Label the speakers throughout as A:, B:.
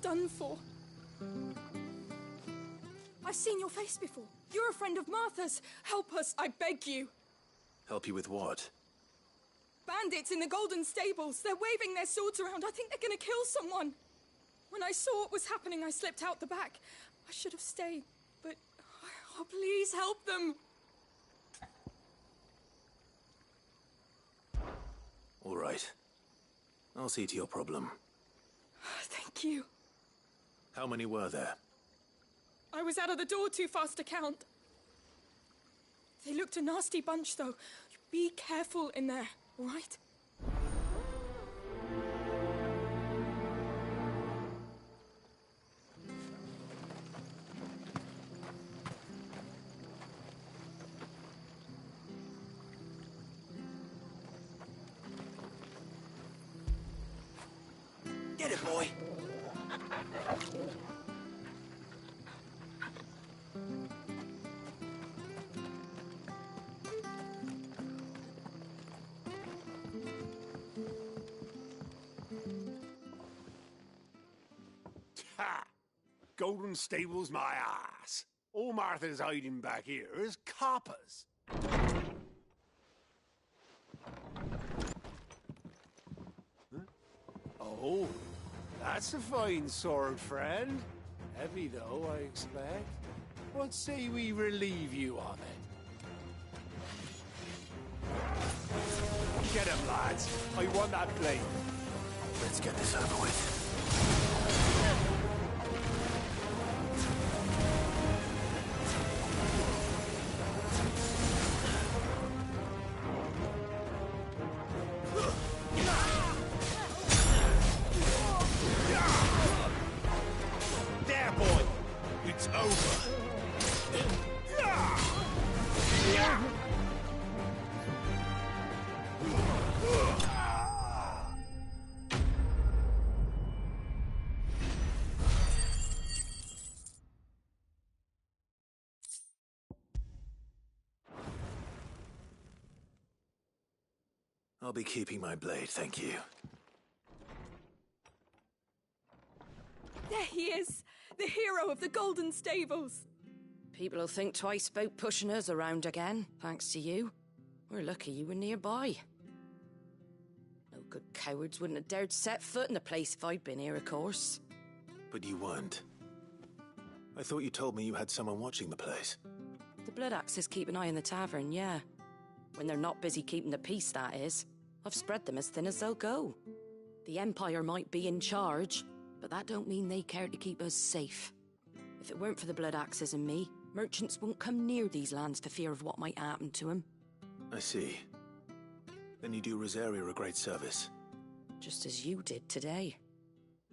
A: done for. I've seen your face before. You're a friend of Martha's. Help us, I beg you.
B: Help you with what?
A: Bandits in the Golden Stables. They're waving their swords around. I think they're gonna kill someone. When I saw what was happening, I slipped out the back. I should have stayed, but... Oh, please help them.
B: All right. I'll see to your problem.
A: Thank you.
B: How many were there?
A: I was out of the door too fast to count. They looked a nasty bunch, though. Be careful in there, all right?
B: Get it, boy!
C: Ha! Golden Stables my ass. All Martha's hiding back here is coppers. Huh? Oh, that's a fine sword, friend. Heavy, though, I expect. What say we relieve you of it? Get him, lads. I want that blade.
B: Let's get this over with.
C: There, boy. It's over.
B: I'll be keeping my blade, thank you.
A: There he is, the hero of the Golden Stables.
D: People will think twice about pushing us around again, thanks to you. We're lucky you were nearby. No good cowards wouldn't have dared set foot in the place if I'd been here, of course.
B: But you weren't. I thought you told me you had someone watching the place.
D: The Blood Axes keep an eye on the tavern, yeah. When they're not busy keeping the peace, that is. I've spread them as thin as they'll go. The Empire might be in charge, but that don't mean they care to keep us safe. If it weren't for the Blood Axes and me, merchants won't come near these lands for fear of what might happen to them.
B: I see. Then you do Rosaria a great service.
D: Just as you did today.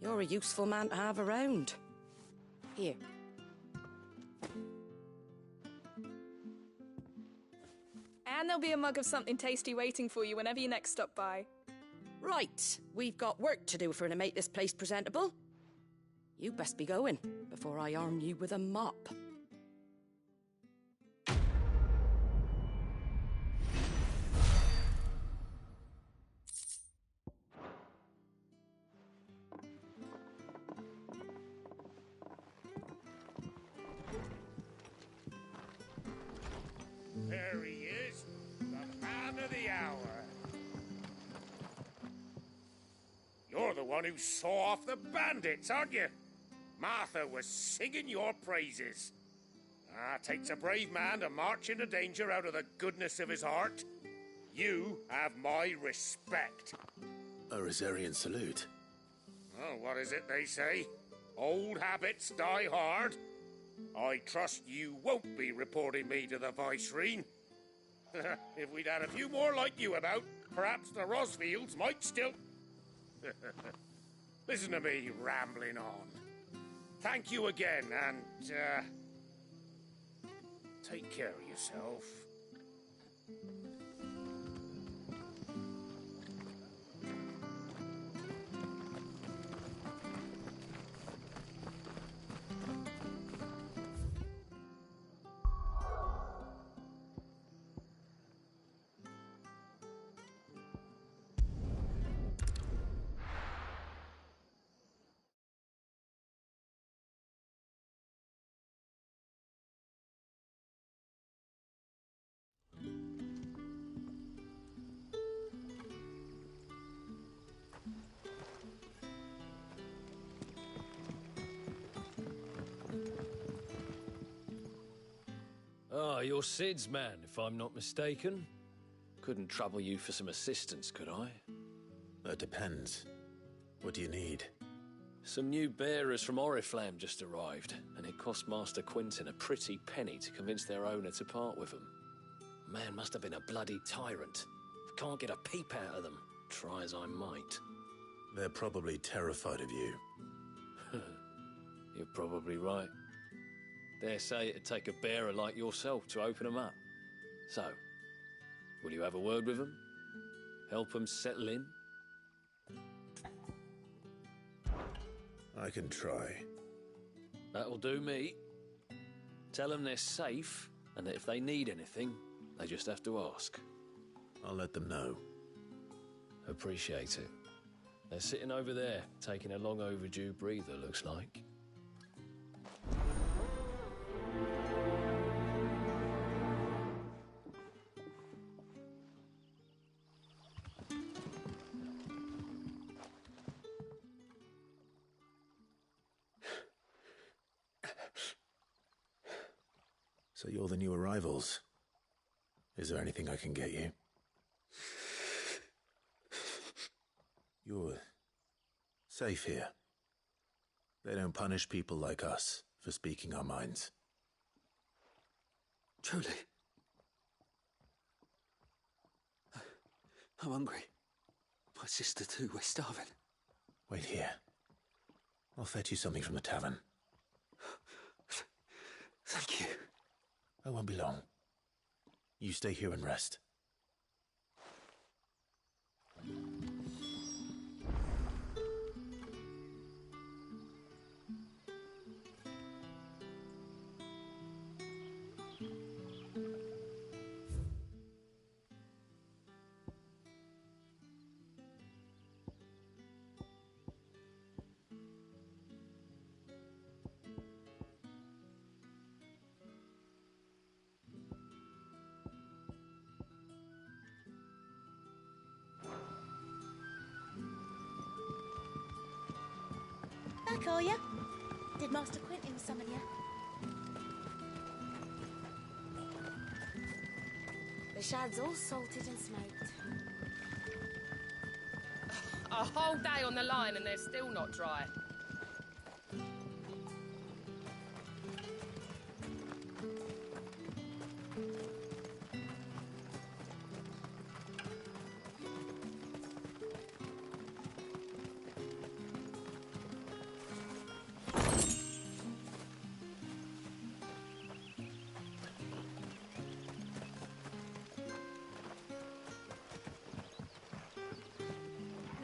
D: You're a useful man to have around. Here.
A: And there'll be a mug of something tasty waiting for you whenever you next stop by.
D: Right, we've got work to do if we're to make this place presentable. You best be going, before I arm you with a mop.
C: There he is, the man of the hour. You're the one who saw off the bandits, aren't you? Martha was singing your praises. Takes a brave man to march into danger out of the goodness of his heart. You have my respect.
B: A Rosarian salute.
C: Oh, what is it they say? Old habits die hard. I trust you won't be reporting me to the Viceroy. If we'd had a few more like you about, perhaps the Rosfields might still... Listen to me rambling on. Thank you again, and, take care of yourself.
E: you're Sid's man, if I'm not mistaken. Couldn't trouble you for some assistance, could I?
B: That depends. What do you need?
E: Some new bearers from Oriflamme just arrived, and it cost Master Quintin a pretty penny to convince their owner to part with them. Man must have been a bloody tyrant. Can't get a peep out of them, try as I might.
B: They're probably terrified of you.
E: You're probably right. Dare say it'd take a bearer like yourself to open them up. So, will you have a word with them? Help them settle in?
B: I can try.
E: That'll do me. Tell them they're safe, and that if they need anything, they just have to ask.
B: I'll let them know.
E: Appreciate it. They're sitting over there, taking a long overdue breather, looks like.
B: So you're the new arrivals. Is there anything I can get you? You're safe here. They don't punish people like us for speaking our minds.
F: Truly. I'm hungry. My sister too, we're starving.
B: Wait here. I'll fetch you something from the tavern.
F: Thank you.
B: I won't be long. You stay here and rest.
G: Back, are ya? Did Master Quintin summon ya? The shad's all salted and smoked.
H: A whole day on the line and they're still not dry.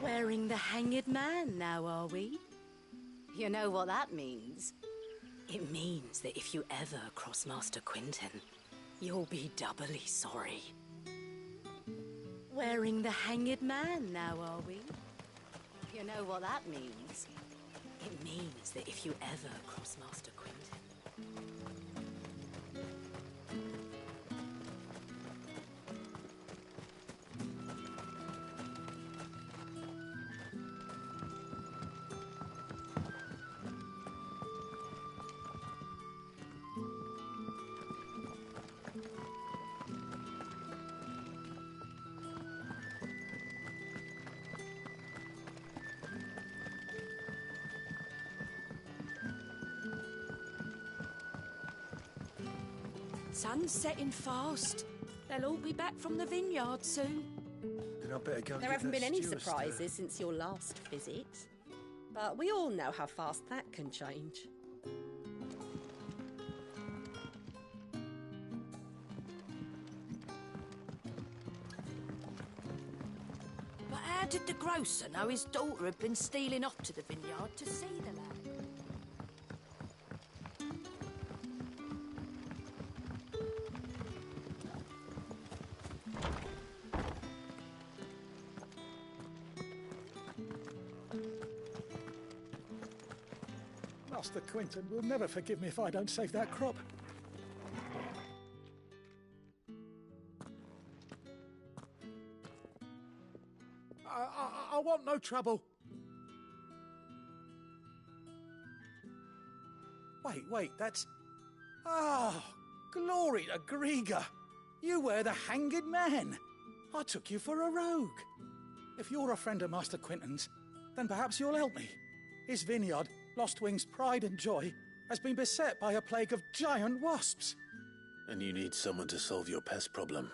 D: Wearing the hanged man now, are we? You know what that means? It means that if you ever cross Master Quintin, you'll be doubly sorry. Wearing the hanged man now, are we? You know what that means? It means that if you ever cross Master Quintin... Sun's setting fast. They'll all be back from the vineyard soon.
B: Then I better go.
I: There haven't been any surprises since your last visit. But we all know how fast that can change.
D: But how did the grocer know his daughter had been stealing off to the vineyard to see the lad?
J: Master Quintin will never forgive me if I don't save that crop. I want no trouble. Wait, that's... Oh, Glory to Grieger! You were the hanged man! I took you for a rogue. If you're a friend of Master Quinton's, then perhaps you'll help me. His vineyard, Lostwing's pride and joy, has been beset by a plague of giant wasps.
B: And you need someone to solve your pest problem.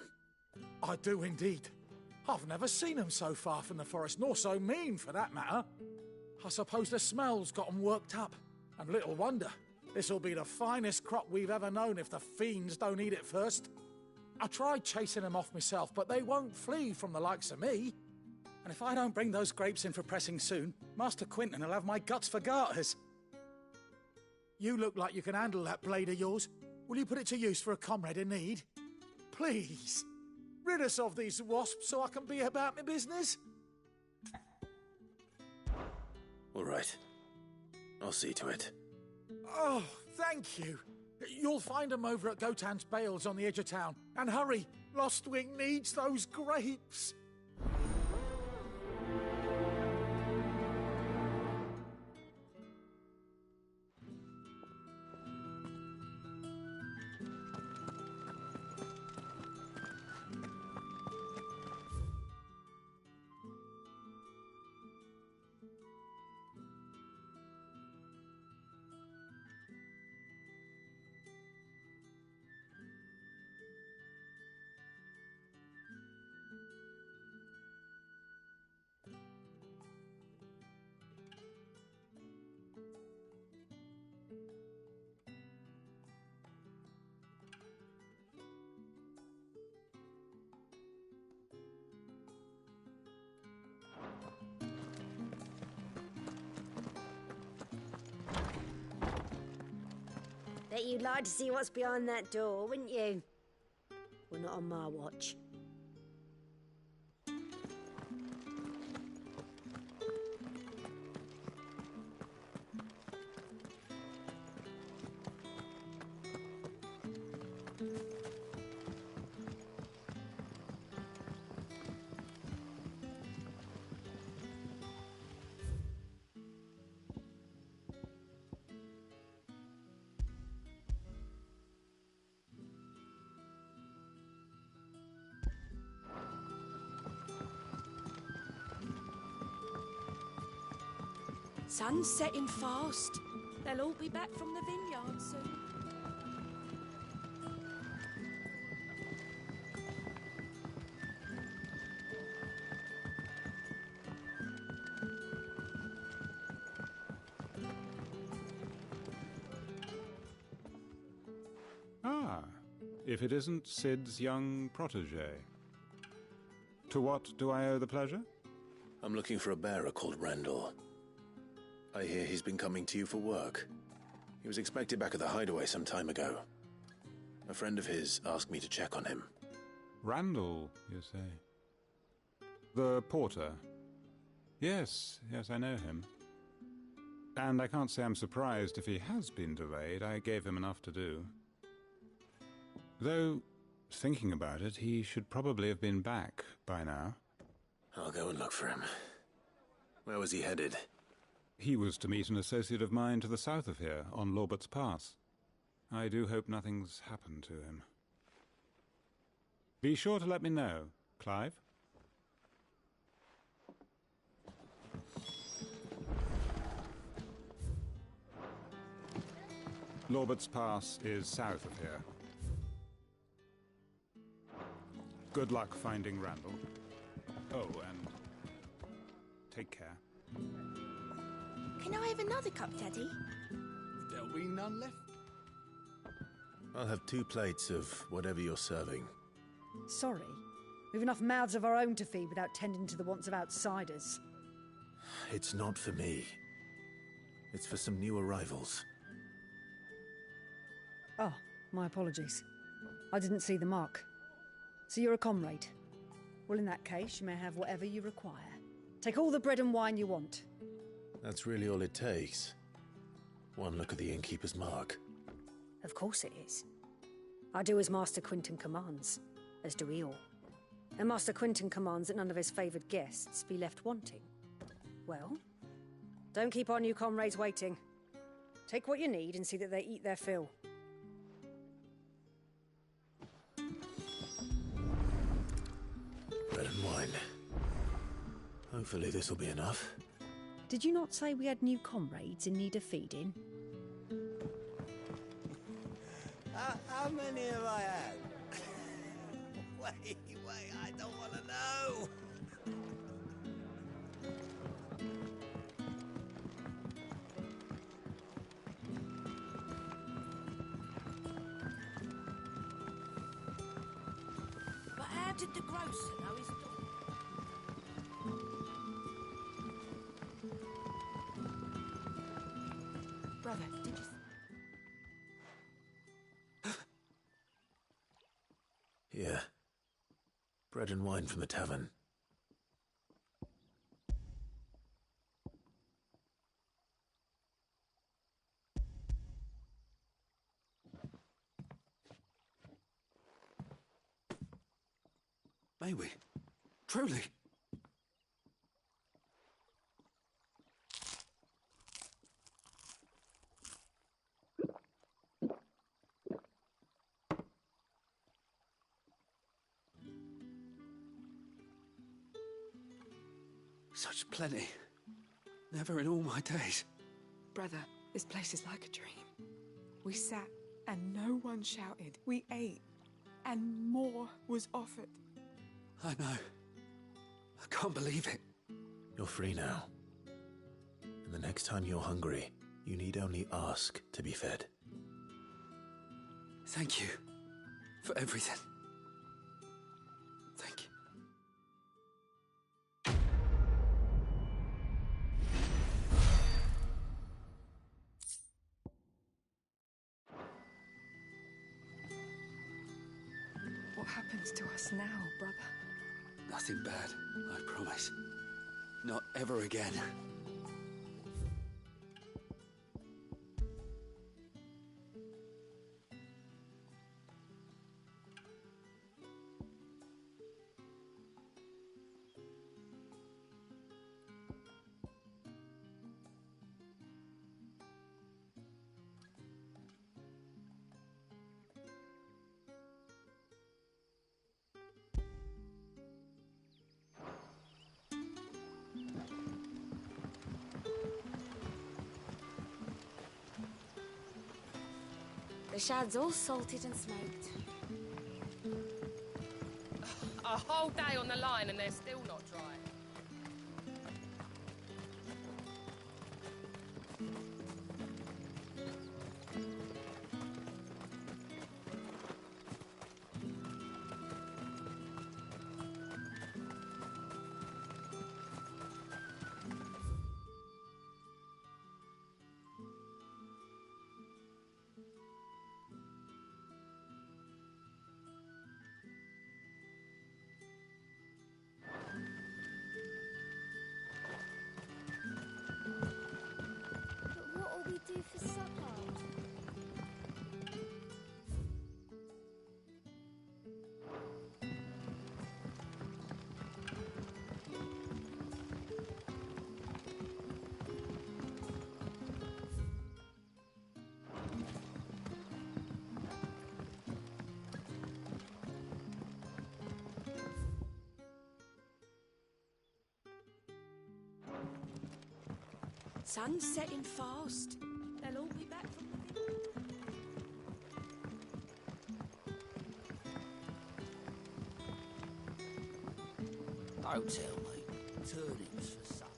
J: I do indeed. I've never seen them so far from the forest, nor so mean for that matter. I suppose the smell's got 'em worked up. And little wonder. This'll be the finest crop we've ever known if the fiends don't eat it first. I tried chasing them off myself, but they won't flee from the likes of me. And if I don't bring those grapes in for pressing soon, Master Quinton will have my guts for garters. You look like you can handle that blade of yours. Will you put it to use for a comrade in need? Please, rid us of these wasps so I can be about my business.
B: All right. I'll see to it.
J: Oh, thank you. You'll find them over at Gotan's Bales on the edge of town. And hurry, Lostwing needs those grapes.
K: Bet you'd like to see what's behind that door, wouldn't you? Well, not on my watch.
D: Sun's setting fast. They'll all be back from the vineyard soon.
L: Ah, if it isn't Sid's young protege. To what do I owe the pleasure?
B: I'm looking for a bearer called Randall. I hear he's been coming to you for work. He was expected back at the hideaway some time ago. A friend of his asked me to check on him.
L: Randall, you say? The porter? Yes, I know him. And I can't say I'm surprised if he has been delayed. I gave him enough to do. Though, thinking about it, he should probably have been back by now.
B: I'll go and look for him. Where was he headed?
L: He was to meet an associate of mine to the south of here, on Lorbert's Pass. I do hope nothing's happened to him. Be sure to let me know, Clive. Lorbert's Pass is south of here. Good luck finding Randall. Oh, and take care.
G: Can I have another cup, Daddy?
J: There'll be none left.
B: I'll have 2 plates of whatever you're serving.
M: Sorry. We've enough mouths of our own to feed without tending to the wants of outsiders.
B: It's not for me. It's for some new arrivals.
M: Oh, my apologies. I didn't see the mark. So you're a comrade. Well, in that case, you may have whatever you require. Take all the bread and wine you want.
B: That's really all it takes. One look at the innkeeper's mark.
M: Of course it is. I do as Master Quinton commands, as do we all. And Master Quinton commands that none of his favoured guests be left wanting. Well, don't keep our new comrades waiting. Take what you need and see that they eat their fill.
B: and wine. Hopefully this will be enough.
M: Did you not say we had new comrades in need of feeding?
N: How many have I had? Wait, I don't want to know.
O: But how did the grocer know his daughter? Brother, did you...
B: Here. Bread and wine from the tavern.
F: May we? Truly? Such plenty. Never in all my days.
P: Brother, this place is like a dream. We sat and no one shouted. We ate and more was offered.
F: I know. I can't believe it.
B: You're free now. And the next time you're hungry, you need only ask to be fed.
F: Thank you for everything. Thank you.
P: What happens to us now, brother?
F: Nothing bad, I promise. Not ever again.
K: The shad's all salted and smoked.
H: A whole day on the line and they're still not dry.
G: What'll we do for supper?
O: Sun's setting fast. They'll all be back from the village.
N: Don't tell me. Turnips for supper.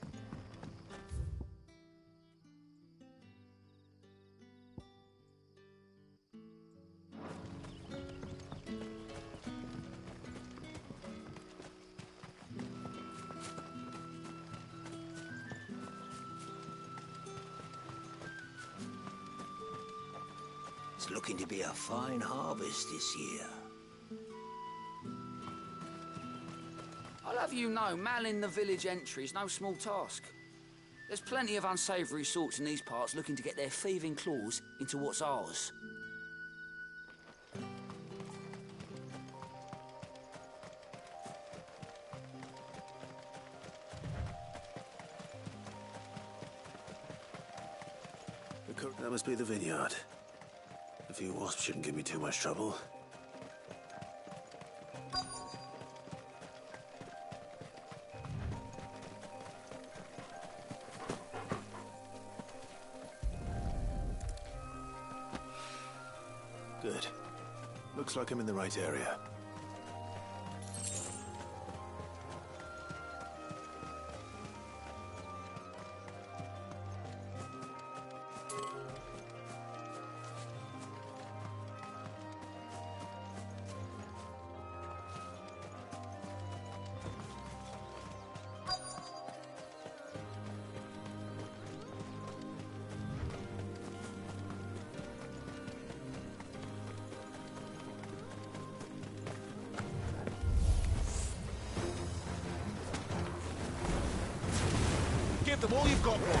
N: It's looking to be a fine harvest this year.
Q: I'll have you know, manning the village entry is no small task. There's plenty of unsavoury sorts in these parts looking to get their thieving claws into what's ours.
B: That must be the vineyard. A few wasps shouldn't give me too much trouble. Looks like I'm in the right area.
N: Give them all you've got, boys.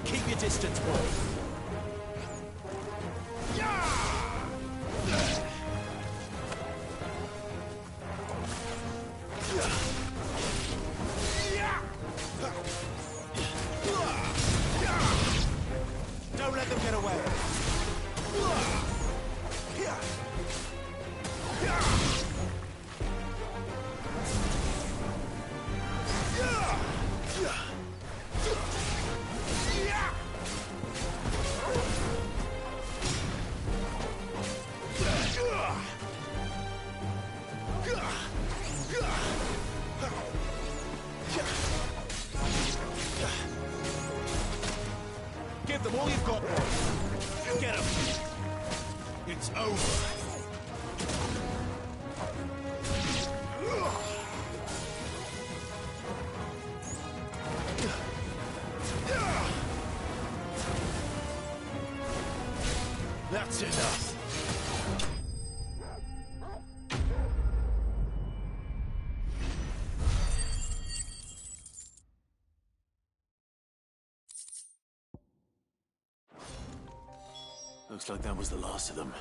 N: Keep your distance, boys. Don't let them get away. Give them all you've got, boys. Get them. It's over. That's enough.
B: Looks like that was the last of them.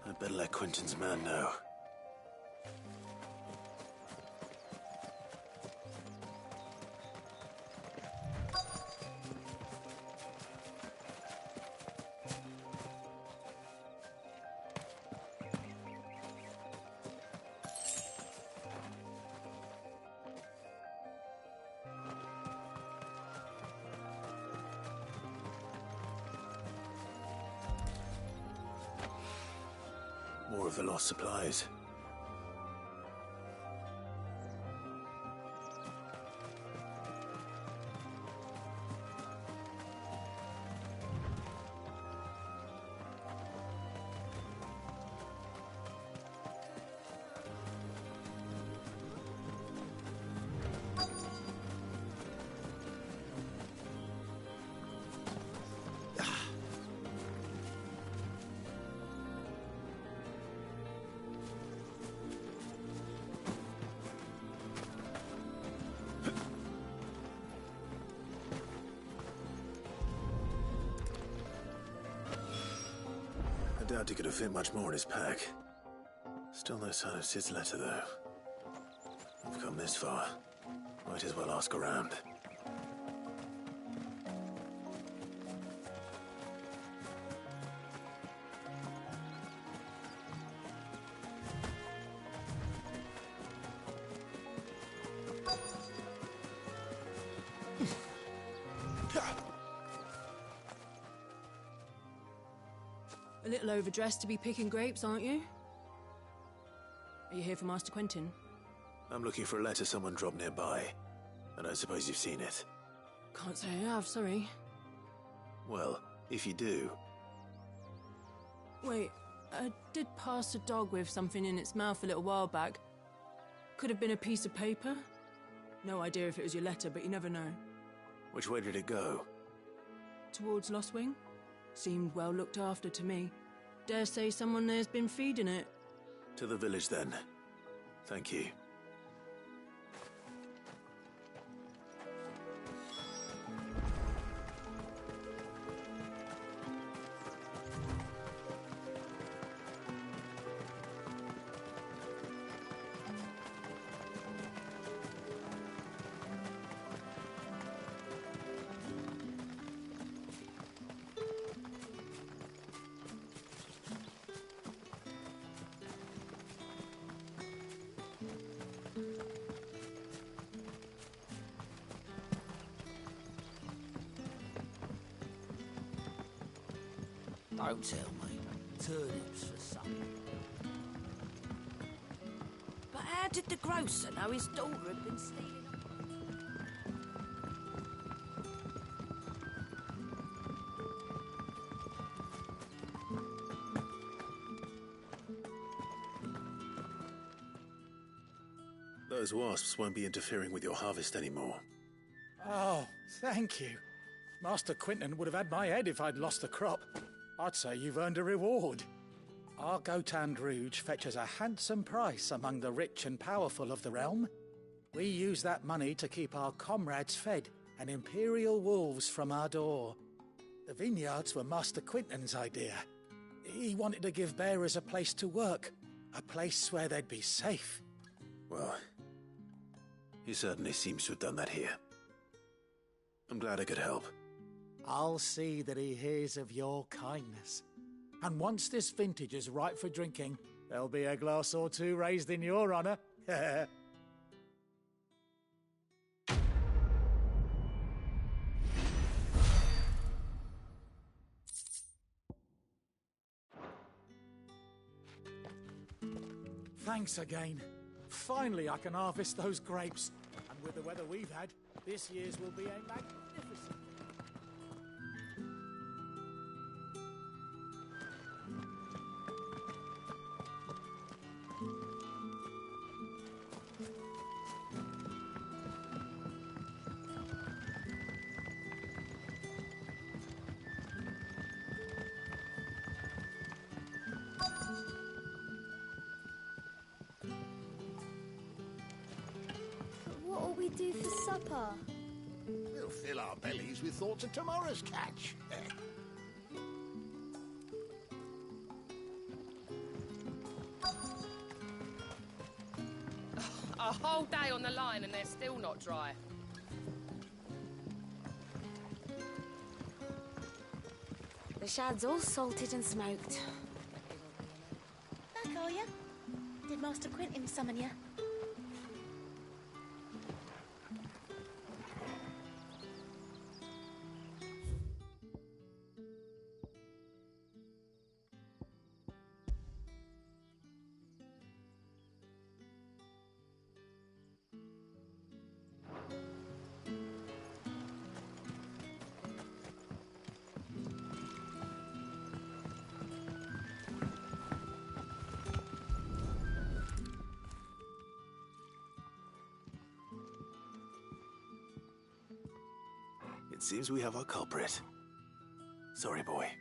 B: I'd better let Quentin's man know. More of the lost supplies. I doubt he could have fit much more in his pack. Still no sign of Sid's letter, though. We've come this far. Might as well ask around.
R: A little overdressed to be picking grapes, aren't you? Are you here for Master Quentin?
B: I'm looking for a letter someone dropped nearby. And I suppose you've seen it.
R: Can't say I have, sorry.
B: Well, if you do...
R: Wait, I did pass a dog with something in its mouth a little while back. Could have been a piece of paper. No idea if it was your letter, but you never know.
B: Which way did it go?
R: Towards Lost Wing? Seemed well looked after to me. Dare say someone there's been feeding it.
B: To the village, then. Thank you.
Q: Don't tell me. Turnips for supper.
O: But how did the grocer know his daughter had been stealing?
B: Those wasps won't be interfering with your harvest anymore.
J: Oh, thank you. Master Quinton would have had my head if I'd lost the crop. I'd say you've earned a reward. Our Gotand Rouge fetches a handsome price among the rich and powerful of the realm. We use that money to keep our comrades fed and imperial wolves from our door. The vineyards were Master Quinton's idea. He wanted to give bearers a place to work, a place where they'd be safe.
B: Well, he certainly seems to have done that here. I'm glad I could help.
J: I'll see that he hears of your kindness. And once this vintage is ripe for drinking, there'll be a glass or two raised in your honour. Thanks again. Finally I can harvest those grapes. And with the weather we've had, this year's will be a magnificent...
G: What'll we do for supper?
S: We'll fill our bellies with thoughts of tomorrow's catch.
H: A whole day on the line and they're still not dry.
O: The shad's all salted and smoked.
G: Back, are you? Did Master Quinton summon you?
B: It seems we have our culprit. Sorry, boy.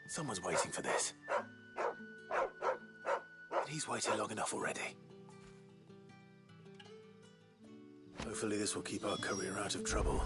B: Someone's waiting for this. And he's waited long enough already. Hopefully this will keep our career out of trouble.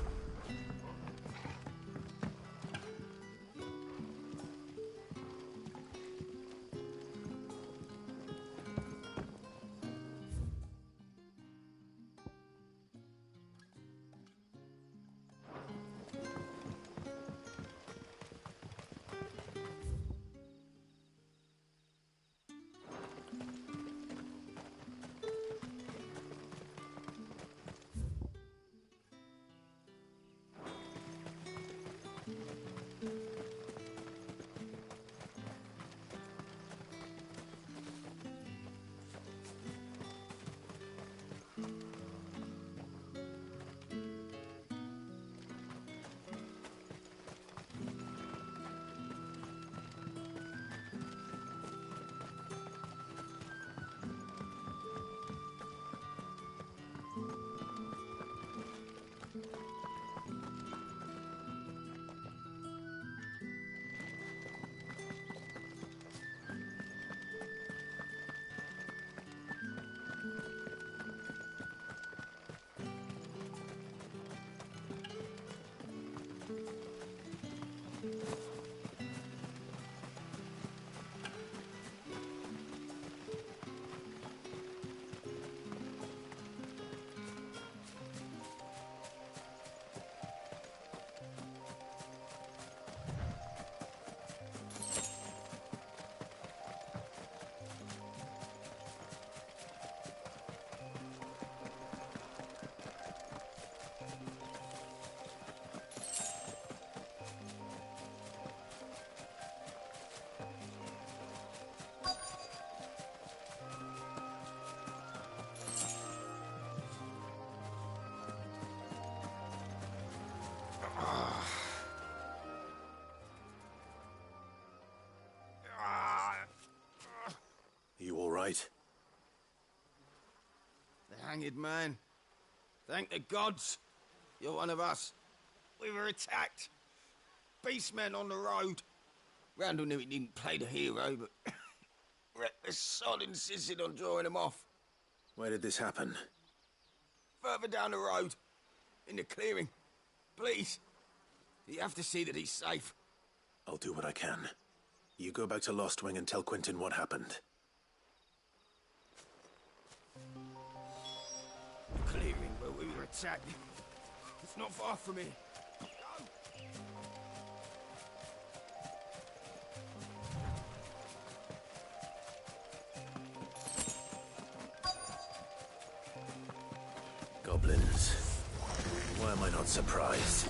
N: hanged man. Thank the gods. You're one of us. We were attacked. Beastmen on the road. Randall knew he didn't play the hero, but the sod insisted on drawing him off.
B: Where did this happen?
N: Further down the road. In the clearing. Please. You have to see that he's safe.
B: I'll do what I can. You go back to Lost Wing and tell Quentin what happened.
N: The clearing where we were attacked. It's not far from here.
B: Goblins. Why am I not surprised?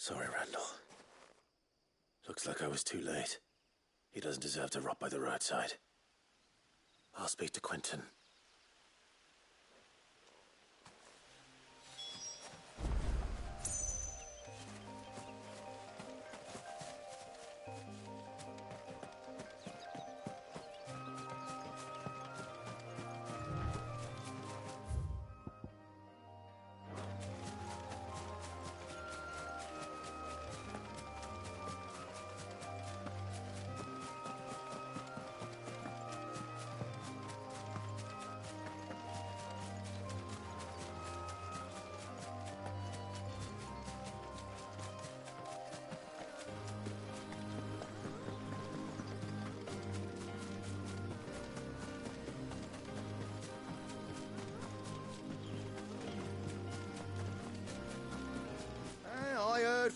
B: Sorry, Randall. Looks like I was too late. He doesn't deserve to rot by the roadside. I'll speak to Quentin.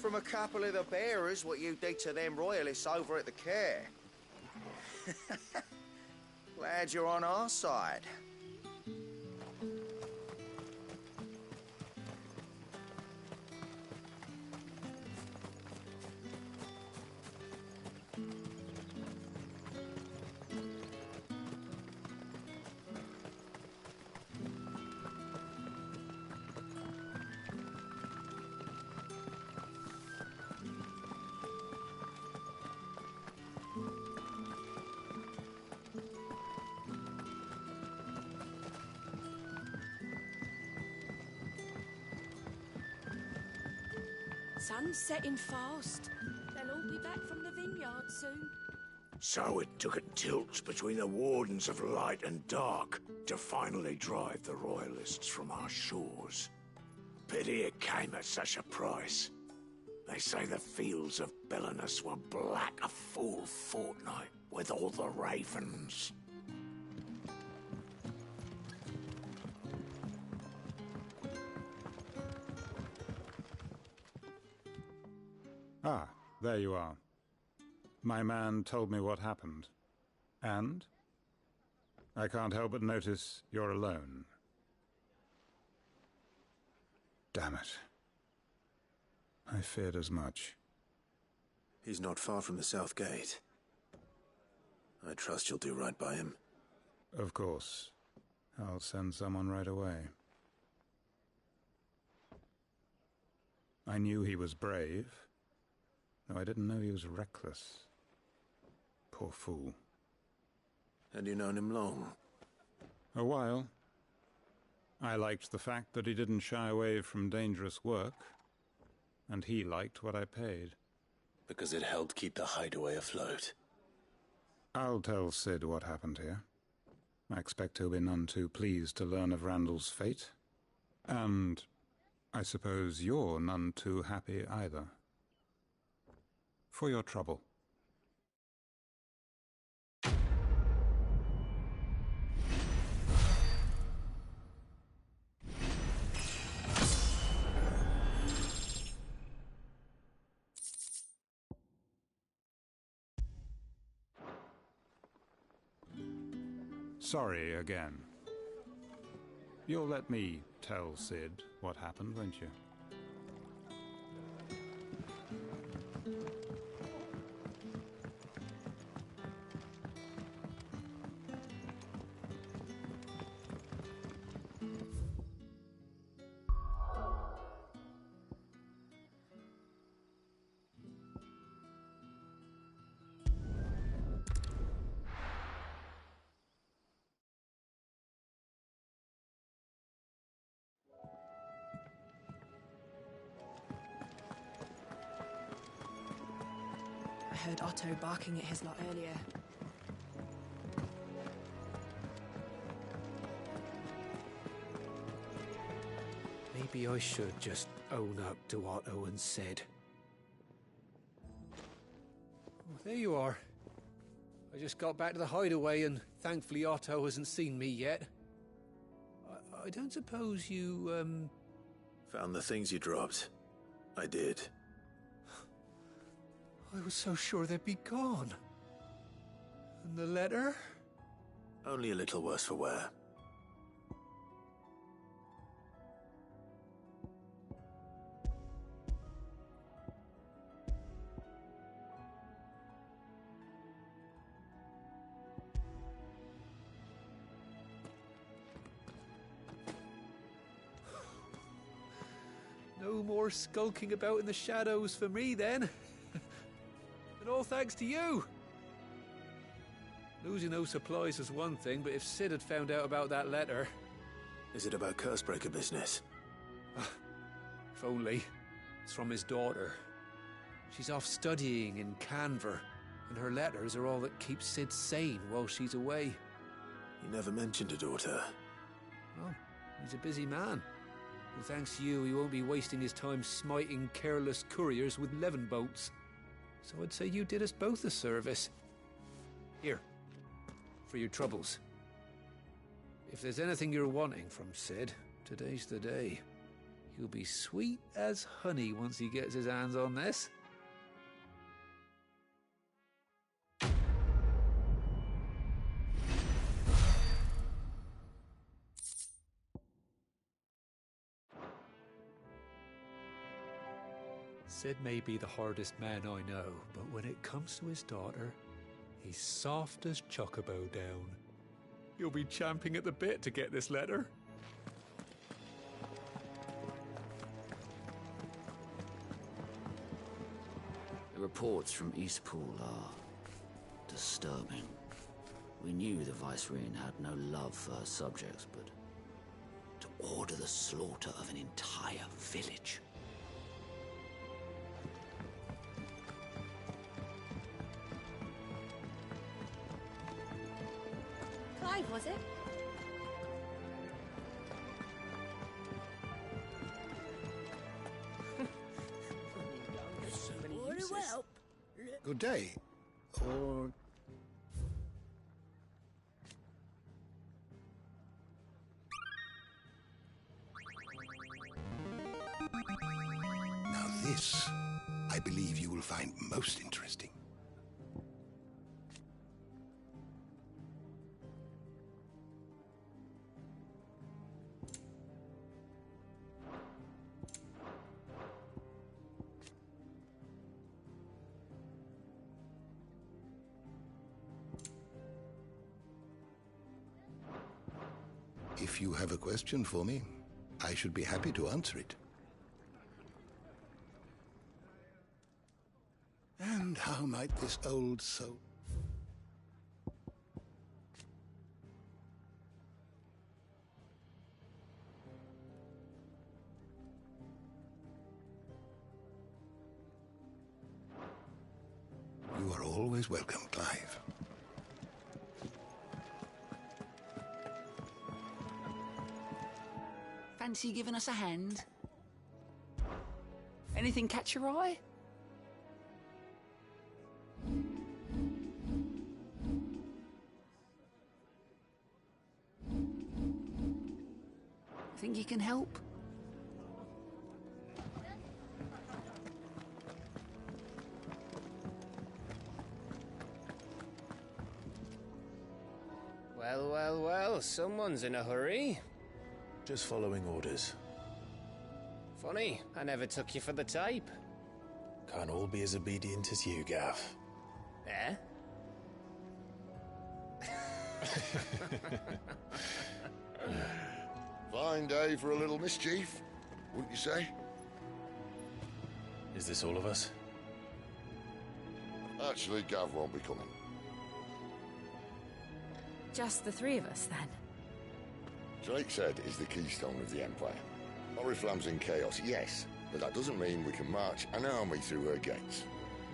T: from a couple of the bearers what you did to them royalists over at the care. Glad you're on our side.
O: Sun's setting fast. They'll all be back from the vineyard soon.
S: So it took a tilt between the Wardens of Light and Dark to finally drive the Royalists from our shores. Pity it came at such a price. They say the fields of Belenus were black a full fortnight with all the ravens.
L: Ah, there you are. My man told me what happened. And? I can't help but notice you're alone. Damn it. I feared as much.
B: He's not far from the South Gate. I trust you'll do right by him.
L: Of course. I'll send someone right away. I knew he was brave, though I didn't know he was reckless. Poor fool.
B: Had you known him long?
L: A while. I liked the fact that he didn't shy away from dangerous work, and he liked what I paid.
B: Because it helped keep the hideaway afloat.
L: I'll tell Sid what happened here. I expect he'll be none too pleased to learn of Randall's fate. And I suppose you're none too happy either. For your trouble. Sorry again. You'll let me tell Sid what happened, won't you?
R: I heard Otto barking at his lot earlier.
U: Maybe I should just own up to what Owen said. Oh, there you are. I just got back to the hideaway and thankfully Otto hasn't seen me yet. I don't suppose you,
B: Found the things you dropped. I did.
U: I was so sure they'd be gone. And the letter?
B: Only a little worse for wear.
U: No more skulking about in the shadows for me, then. And all thanks to you. Losing those supplies was one thing, but if Sid had found out about that letter...
B: Is it about Cursebreaker business?
U: If only. It's from his daughter. She's off studying in Canver, and her letters are all that keeps Sid sane while she's away.
B: He never mentioned a daughter.
U: Well, he's a busy man. And thanks to you, he won't be wasting his time smiting careless couriers with levin boats. So I'd say you did us both a service. Here, for your troubles. If there's anything you're wanting from Sid, today's the day. He'll be sweet as honey once he gets his hands on this. Sid may be the hardest man I know, but when it comes to his daughter, he's soft as chocobo down. He'll be champing at the bit to get this letter.
Q: The reports from Eastpool are disturbing. We knew the Vicereine had no love for her subjects, but to order the slaughter of an entire village.
K: Clive, was it?
A: Good day. Or... Now this, I believe you will find most interesting. If you have a question for me, I should be happy to answer it. And how might this old soul... You are always welcome, Clive.
Q: Fancy giving us a hand? Anything catch your eye? Think you can help?
V: Well, well, well, someone's in a hurry.
B: Just following orders.
V: Funny, I never took you for the type.
B: Can't all be as obedient as you, Gaff.
V: Eh?
W: Fine day for a little mischief, wouldn't you say?
B: Is this all of us?
W: Actually, Gav won't be coming.
D: Just the three of us, then?
W: Drakeshead is the keystone of the Empire. Oriflamme's in chaos, yes, but that doesn't mean we can march an army through her gates.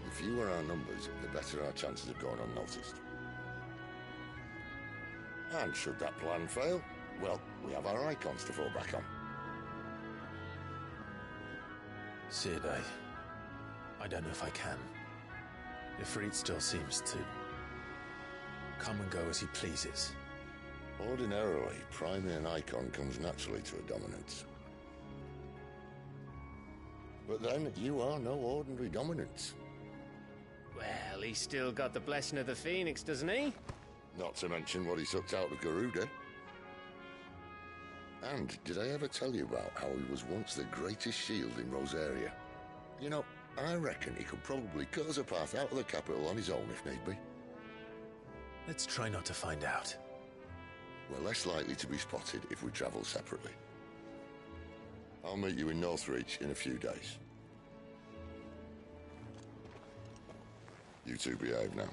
W: The fewer our numbers, the better our chances of going unnoticed. And should that plan fail, well, we have our icons to fall back on.
B: Sid, I don't know if I can. Ifrit still seems to come and go as he pleases.
W: Ordinarily, priming an icon comes naturally to a dominance. But then, you are no ordinary dominance.
V: Well, he's still got the blessing of the Phoenix, doesn't he?
W: Not to mention what he sucked out of Garuda. And did I ever tell you about how he was once the greatest shield in Rosaria? You know, I reckon he could probably cut us a path out of the capital on his own if need be.
B: Let's try not to find out.
W: We're less likely to be spotted if we travel separately. I'll meet you in Northreach in a few days. You two behave now.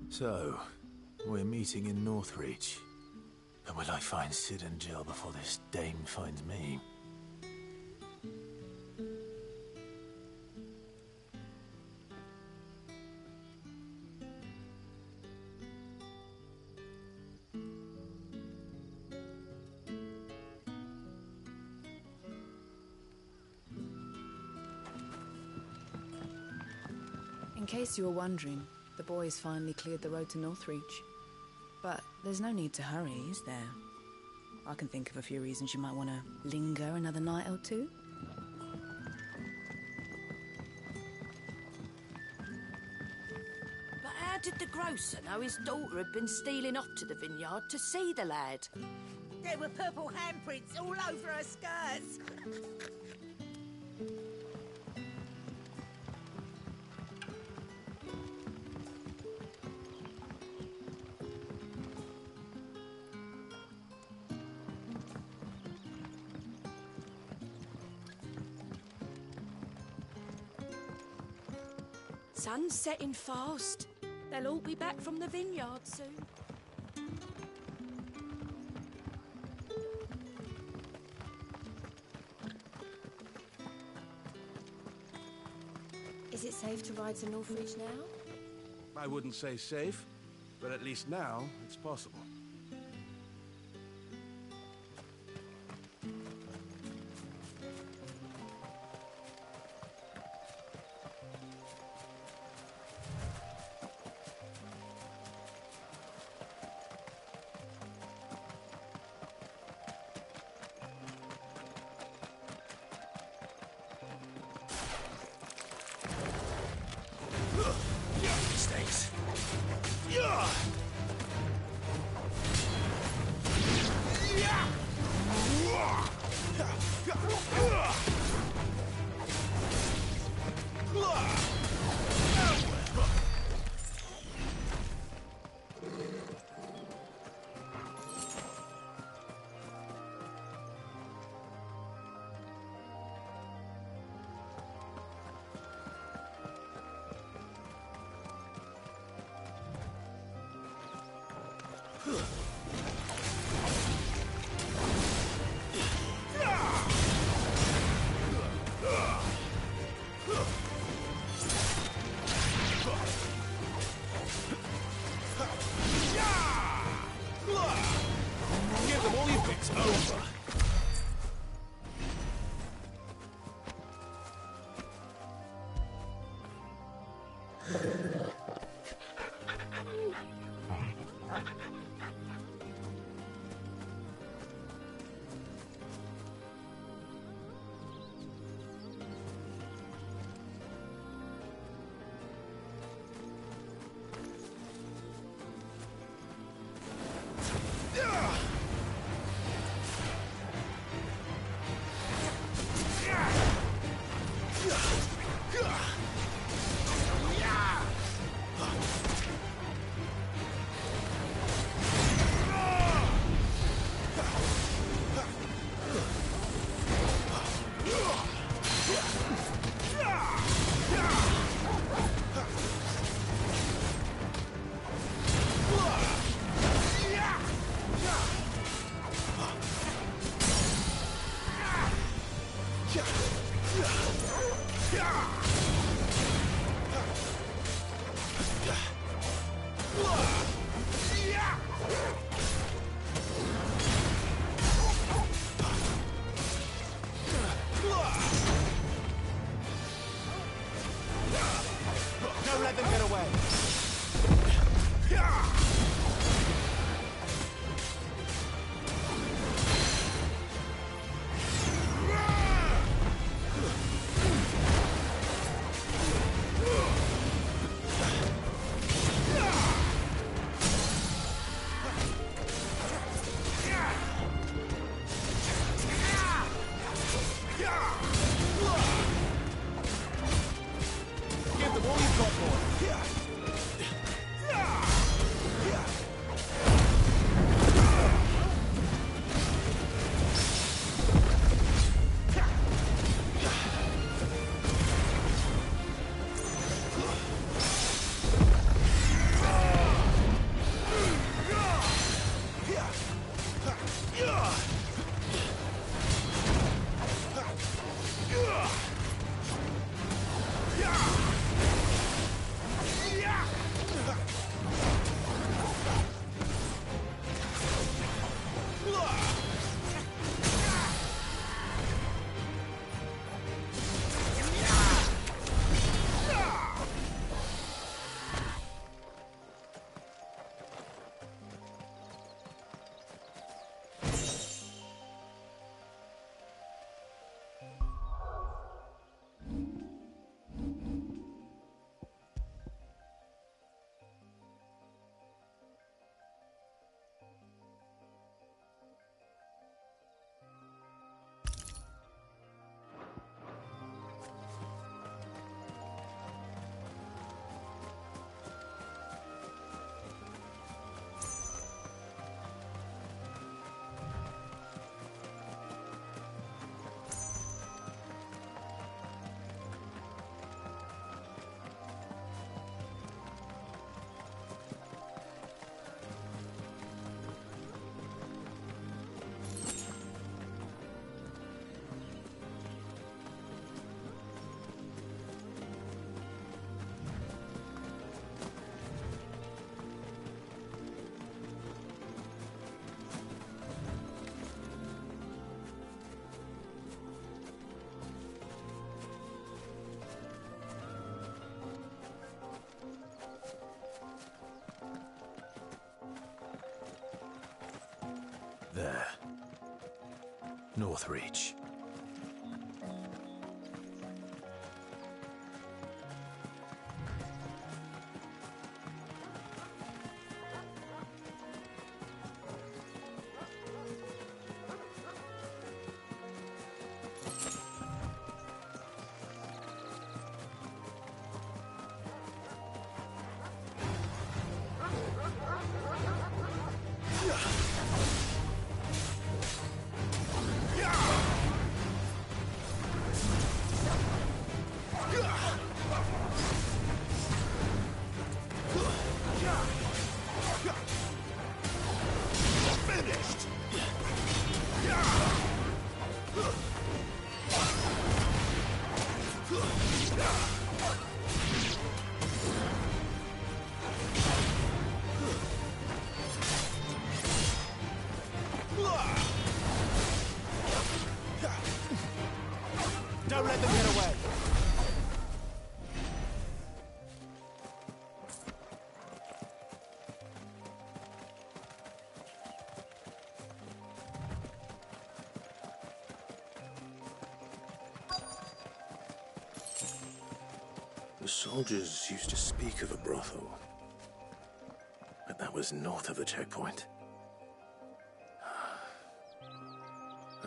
B: So,
C: We're meeting in Northreach. But will I find Sid and Jill before this dame finds me?
E: In case you were wondering, the boys finally cleared the road to Northreach. But there's no need to hurry, is there? I can think of a few reasons you might want to linger another night or two.
O: But how did the grocer know his daughter had been stealing off to the vineyard to see the lad?
I: There were purple handprints all over her skirts.
O: Sun's setting fast. They'll all be back from the vineyard soon.
K: Is it safe to ride to Northreach now?
X: I wouldn't say safe, but at least now it's possible.
C: Mistakes. Give them all your picks over. Don't let them get away. Northreach.
F: Don't let them get away.
B: The soldiers used to speak of a brothel, but that was north of the checkpoint.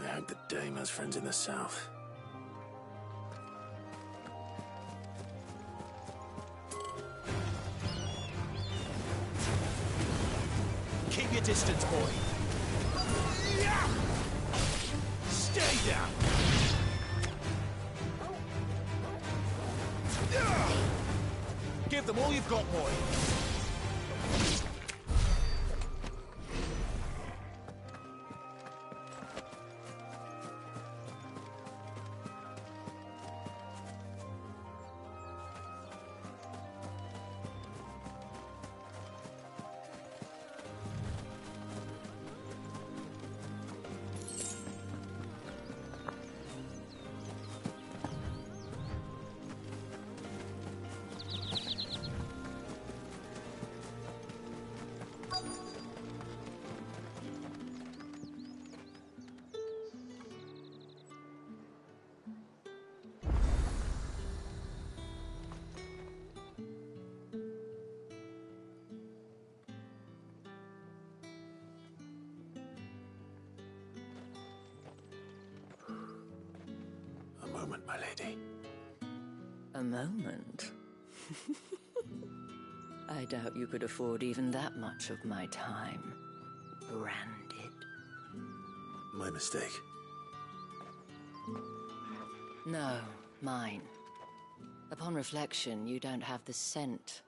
B: I hope the dame has friends in the south.
F: Keep your distance, boy. Stay down. Give them all you've got, boy.
B: Moment, my lady.
J: A moment? I doubt you could afford even that much of my time. Branded.
B: My mistake.
J: No, mine. Upon reflection, you don't have the scent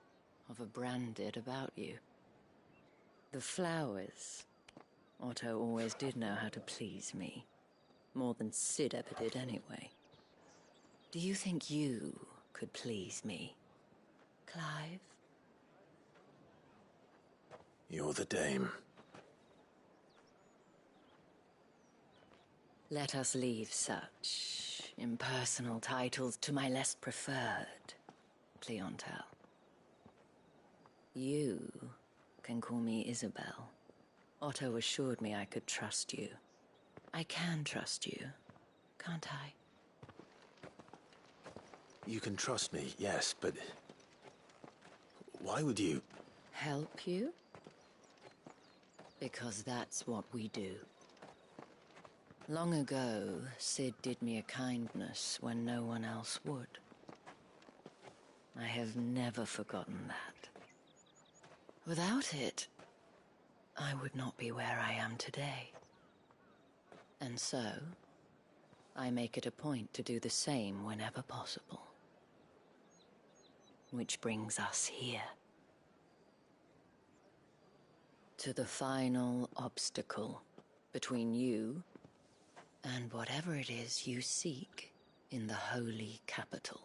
J: of a branded about you. The flowers. Otto always did know how to please me. More than Sid ever did anyway. Do you think you could please me, Clive?
B: You're the dame.
J: Let us leave such impersonal titles to my less preferred clientele. You can call me Isabel. Otto assured me I could trust you. I can trust you, can't I?
B: You can trust me, yes, but why would you?
J: Help you? Because that's what we do. Long ago, Sid did me a kindness when no one else would. I have never forgotten that. Without it, I would not be where I am today. And so, I make it a point to do the same whenever possible. Which brings us here. To the final obstacle between you and whatever it is you seek in the holy capital.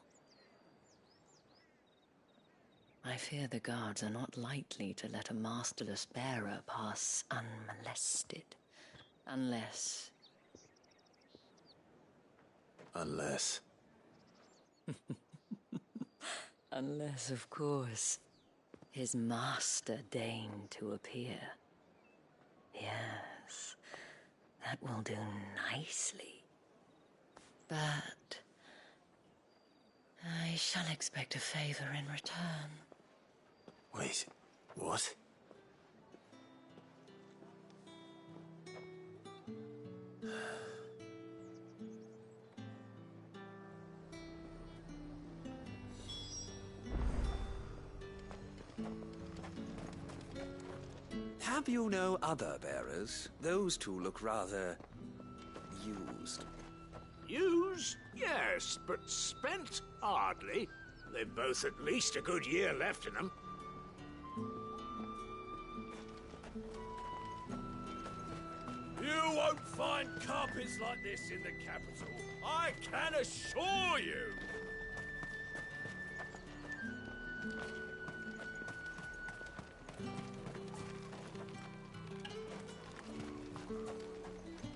J: I fear the guards are not likely to let a masterless bearer pass unmolested, unless...
B: Unless...
J: Unless, of course, his master deigned to appear. Yes, That will do nicely. But I shall expect a favor in return.
C: Wait, what?
U: Have you no other bearers? Those two look rather used.
S: Used? Yes, but spent hardly. They've both at least a good year left in them.
F: You won't find carpets like this in the capital. I can assure you.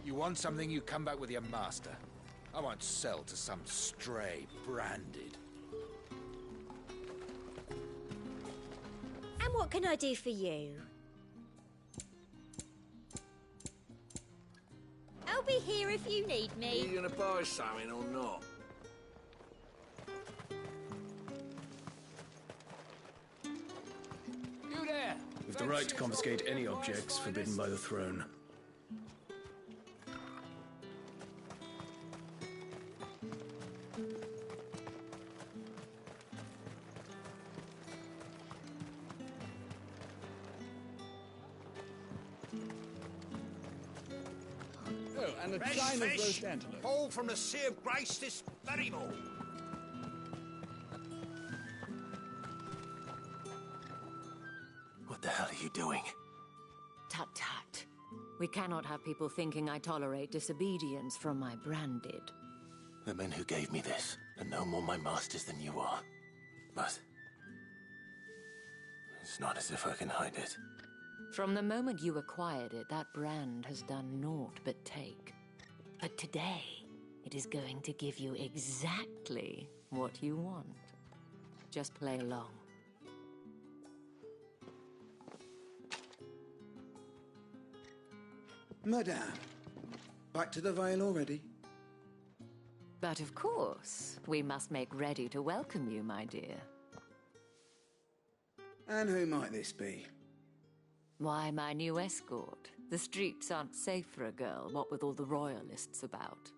F: You want something, you come back with your master. I won't sell to some stray branded.
K: And what can I do for you? I'll be here if you need me.
S: Are you gonna buy something or not?
U: You there!
B: We've the right to confiscate any objects forbidden by the throne.
G: Oh, and a
S: Fresh
G: chine of
S: fish,
G: roast antelope.
S: hauled from the Sea of Grace this very morning.
C: What the hell are you doing?
J: Tut tut. We cannot have people thinking I tolerate disobedience from my branded.
C: The men who gave me this are no more my masters than you are. But it's not as if I can hide it.
J: From the moment you acquired it, that brand has done naught but take. But today, it is going to give you exactly what you want. Just play along.
G: Madame, back to the Vale already?
J: But of course, we must make ready to welcome you, my dear.
G: And who might this be?
J: Why, my new escort. The streets aren't safe for a girl, what with all the royalists about.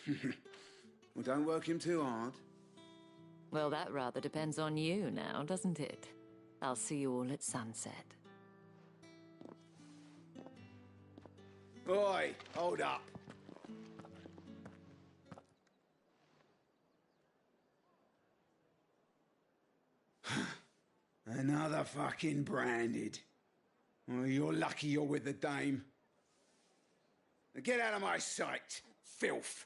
G: Well, don't work him too hard.
J: Well, that rather depends on you now, doesn't it? I'll see you all at sunset.
G: Oi, hold up. Another fucking branded. Oh, you're lucky you're with the dame. Now get out of my sight, filth.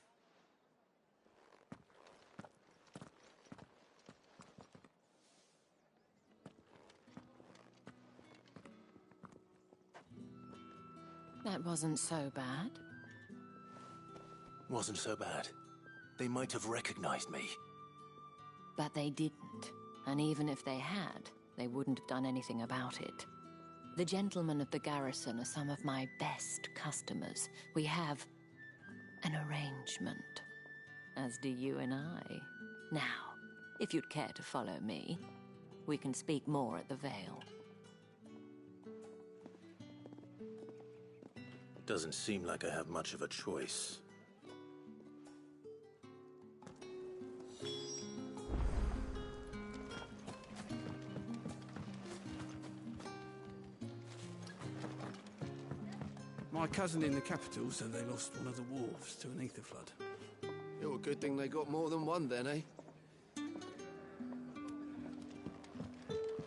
J: That wasn't so bad.
C: Wasn't so bad. They might have recognized me.
J: But they didn't. And even if they had, they wouldn't have done anything about it. The gentlemen of the garrison are some of my best customers. We have an arrangement, as do you and I. Now, if you'd care to follow me, we can speak more at the Vale.
B: Doesn't seem like I have much of a choice.
X: My cousin in the capital said they lost one of the wolves to an ether flood.
N: Well, good thing they got more than one then, eh?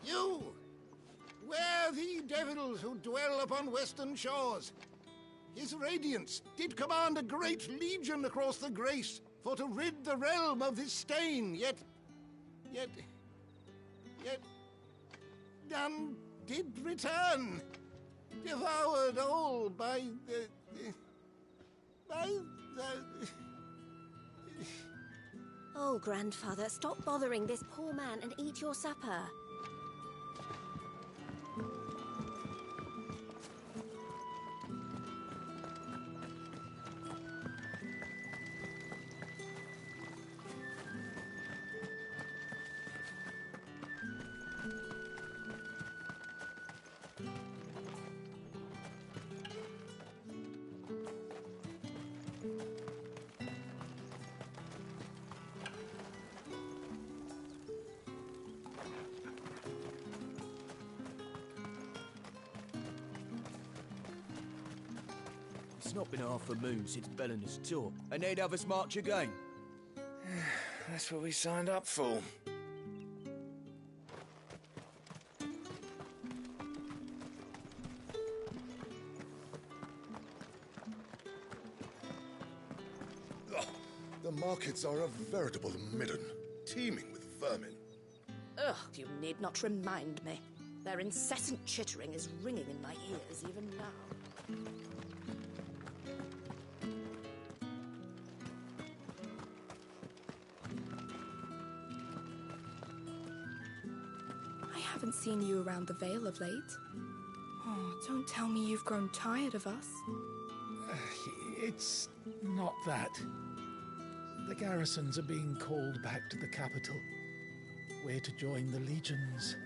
S: You! Where the devils who dwell upon western shores? His radiance did command a great legion across the Grace for to rid the realm of this stain, yet none did return. Devoured all by the...
K: Oh, grandfather, stop bothering this poor man and eat your supper.
F: It's not been half a moon since Bellinger's tour, and they'd have us march again.
B: That's what we signed up for.
H: The markets are a veritable midden, teeming with vermin.
O: Ugh, you need not remind me. Their incessant chittering is ringing in my ears even now.
M: I haven't seen you around the Vale of late. Oh, don't tell me you've grown tired of us.
P: It's not that. The garrisons are being called back to the capital. We're to join the legions.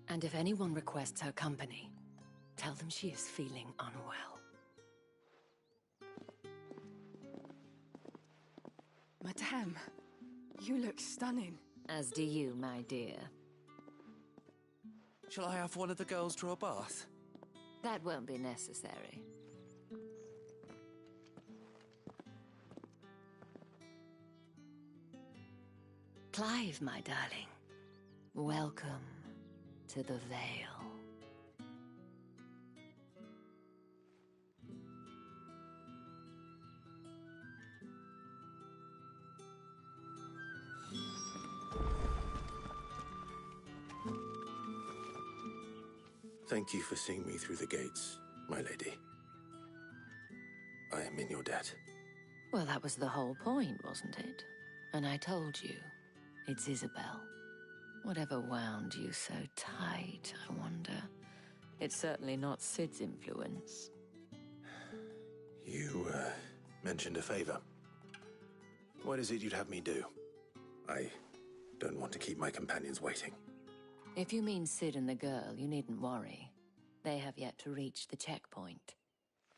J: And if anyone requests her company, tell them she is feeling unwell.
M: Madame, you look stunning.
J: As do you, my dear.
X: Shall I have one of the girls draw a bath?
J: That won't be necessary. Clive, my darling. Welcome to the Vale.
B: Thank you for seeing me through the gates, my lady. I am in your debt.
J: Well, that was the whole point, wasn't it? And I told you, it's Isabel. Whatever wound you so tight, I wonder. It's certainly not Sid's influence.
B: You, mentioned a favor. What is it you'd have me do? I don't want to keep my companions waiting.
J: If you mean Sid and the girl, you needn't worry. They have yet to reach the checkpoint.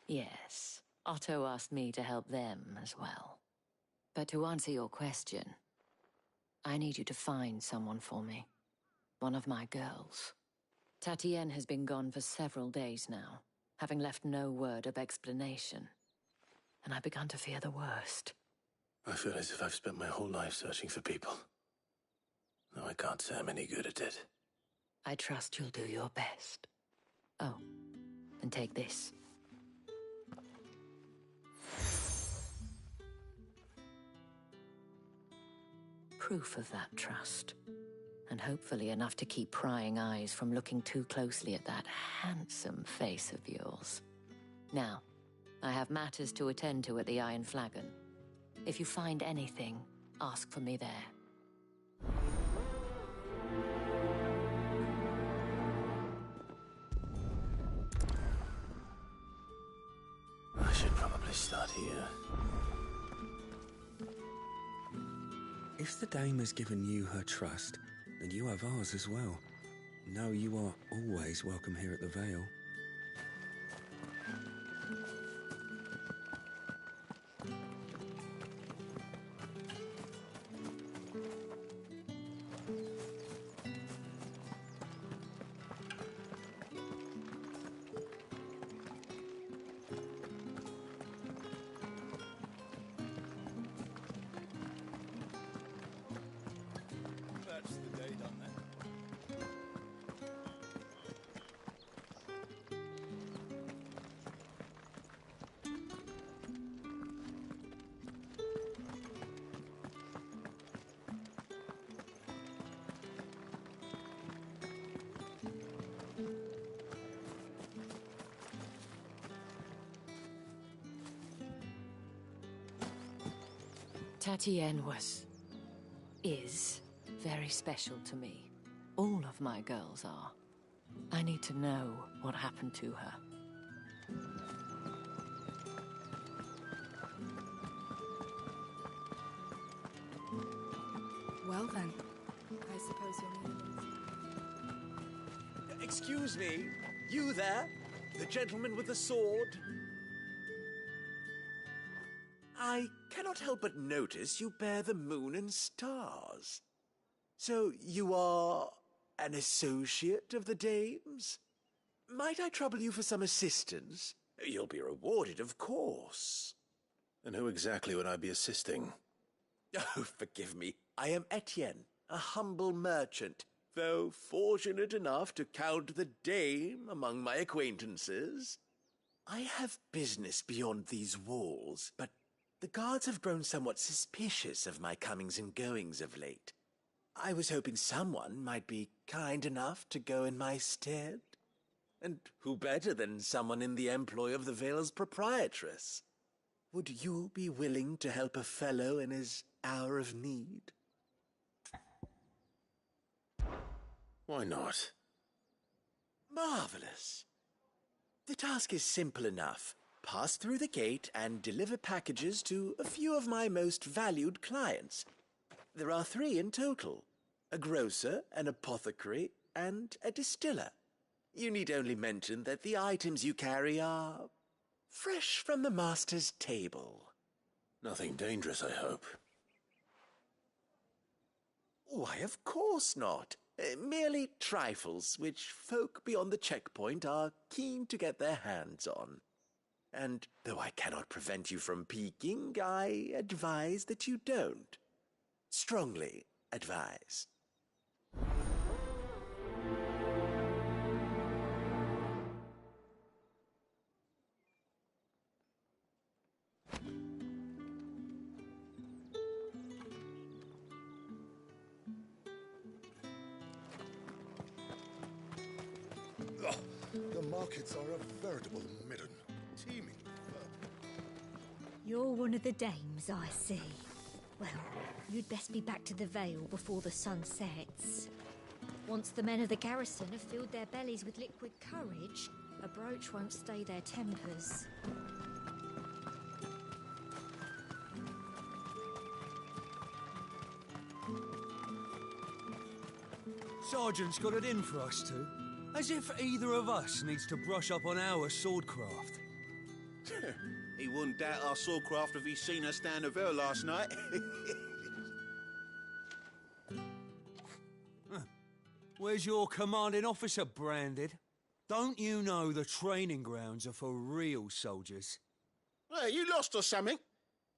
J: Yes, Otto asked me to help them as well. But to answer your question, I need you to find someone for me. One of my girls. Tatienne has been gone for several days now, having left no word of explanation. And I've begun to fear the worst.
B: I feel as if I've spent my whole life searching for people. Though I can't say I'm any good at it.
J: I trust you'll do your best. Oh, and take this. Proof of that trust. And hopefully enough to keep prying eyes from looking too closely at that handsome face of yours. Now, I have matters to attend to at the Iron Flagon. If you find anything, ask for me there.
B: I should probably start here.
T: If the dame has given you her trust, then you have ours as well. Know you are always welcome here at the Vale.
F: That's the day done then.
J: Tatienne is very special to me. All of my girls are. I need to know what happened to her.
M: Well then, I suppose you'll need it.
F: Excuse me, you there? The gentleman with the sword? I cannot help but notice you bear the moon and stars. So you are an associate of the dame's? Might I trouble you for some assistance? You'll be rewarded, of course.
B: And who exactly would I be assisting?
F: Oh, forgive me. I am Etienne, a humble merchant, though fortunate enough to count the dame among my acquaintances. I have business beyond these walls, but the guards have grown somewhat suspicious of my comings and goings of late. I was hoping someone might be kind enough to go in my stead. And who better than someone in the employ of the Vale's proprietress? Would you be willing to help a fellow in his hour of need?
B: Why not?
F: Marvelous. The task is simple enough. Pass through the gate and deliver packages to a few of my most valued clients. There are 3 in total: a grocer, an apothecary, and a distiller. You need only mention that the items you carry are fresh from the master's table.
B: Nothing dangerous, I hope.
F: Why, of course not. Merely trifles which folk beyond the checkpoint are keen to get their hands on. And though I cannot prevent you from peeking, I advise that you don't. Strongly advise.
H: The markets are a veritable midden, teeming with
I: You're one of the dames, I see. Well, you'd best be back to the Vale before the sun sets. Once the men of the garrison have filled their bellies with liquid courage, a brooch won't stay their tempers.
A: Sergeant's got it in for us two. As if either of us needs to brush up on our swordcraft.
L: He wouldn't doubt our swordcraft if he'd seen us down the Vale last night.
A: Where's your commanding officer branded? Don't you know the training grounds are for real soldiers?
L: Well, you lost or something?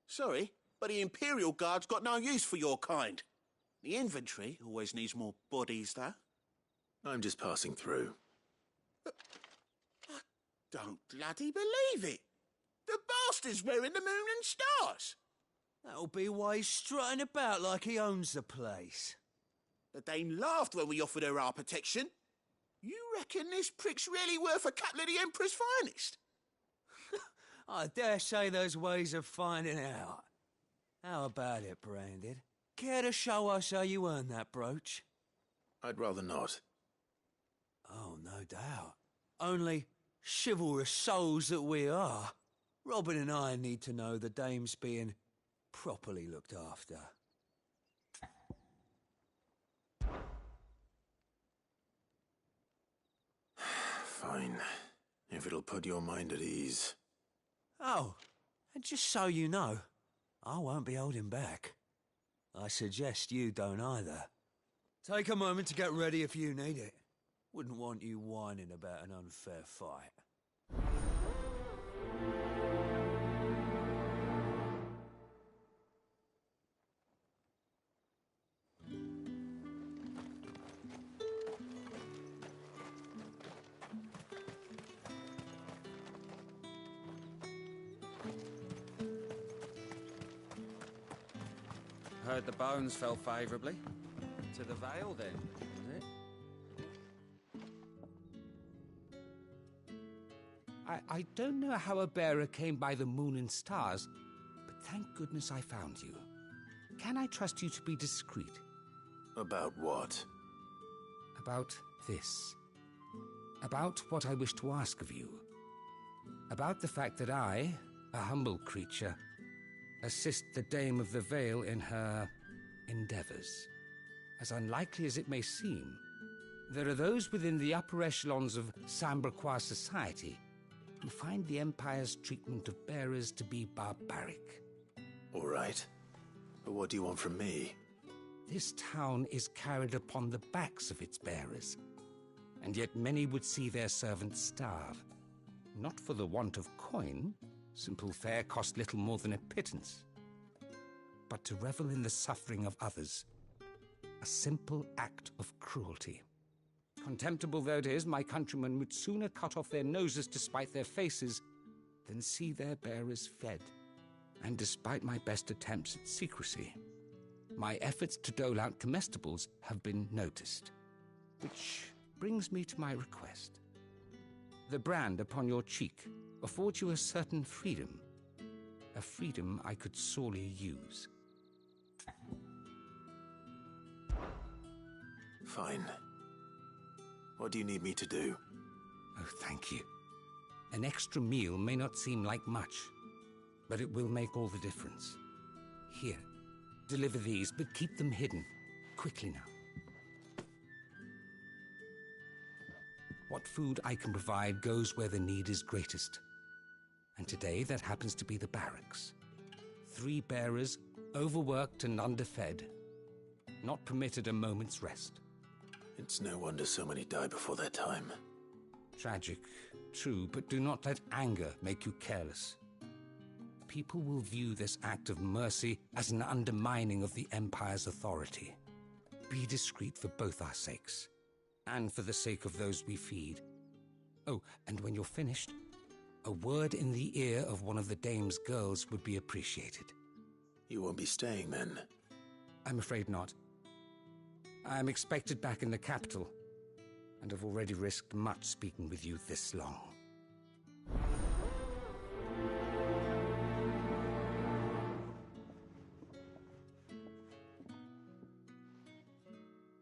L: Sorry, but the Imperial Guard's got no use for your kind. The infantry always needs more bodies, though.
B: I'm just passing through.
L: I don't bloody believe it. The bastard's wearing the moon and stars.
A: That'll be why he's strutting about like he owns the place.
L: The Dane laughed when we offered her our protection. You reckon this prick's really worth a couple of the Emperor's finest?
A: I dare say there's ways of finding out. How about it, Branded? Care to show us how you earned that brooch?
B: I'd rather not.
A: Oh, no doubt. Only chivalrous souls that we are, Robin and I need to know the dame's being properly looked after.
B: Fine, if it'll put your mind at ease.
A: Oh, and just so you know, I won't be holding back. I suggest you don't either. Take a moment to get ready if you need it. Wouldn't want you whining about an unfair fight.
Q: Heard the bones fell favourably. To the Vale, then, is it?
R: I don't know how a bearer came by the moon and stars, but thank goodness I found you. Can I trust you to be discreet?
B: About what?
R: About this. About what I wish to ask of you. About the fact that I, a humble creature, assist the Dame of the Vale in her endeavours. as unlikely as it may seem, there are those within the upper echelons of Samberquois society who find the Empire's treatment of bearers to be barbaric.
B: All right. But what do you want from me?
R: This town is carried upon the backs of its bearers, and yet many would see their servants starve. Not for the want of coin, simple fare cost little more than a pittance, but to revel in the suffering of others, a simple act of cruelty. Contemptible though it is, my countrymen would sooner cut off their noses to spite their faces than see their bearers fed. And despite my best attempts at secrecy, my efforts to dole out comestibles have been noticed. Which brings me to my request. The brand upon your cheek affords you a certain freedom, a freedom I could sorely use.
B: Fine. What do you need me to do?
R: Oh, thank you. An extra meal may not seem like much, but it will make all the difference. Here, deliver these, but keep them hidden. Quickly now. What food I can provide goes where the need is greatest. And today that happens to be the barracks. 3 bearers, overworked and underfed, not permitted a moment's rest.
B: It's no wonder so many die before their time.
R: Tragic, true, but do not let anger make you careless. People will view this act of mercy as an undermining of the Empire's authority. Be discreet for both our sakes, and for the sake of those we feed. Oh, and when you're finished, a word in the ear of one of the dame's girls would be appreciated.
B: You won't be staying then?
R: I'm afraid not. I'm expected back in the capital, and have already risked much speaking with you this long.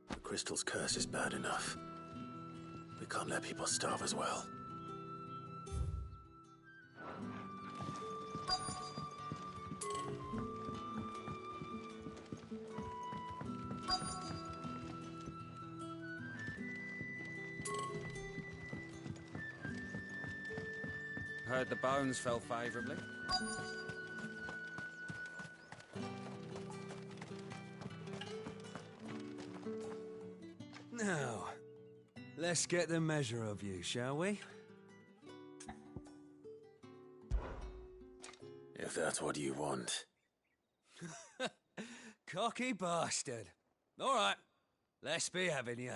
B: The crystal's curse is bad enough. We can't let people starve as well.
Q: Heard the bones fell favorably.
A: Now, let's get the measure of you, shall we?
B: If that's what you want.
A: Cocky bastard. All right, let's be having you.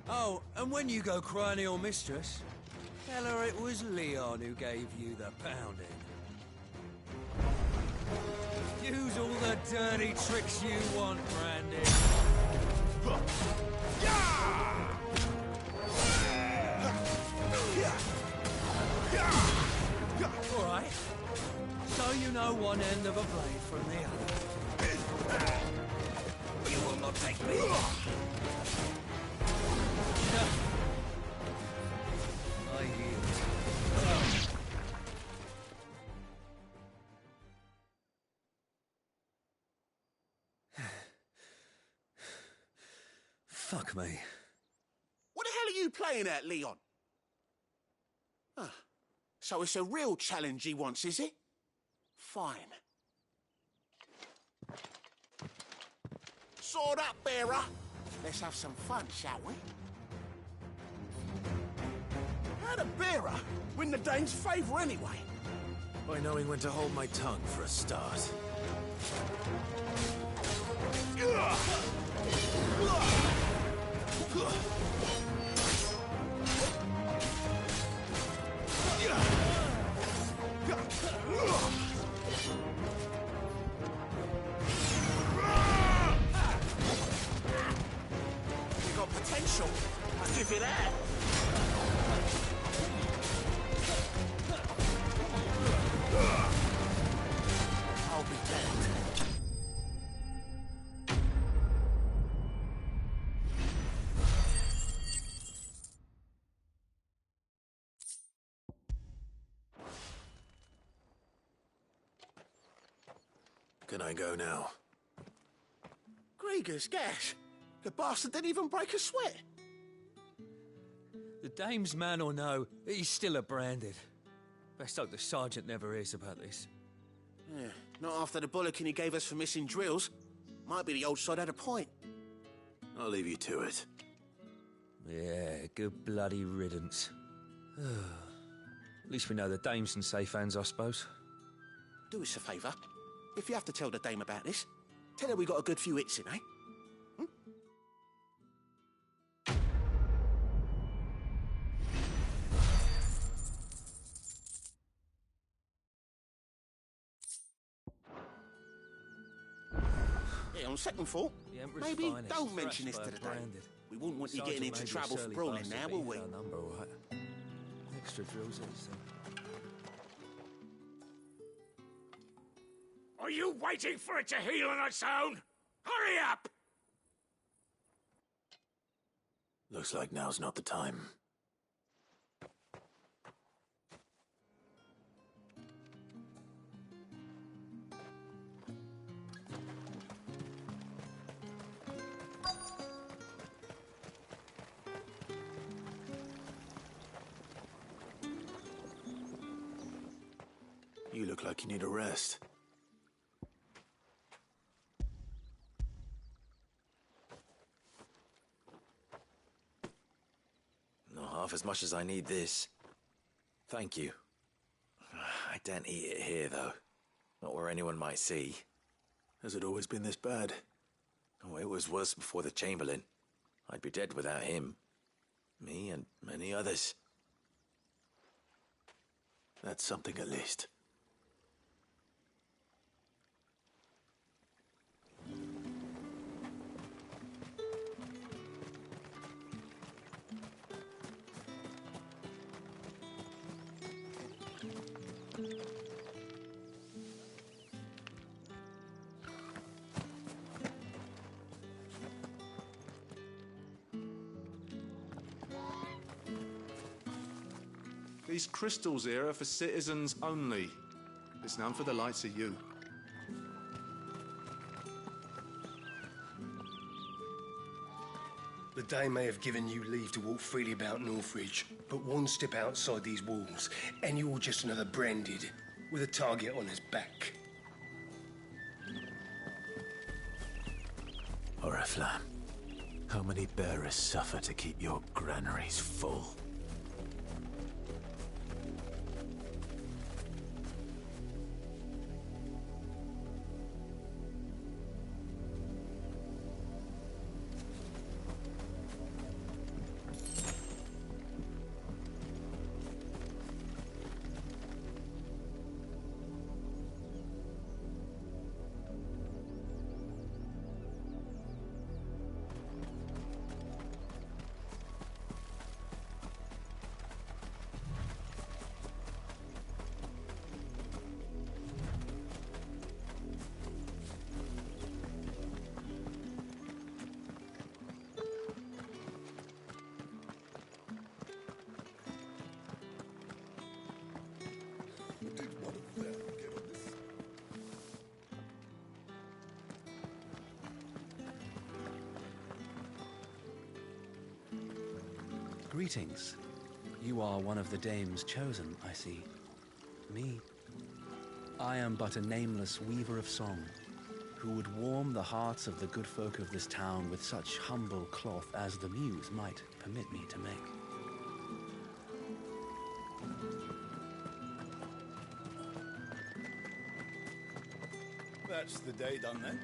A: Oh, and when you go crying to your mistress, tell her it was Leon who gave you the pounding. Use all the dirty tricks you want, Brandy. All right. So you know one end of a blade from the other. You will not take me. I yield. Fuck me.
L: What the hell are you playing at, Leon? Ah, so it's a real challenge he wants, is it? Fine. Sword up, bearer. Let's have some fun, shall we? How'd a bearer win the Dane's favour anyway?
B: By knowing when to hold my tongue for a start.
L: You got potential. I'll give you that. I'll be damned.
B: Can I go now?
L: Grieger's gas. The bastard didn't even break a sweat.
A: The dame's man or no, he's still a branded. Best hope the sergeant never hears about this.
L: Yeah, not after the bollocking he gave us for missing drills. Might be the old sod had a point.
B: I'll leave you to it.
A: Yeah, good bloody riddance. At least we know the dame's in safe hands, I suppose.
L: Do us a favour. If you have to tell the dame about this, tell her we got a good few hits in, eh? Yeah, on second thought, maybe don't mention this to the dame. We wouldn't want you getting into trouble for brawling now, will we?
A: Number, right? Extra drills, these things.
S: Are you waiting for it to heal on its own? Hurry up!
B: Looks like now's not the time. You look like you need a rest.
D: Not half as much as I need this. Thank you. I daren't eat it here, though. Not where anyone might see.
B: Has it always been this bad?
D: Oh, it was worse before the Chamberlain. I'd be dead without him. Me and many others.
B: That's something at least.
E: These crystals here are for citizens only. It's none for the likes of you.
V: The Dame may have given you leave to walk freely about Northridge, but one step outside these walls, and you're just another branded, with a target on his back.
B: Oriflamme, how many bearers suffer to keep your granaries full?
T: Greetings. You are one of the dames chosen, I see. Me? I am but a nameless weaver of song, who would warm the hearts of the good folk of this town with such humble cloth as the muse might permit me to make.
S: That's the day done then.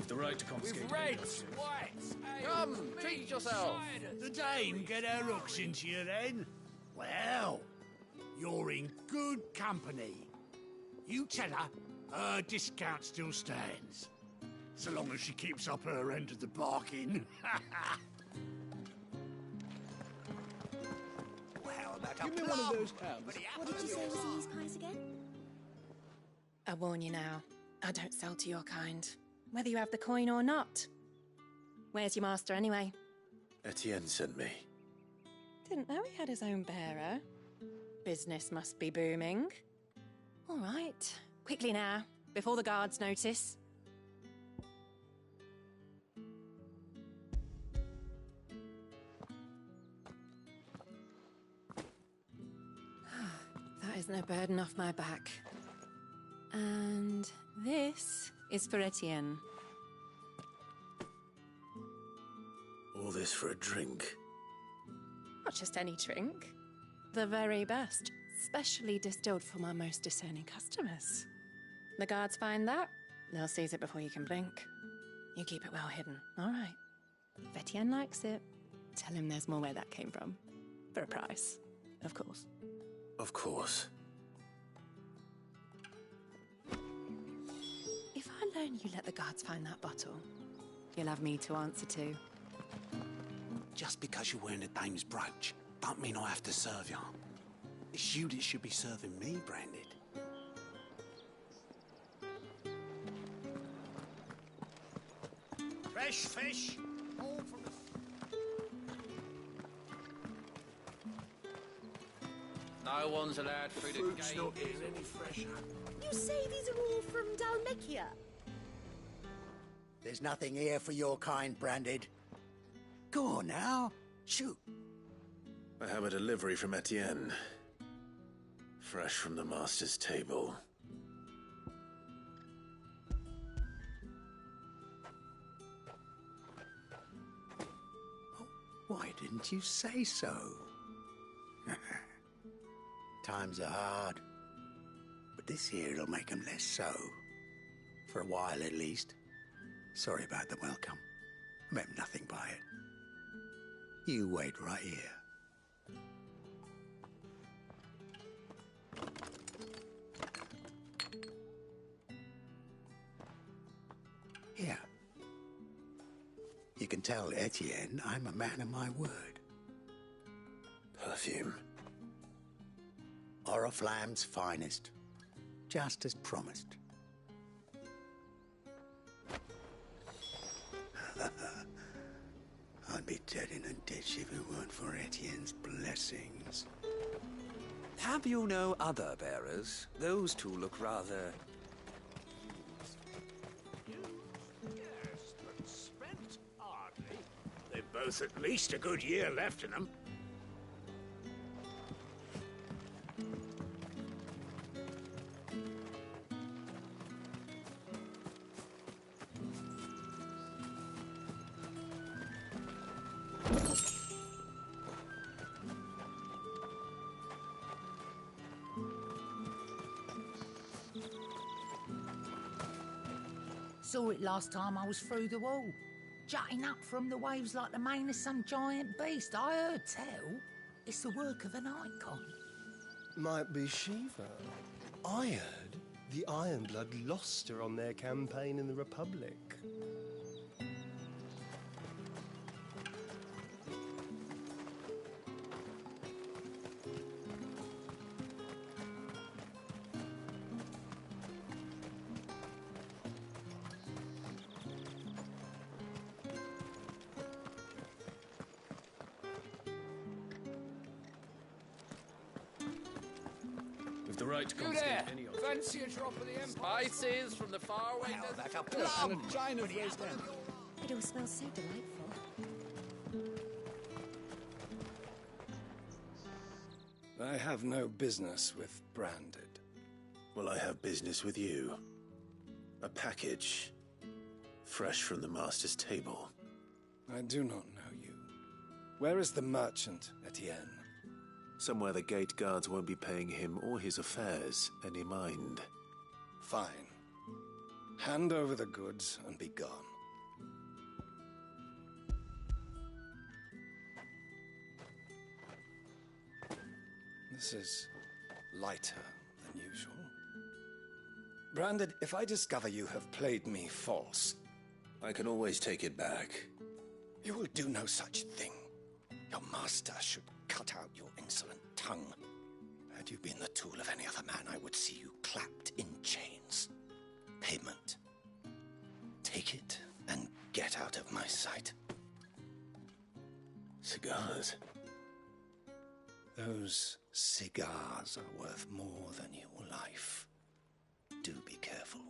U: The right to confiscate.
S: With reds, whites,
L: Come, treat yourself.
S: The dame get her hooks into you then? Well, you're in good company. You tell her her discount still stands. So long as she keeps up her end of the bargain.
O: Well, how about
S: Give me one of those cows.
K: What did you say was the use price again?
O: I warn you now, I don't sell to your kind, whether you have the coin or not. Where's your master anyway?
B: Etienne sent me.
O: Didn't know he had his own bearer. Business must be booming. All right, quickly now, before the guards notice. That isn't a burden off my back. And this is for Etienne.
B: All this for a drink?
O: Not just any drink. The very best, specially distilled for my most discerning customers. The guards find that, they'll seize it before you can blink. You keep it well hidden, all right? If Etienne likes it, tell him there's more where that came from. For a price, of course.
B: Of course.
O: If I learn you let the guards find that bottle, you'll have me to answer to.
L: Just because you're wearing a dame's brooch, don't mean I have to serve you. It's you that should be serving me, Branded.
S: Fresh fish, all from the...
Q: No one's allowed through the
L: Fruit's
Q: gate.
L: not getting any fresher.
K: You say these are all from Dalmekia?
C: There's nothing here for your kind, Branded. Go on now, shoot.
B: I have a delivery from Etienne. Fresh from the master's table.
C: Why didn't you say so? Times are hard. But this here'll make 'em less so. For a while, at least. Sorry about the welcome. I meant nothing by it. You wait right here. Here. You can tell Etienne I'm a man of my word.
B: Perfume.
C: Oriflamme's finest. Just as promised. I'd be dead in a ditch if it weren't for Etienne's blessings.
A: Have you no other bearers? Those two look rather...
S: Yes, but spent hardly. They've both at least a good year left in them.
G: Saw it last time I was through the wall. Jutting up from the waves like the mane of some giant beast. I heard tell. It's the work of an icon.
N: Might be Shiva. I heard the Ironblood lost her on their campaign in the Republic.
T: With the right to
U: You
T: confiscate
U: there!
T: any of
U: Fancy a drop of the Empire?
Q: Spices from the faraway desert.
U: Like a
Q: plum!
U: And a china raised down.
K: It all smells so delightful.
P: I have no business with Branded.
B: Well, I have business with you. A package. Fresh from the master's table.
P: I do not know you. Where is the merchant, Etienne?
B: Somewhere the gate guards won't be paying him or his affairs any mind.
P: Fine. Hand over the goods and be gone. This is lighter than usual. Branded, if I discover you have played me false...
B: I can always take it back.
P: You will do no such thing. Your master should cut out your insolent tongue. Had you been the tool of any other man, I would see you clapped in chains. Payment. Take it and get out of my sight.
B: Cigars?
P: Those cigars are worth more than your life. Do be careful.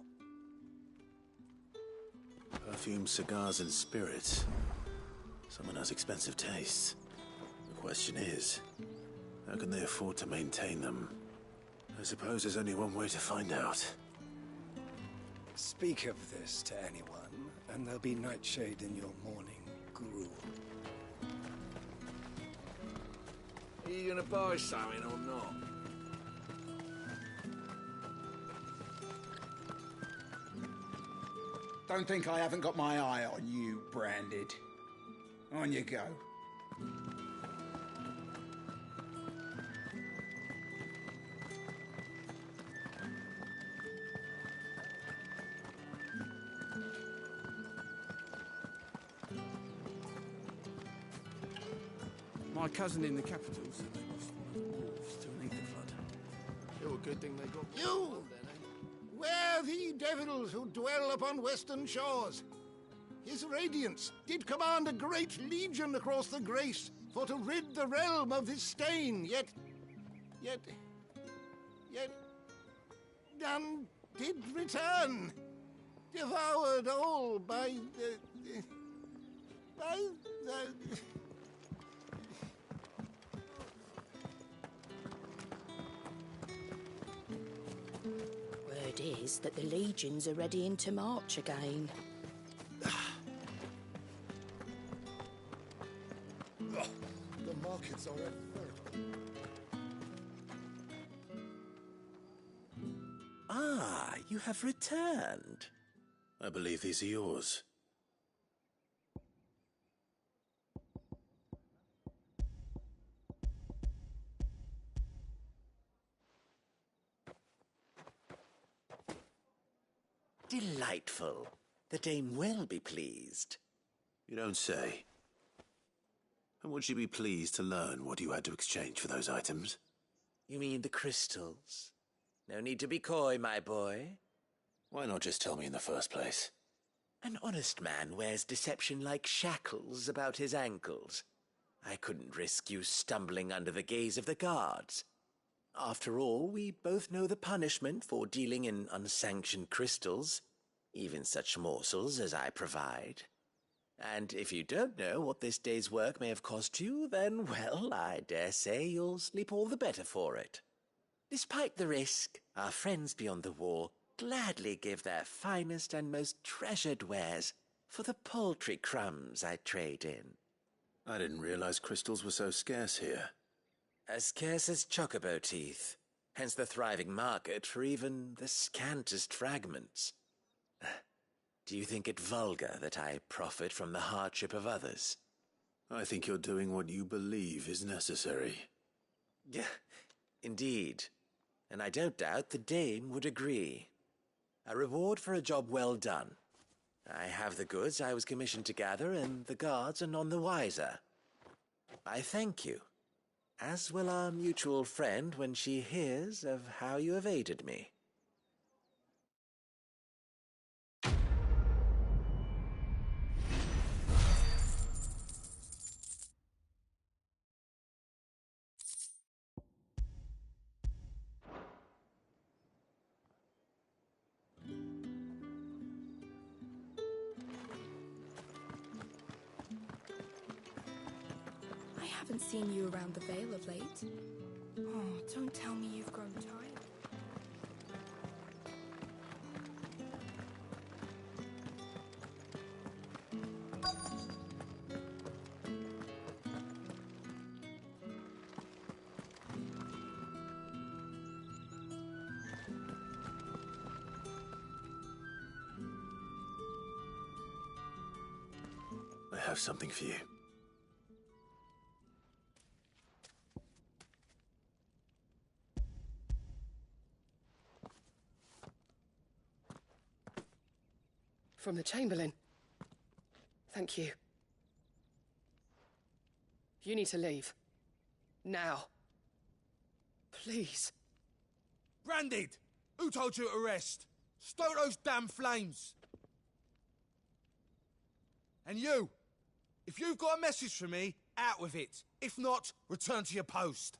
B: Perfumed cigars and spirits. Someone has expensive tastes. The question is, how can they afford to maintain them? I suppose there's only one way to find out.
N: Speak of this to anyone, and there'll be nightshade in your morning gruel.
S: Are you gonna buy something or not?
J: Don't think I haven't got my eye on you, Branded. On you go.
U: My cousin in the capital said they lost one of the wolves to an ether flood.
S: Still a good thing they got
M: You! Where the devils who dwell upon western shores? His radiance did command a great legion across the grace for to rid the realm of this stain, yet none did return, devoured all by the...
W: Word is that the legions are readying to march again.
H: The markets are veritable.
F: Ah, you have returned.
B: I believe these are yours.
F: Delightful. The dame will be pleased.
B: You don't say. And would she be pleased to learn what you had to exchange for those items?
F: You mean the crystals? No need to be coy, my boy.
B: Why not just tell me in the first place?
F: An honest man wears deception like shackles about his ankles. I couldn't risk you stumbling under the gaze of the guards. After all, we both know the punishment for dealing in unsanctioned crystals, even such morsels as I provide. And if you don't know what this day's work may have cost you, then, well, I dare say you'll sleep all the better for it. Despite the risk, our friends beyond the wall gladly give their finest and most treasured wares for the paltry crumbs I trade in.
B: I didn't realize crystals were so scarce here.
F: As scarce as chocobo teeth, hence the thriving market for even the scantest fragments. Do you think it vulgar that I profit from the hardship of others?
B: I think you're doing what you believe is necessary.
F: Indeed, and I don't doubt the dame would agree. A reward for a job well done. I have the goods I was commissioned to gather, and the guards are none the wiser. I thank you, as will our mutual friend when she hears of how you have aided me.
X: I haven't seen you around the Vale of late. Oh, don't tell me you've grown tired.
B: I have something for you.
X: From the Chamberlain. Thank you. You need to leave. Now. Please.
Y: Branded! Who told you to rest? Stoke those damn flames! And you! If you've got a message for me, out with it. If not, return to your post.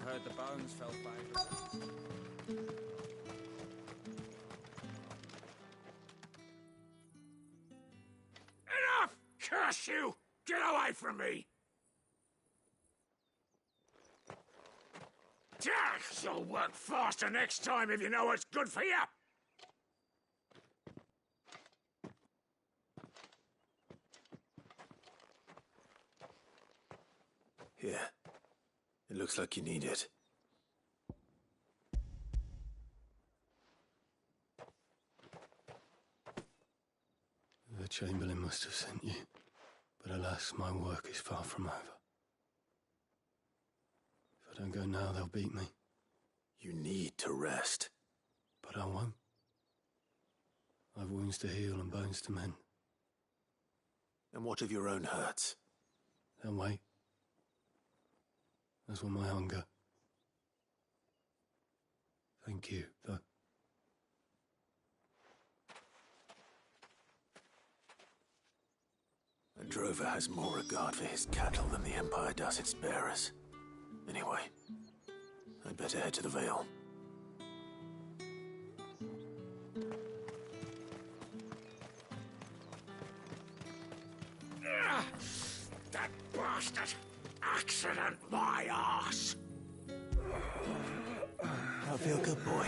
Q: heard the bones fell favourable.
S: Enough! Curse you! Get away from me! You'll work faster next time if you know what's good for you!
B: Here. It looks like you need it.
N: The Chamberlain must have sent you, but alas, my work is far from over. If I don't go now, they'll beat me.
B: You need to rest.
N: But I won't. I've wounds to heal and bones to mend.
B: And what of your own hurts?
N: They'll wait. As will my hunger. Thank you, though.
B: A drover has more regard for his cattle than the Empire does its bearers. Anyway, I'd better head to the Vale.
S: That bastard! Accident my arse!
B: I feel good, boy.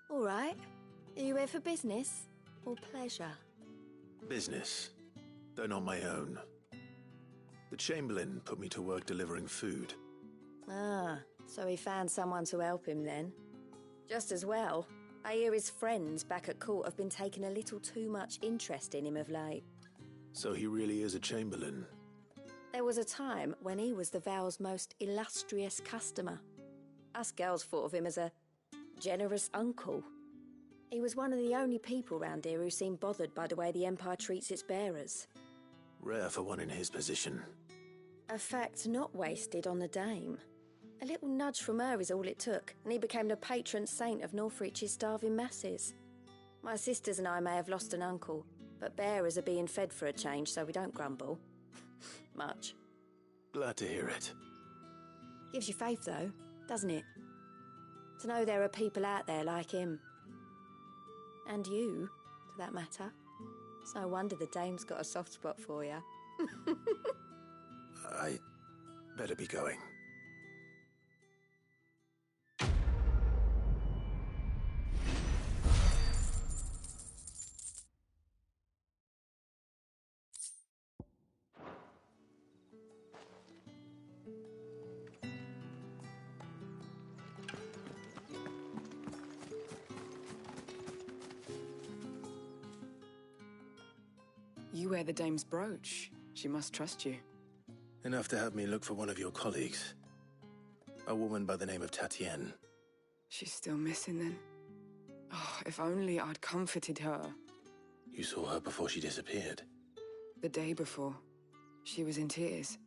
K: All right. Are you here for business or pleasure?
B: Business, though not my own. The Chamberlain put me to work delivering food.
W: Ah, so he found someone to help him then. Just as well. I hear his friends back at court have been taking a little too much interest in him of late.
B: So he really is a Chamberlain.
W: There was a time when he was the Vale's most illustrious customer. Us girls thought of him as a generous uncle. He was one of the only people round here who seemed bothered by the way the Empire treats its bearers.
B: Rare for one in his position.
W: A fact not wasted on the dame. A little nudge from her is all it took, and he became the patron saint of Northreach's starving masses. My sisters and I may have lost an uncle, but bearers are being fed for a change, so we don't grumble. Much.
B: Glad to hear it.
W: Gives you faith, though, doesn't it? To know there are people out there like him. And you, for that matter. It's no wonder the dame's got a soft spot for you.
B: I better be going.
D: You wear the dame's brooch. She must trust you.
B: Enough to have me look for one of your colleagues. A woman by the name of Tatienne.
D: She's still missing then. Oh, if only I'd comforted her.
B: You saw her before she disappeared?
D: The day before. She was in tears.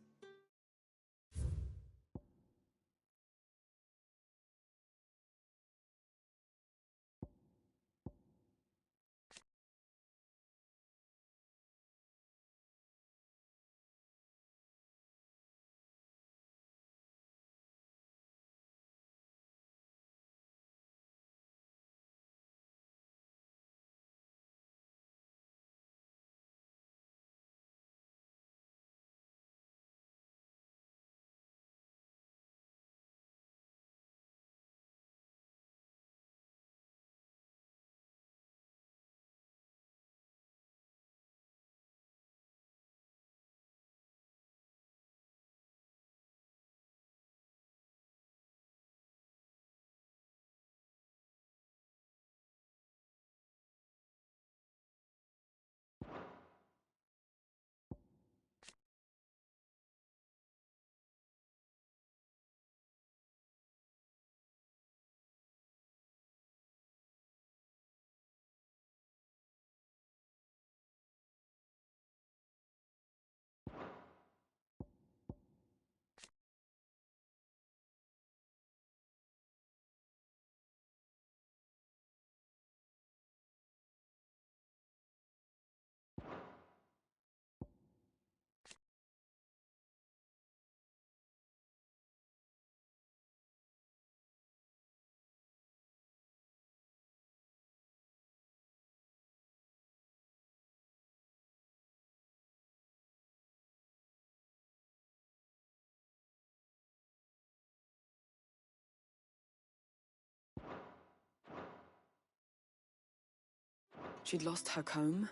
D: She'd lost her comb,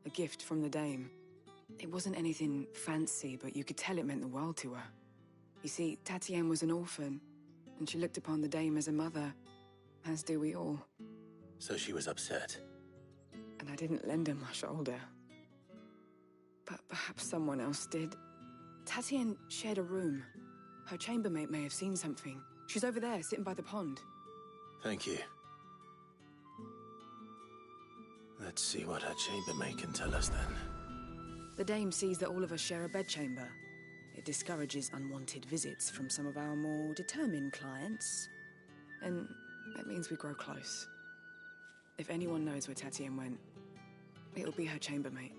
D: a gift from the dame. It wasn't anything fancy, but you could tell it meant the world to her. You see, Tatienne was an orphan, and she looked upon the dame as a mother, as do we all.
B: So she was upset.
D: And I didn't lend her my shoulder. But perhaps someone else did. Tatienne shared a room. Her chambermaid may have seen something. She's over there, sitting by the pond.
B: Thank you. Let's see what her chambermaid can tell us then.
D: The dame sees that all of us share a bedchamber. It discourages unwanted visits from some of our more determined clients. And that means we grow close. If anyone knows where Tatienne went, it'll be her chambermaid.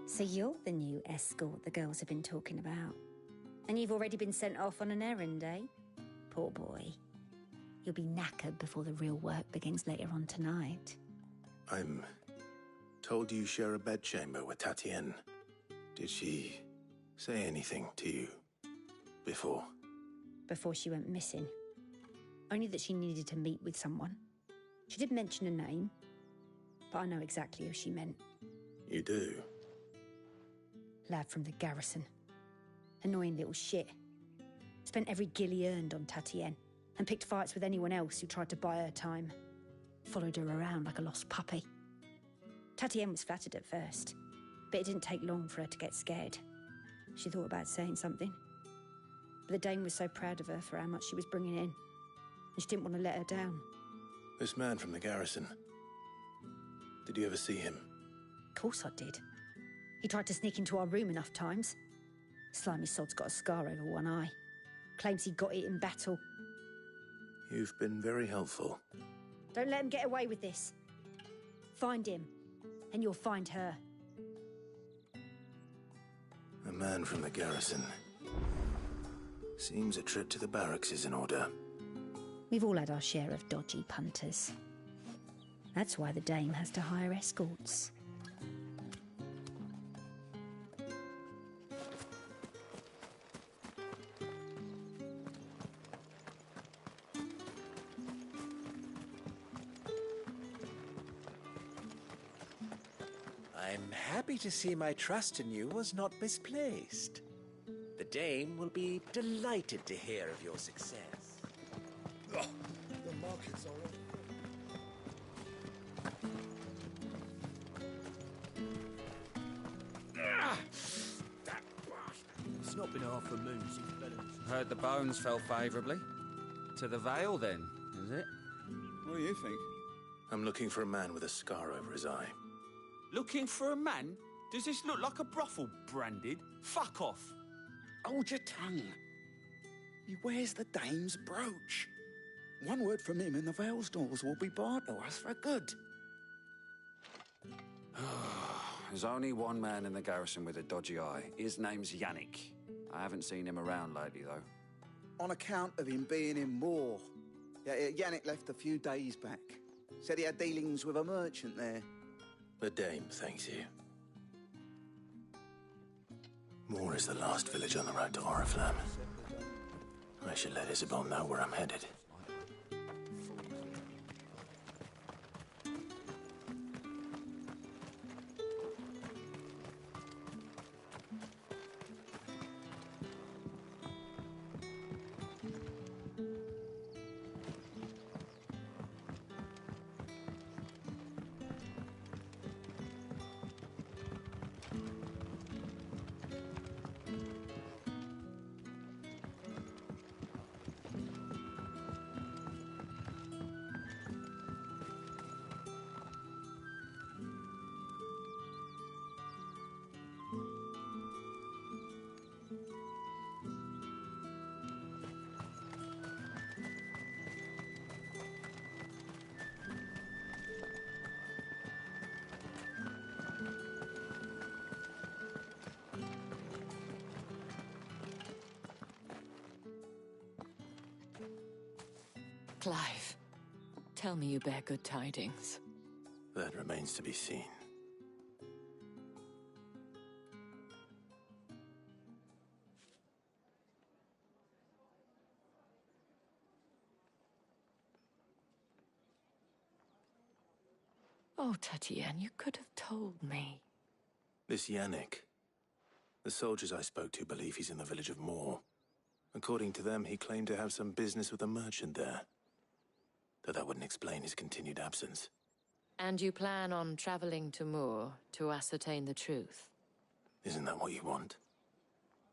K: So you're the new escort the girls have been talking about. And you've already been sent off on an errand, eh? Poor boy. You'll be knackered before the real work begins later on tonight.
B: I'm told you share a bedchamber with Tatienne. Did she say anything to you before?
K: Before she went missing. Only that she needed to meet with someone. She did mention a name, but I know exactly who she meant.
B: You do?
K: Lad from the garrison. Annoying little shit. Spent every guil he earned on Tatienne and picked fights with anyone else who tried to buy her time. Followed her around like a lost puppy. Tatienne was flattered at first, but it didn't take long for her to get scared. She thought about saying something. But the dame was so proud of her for how much she was bringing in, and she didn't want to let her down.
B: This man from the garrison. Did you ever see him?
K: Of course I did. He tried to sneak into our room enough times. Slimy sod's got a scar over one eye. Claims he got it in battle.
B: You've been very helpful.
K: Don't let him get away with this. Find him, and you'll find her.
B: A man from the garrison. Seems a trip to the barracks is in order.
K: We've all had our share of dodgy punters. That's why the dame has to hire escorts.
F: I'm happy to see my trust in you was not misplaced. The dame will be delighted to hear of your success.
H: Oh, the market's all right.
A: It's not been half a moon since Bellums.
Q: Heard the bones fell favourably. To the Vale, then, is it?
J: What do you think?
B: I'm looking for a man with a scar over his eye.
Y: Looking for a man? Does this look like a brothel, Branded? Fuck off.
J: Hold your tongue. He wears the dame's brooch. One word from him and the Vale's doors will be barred to us for good.
Q: There's only one man in the garrison with a dodgy eye. His name's Yannick. I haven't seen him around lately, though.
J: On account of him being in war. Yeah, Yannick left a few days back. Said he had dealings with a merchant there.
B: The dame thanks you. Moor is the last village on the road to Oriflamme. I should let Isabel know where I'm headed.
D: Clive, tell me you bear good tidings.
B: That remains to be seen.
E: Oh, Tatienne, you could have told me.
B: This Yannick. The soldiers I spoke to believe he's in the village of Moor. According to them, he claimed to have some business with a merchant there. Though that wouldn't explain his continued absence.
E: And you plan on traveling to Moor to ascertain the truth?
B: Isn't that what you want?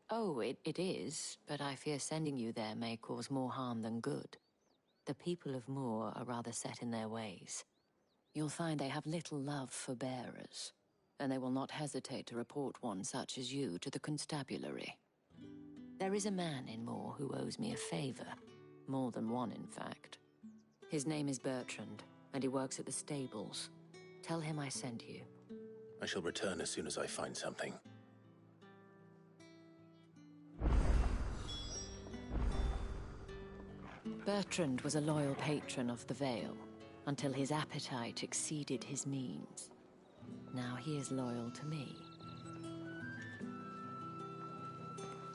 E: Oh, it is, but I fear sending you there may cause more harm than good. The people of Moor are rather set in their ways. You'll find they have little love for bearers, and they will not hesitate to report one such as you to the constabulary. There is a man in Moor who owes me a favor. More than one, in fact. His name is Bertrand, and he works at the stables. Tell him I sent you.
B: I shall return as soon as I find something.
E: Bertrand was a loyal patron of the Vale, until his appetite exceeded his means. Now he is loyal to me.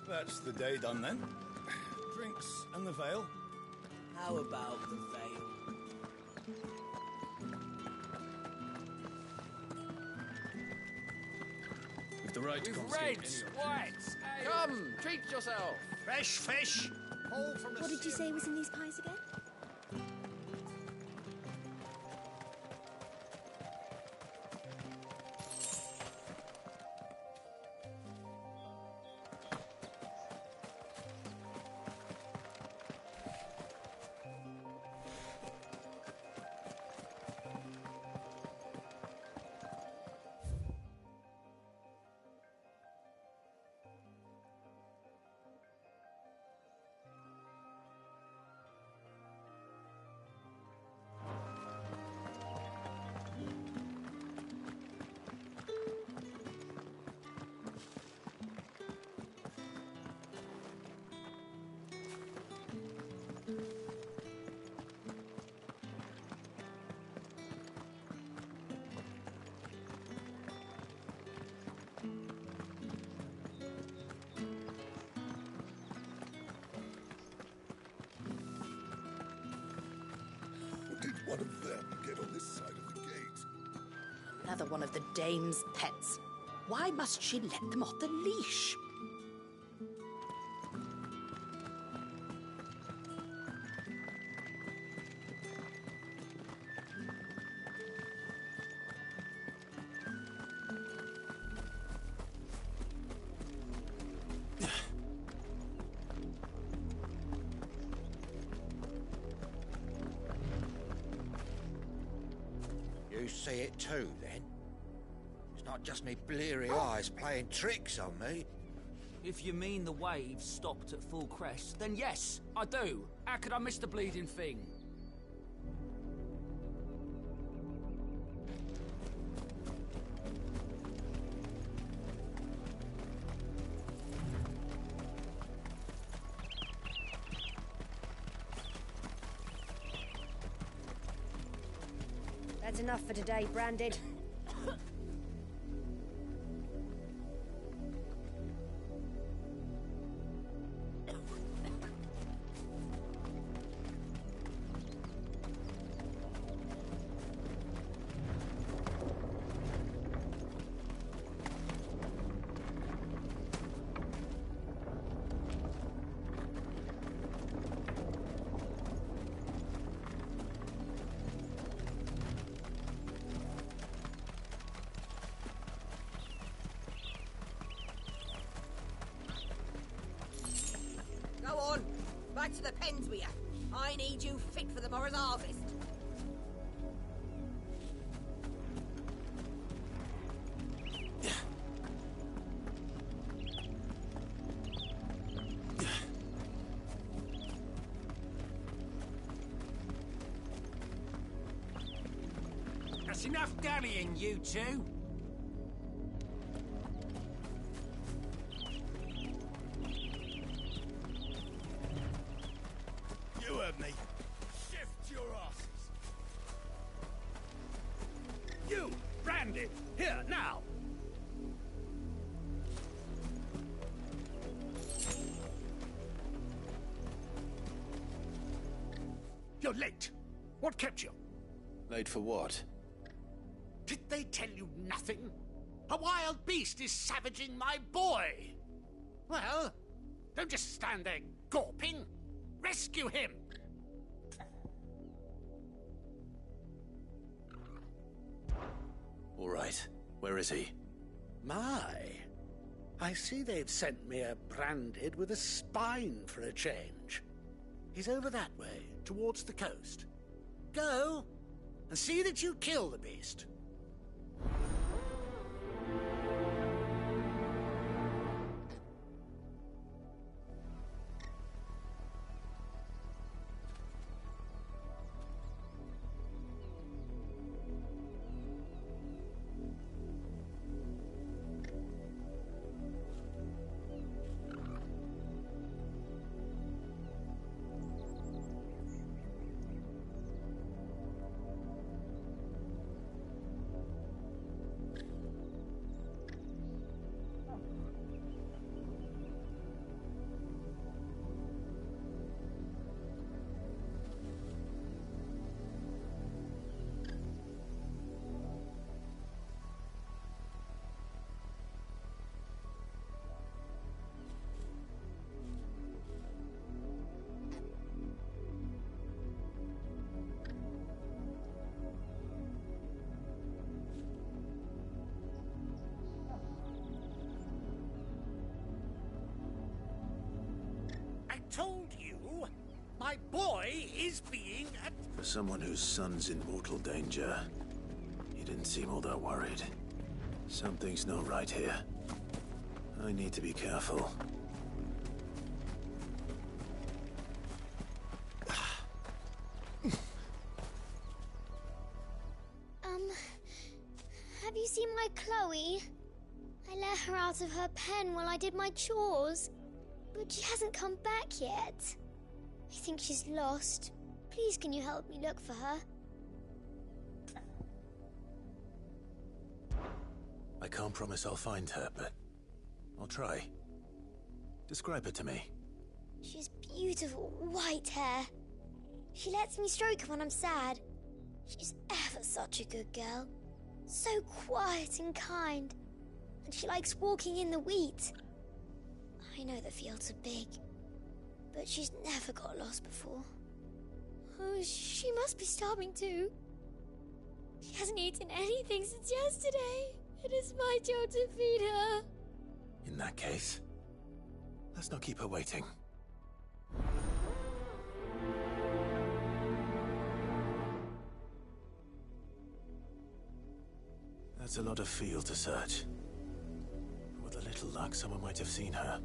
I: That's the day done then. Drinks and the Vale.
A: How about the Vale?
I: With the right to
U: With
I: confiscate
U: reds,
I: any
U: whites,
F: Come, treat yourself.
M: Fresh fish! All from the
W: What did you say was in these pies again?
H: Did one of them get on this side of the gate?
G: Another one of the dame's pets. Why must she let them off the leash?
P: You see it too, then? It's not just me bleary eyes playing tricks on me.
U: If you mean the waves stopped at full crest, then yes, I do. How could I miss the bleeding thing?
K: That's enough for today, Branded.
O: Go on, back to the pens with you. I need you fit for the morrow's harvest.
U: That's enough dallying, you two.
I: You heard me. Shift your asses.
U: You, Branded, here, now.
M: You're late. What kept you?
B: Late for what?
C: Did they tell you nothing? A wild beast is savaging my boy. Well, don't just stand there gawping. Rescue him!
B: All right. Where is he?
C: My, I see they've sent me a branded with a spine for a change. He's over that way, towards the coast. Go, and see that you kill the beast. Told you, my boy is being
B: For someone whose son's in mortal danger, he didn't seem all that worried. Something's not right here. I need to be careful.
L: Have you seen my Chloe? I let her out of her pen while I did my chores. But she hasn't come back yet. I think she's lost. Please, can you help me look for her?
B: I can't promise I'll find her, but I'll try. Describe her to me.
L: She's beautiful white hair. She lets me stroke her when I'm sad. She's ever such a good girl. So quiet and kind. And she likes walking in the wheat. I know the fields are big, but she's never got lost before. Oh, she must be starving too. She hasn't eaten anything since yesterday. It is my job to feed her.
B: In that case, let's not keep her waiting. That's a lot of field to search. With a little luck, someone might have seen her.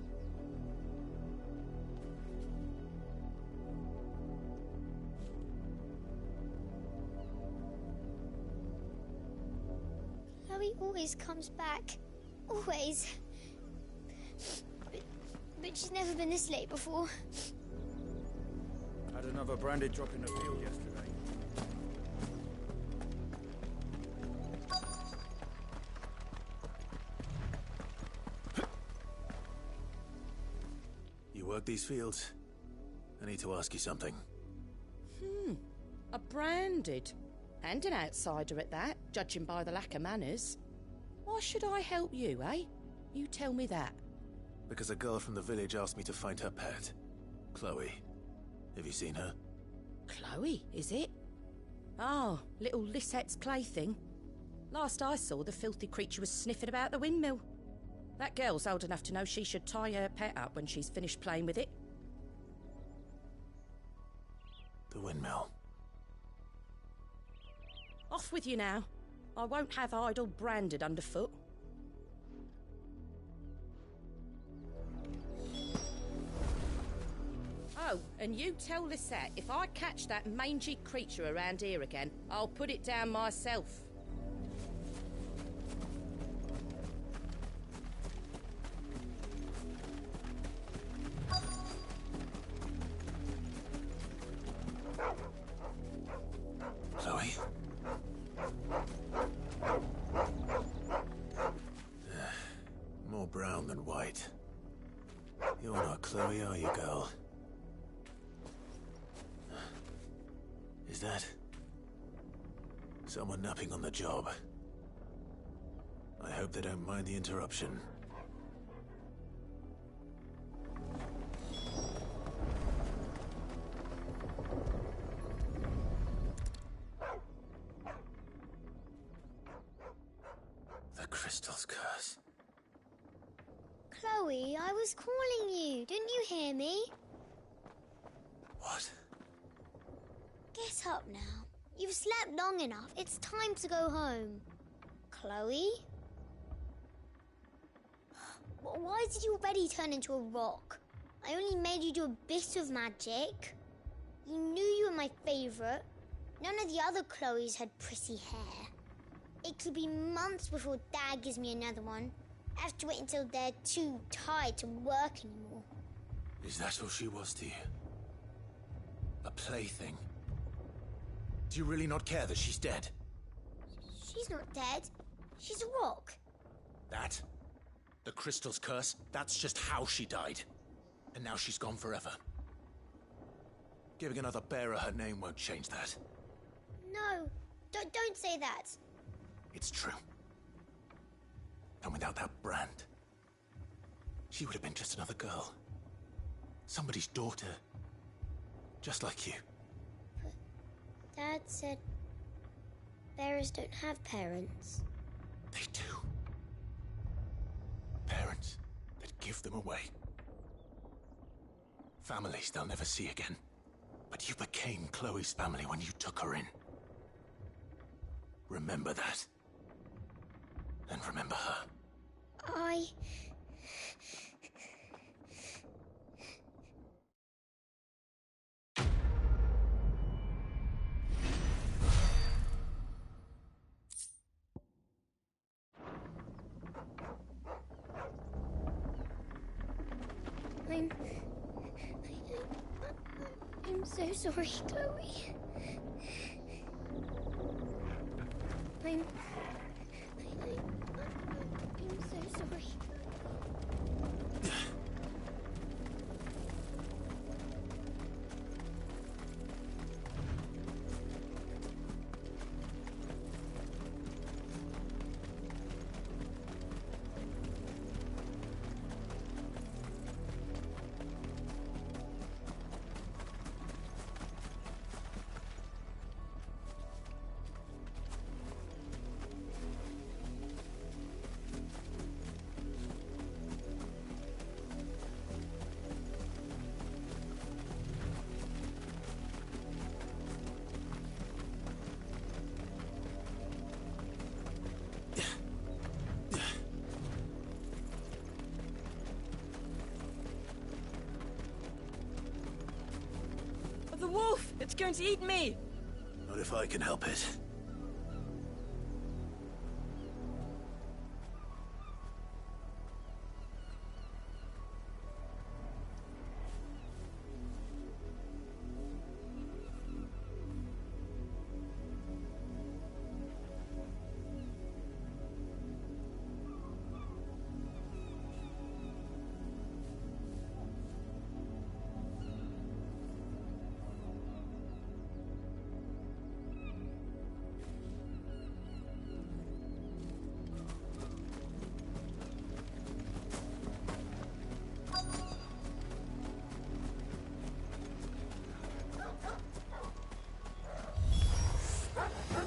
L: Chloe always comes back. Always. But she's never been this late before.
I: Had another branded drop in the field yesterday.
B: You work these fields? I need to ask you something.
R: A branded. And an outsider at that, judging by the lack of manners. Why should I help you, eh? You tell me that.
B: Because a girl from the village asked me to find her pet. Chloe. Have you seen her?
R: Chloe, is it? Oh, little Lisette's plaything. Last I saw, the filthy creature was sniffing about the windmill. That girl's old enough to know she should tie her pet up when she's finished playing with it.
B: The windmill.
R: Off with you now. I won't have idle branded underfoot. Oh, and you tell Lisette, if I catch that mangy creature around here again, I'll put it down myself.
B: Chloe? More brown than white. You're not Chloe, are you, girl? Is that someone napping on the job? I hope they don't mind the interruption. The crystal's curse.
L: Chloe, I was calling you. Didn't you hear me?
B: What?
L: Get up now. You've slept long enough. It's time to go home. Chloe? Why did you already turn into a rock? I only made you do a bit of magic. You knew you were my favourite. None of the other Chloes had pretty hair. It could be months before Dad gives me another one. I have to wait until they're too tired to work anymore.
B: Is that all she was to you? A plaything? Do you really not care that she's dead?
L: She's not dead. She's a rock.
B: That? The crystal's curse? That's just how she died. And now she's gone forever. Giving another bearer her name won't change that.
L: No, don't say that.
B: It's true. And without that brand, she would have been just another girl. Somebody's daughter. Just like you.
L: But Dad said bearers don't have parents.
B: They do. Parents that give them away. Families they'll never see again. But you became Chloe's family when you took her in. Remember that. And remember her.
L: I'm so sorry, Chloe. I'm so sorry.
D: The wolf! It's going to eat me!
B: Not if I can help it.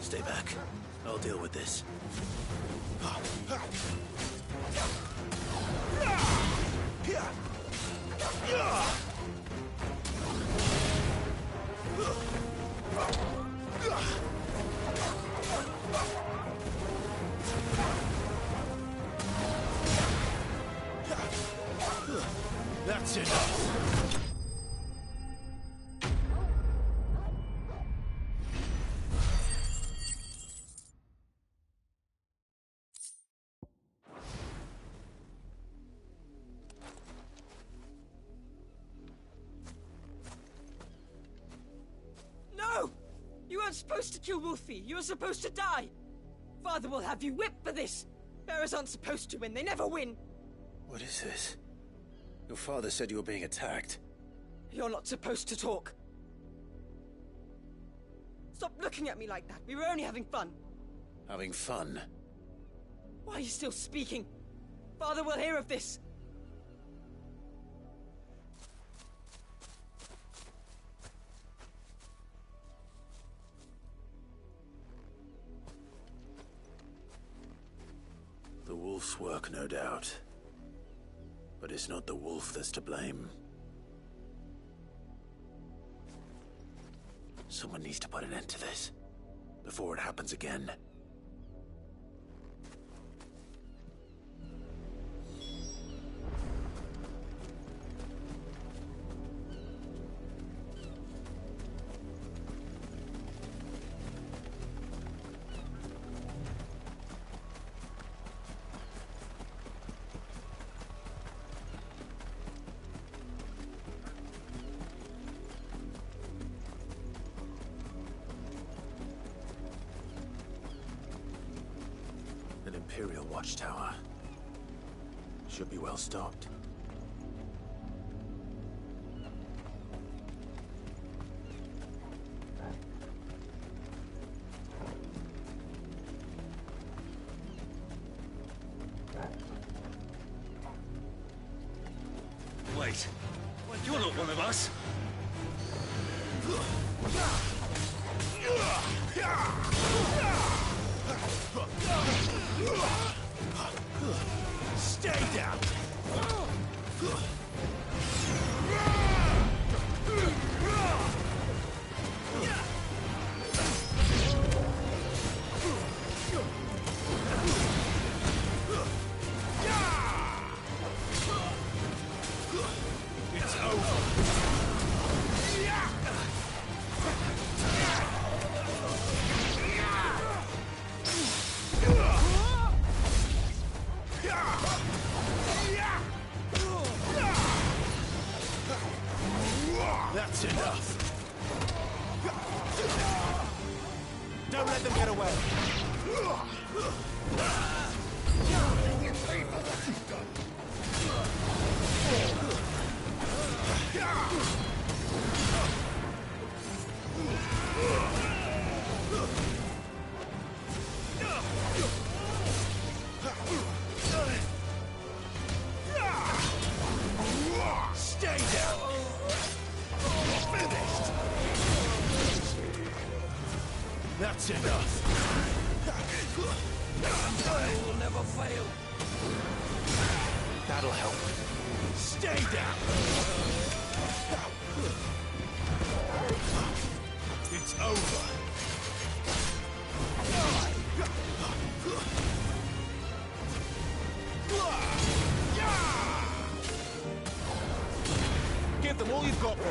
B: Stay back. I'll deal with this. That's enough.
D: No! You weren't supposed to kill Wolfie. You were supposed to die. Father will have you whipped for this. Bearers aren't supposed to win. They never win.
B: What is this? Your father said you were being attacked.
D: You're not supposed to talk. Stop looking at me like that. We were only having fun.
B: Having fun?
D: Why are you still speaking? Father will hear of this.
B: The wolf's work, no doubt. But it's not the wolf that's to blame. Someone needs to put an end to this, before it happens again. An Imperial watchtower. Should be well stocked.
A: Wait. You're not one of us.
F: Stay down!
A: It's over.
F: That's enough. Don't let them get away. Stay down. Finished. That's enough.
A: Will never fail.
F: That'll help. Stay down.
A: It's over.
F: Give them all you've got, boy.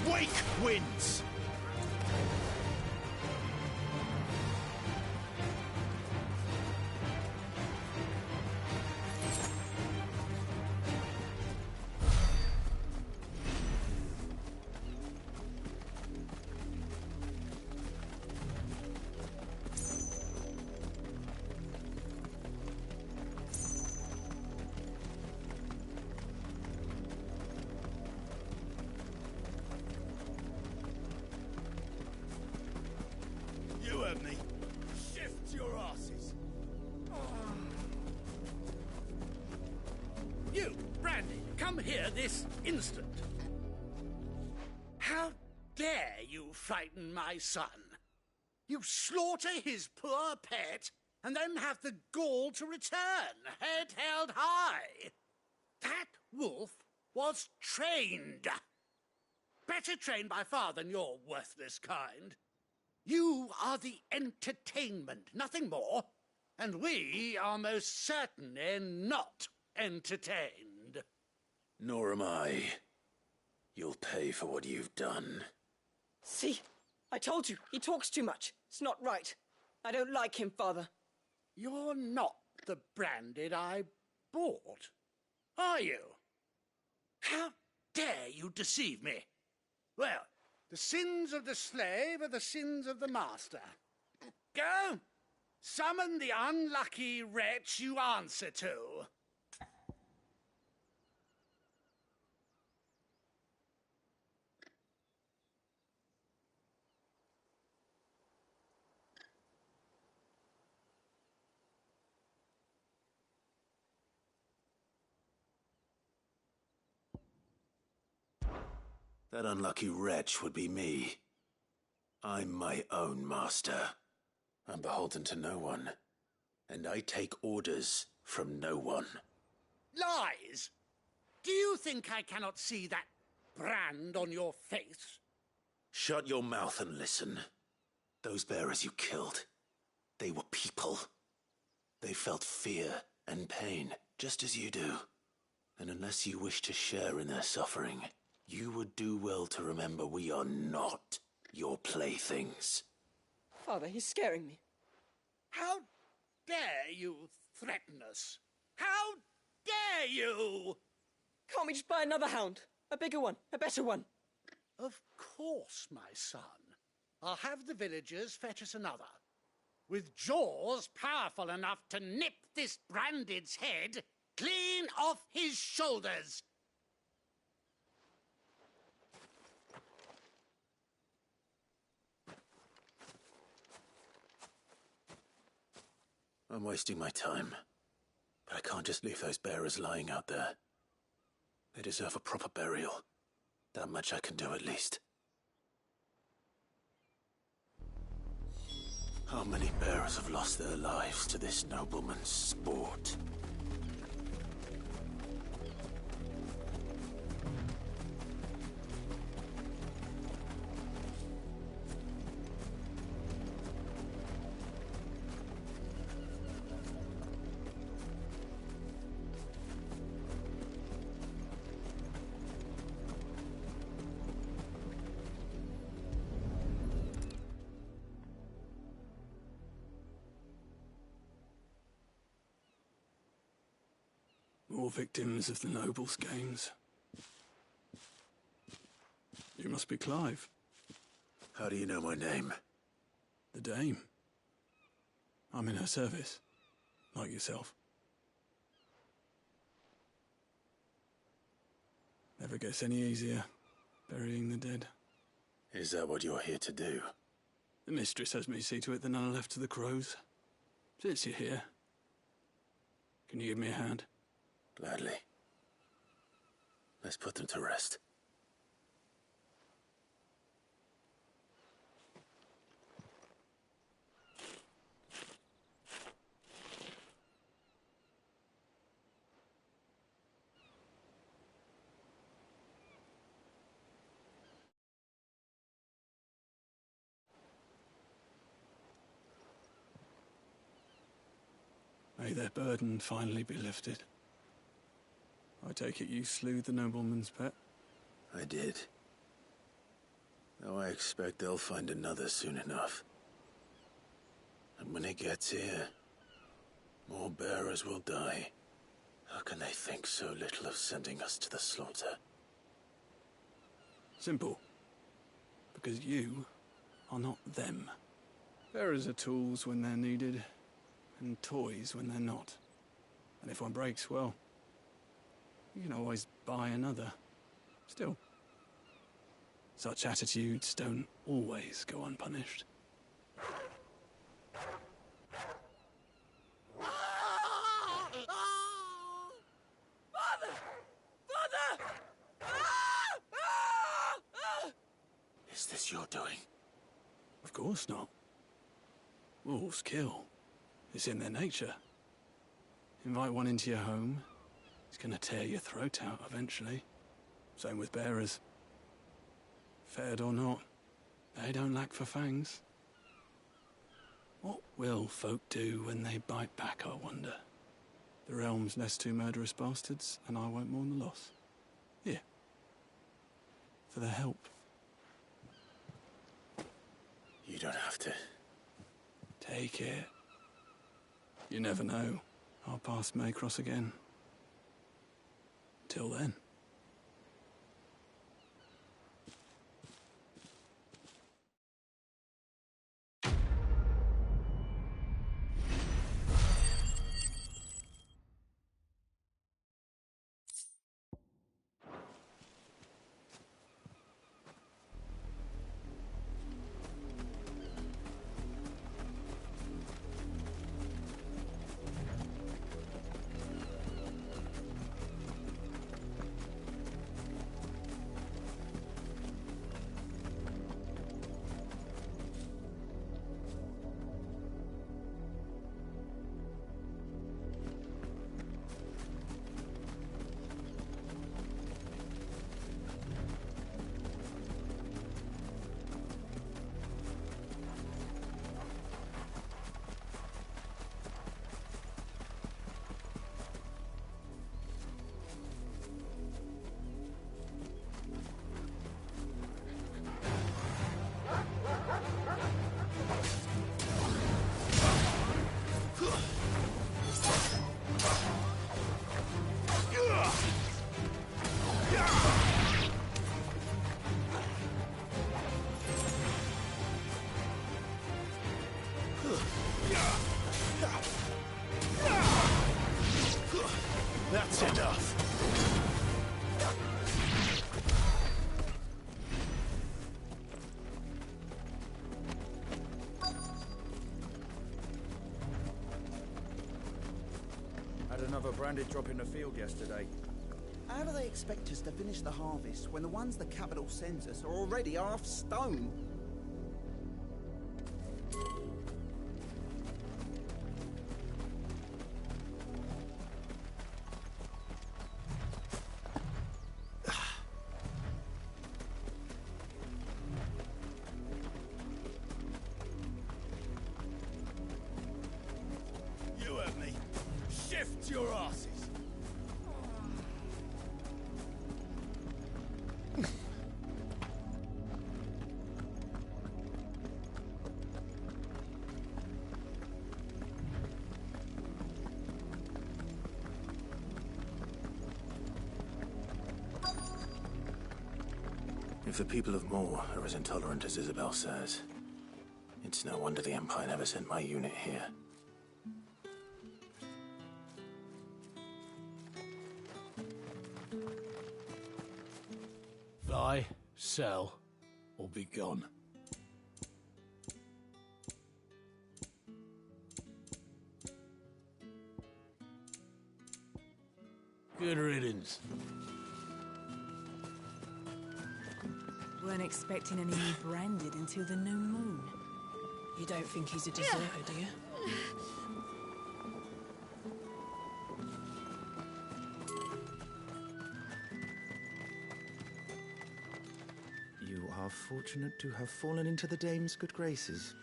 A: Wake wins! You heard me. Shift your asses.
C: You, Brandy, come here this instant. How dare you frighten my son? You slaughter his poor pet, and then have the gall to return, head held high. That wolf was trained. Better trained by far than your worthless kind. You are the entertainment, nothing more. And we are most certainly not entertained.
B: Nor am I. You'll pay for what you've done.
N: See? I told you, he talks too much. It's not right. I don't like him, Father.
C: You're not the Branded I bought, are you? How dare you deceive me? Well, the sins of the slave are the sins of the master. Go! Summon the unlucky wretch you answer to.
B: That unlucky wretch would be me. I'm my own master. I'm beholden to no one, and I take orders from no one.
C: Lies! Do you think I cannot see that brand on your face?
B: Shut your mouth and listen. Those bearers you killed, they were people. They felt fear and pain, just as you do. And unless you wish to share in their suffering, you would do well to remember we are not your playthings.
N: Father, he's scaring me.
C: How dare you threaten us? How dare you?
N: Can't we just buy another hound? A bigger one, a better one.
C: Of course, my son. I'll have the villagers fetch us another. With jaws powerful enough to nip this Branded's head clean off his shoulders.
B: I'm wasting my time, but I can't just leave those bearers lying out there. They deserve a proper burial. That much I can do at least. How many bearers have lost their lives to this nobleman's sport?
U: More victims of the nobles' games. You must be Clive.
B: How do you know my name?
U: The Dame. I'm in her service, like yourself. Never gets any easier, burying the dead.
B: Is that what you're here to do?
U: The mistress has me see to it that none are left to the crows. Since you're here, can you give me a hand?
B: Gladly. Let's put them to rest.
U: May their burden finally be lifted. I take it you slew the nobleman's pet?
B: I did. Now I expect they'll find another soon enough. And when it gets here, more bearers will die. How can they think so little of sending us to the slaughter?
U: Simple. Because you are not them. Bearers are tools when they're needed, and toys when they're not. And if one breaks, well, you can always buy another. Still, such attitudes don't always go unpunished.
N: Father! Father!
B: Is this your doing?
U: Of course not. Wolves kill.
I: It's in their nature. Invite one into your home, he's gonna tear your throat out eventually. Same with bearers. Fed or not, they don't lack for fangs. What will folk do when they bite back, I wonder? The realm's less two murderous bastards, and I won't mourn the loss. Here. For their help.
B: You don't have to.
I: Take it. You never know. Our paths may cross again. Till then.
B: That's enough.
J: Had another branded drop in the field yesterday. How do they expect us to finish the harvest when the ones the capital sends us are already half stone?
I: You heard me. Shift your asses.
B: If the people of Moor are as intolerant as Isabel says, it's no wonder the Empire never sent my unit here.
I: Buy, sell, or be gone. Good riddance.
D: Weren't expecting any new branded until the new moon. You don't think he's a deserter, do you?
F: You are fortunate to have fallen into the dame's good graces,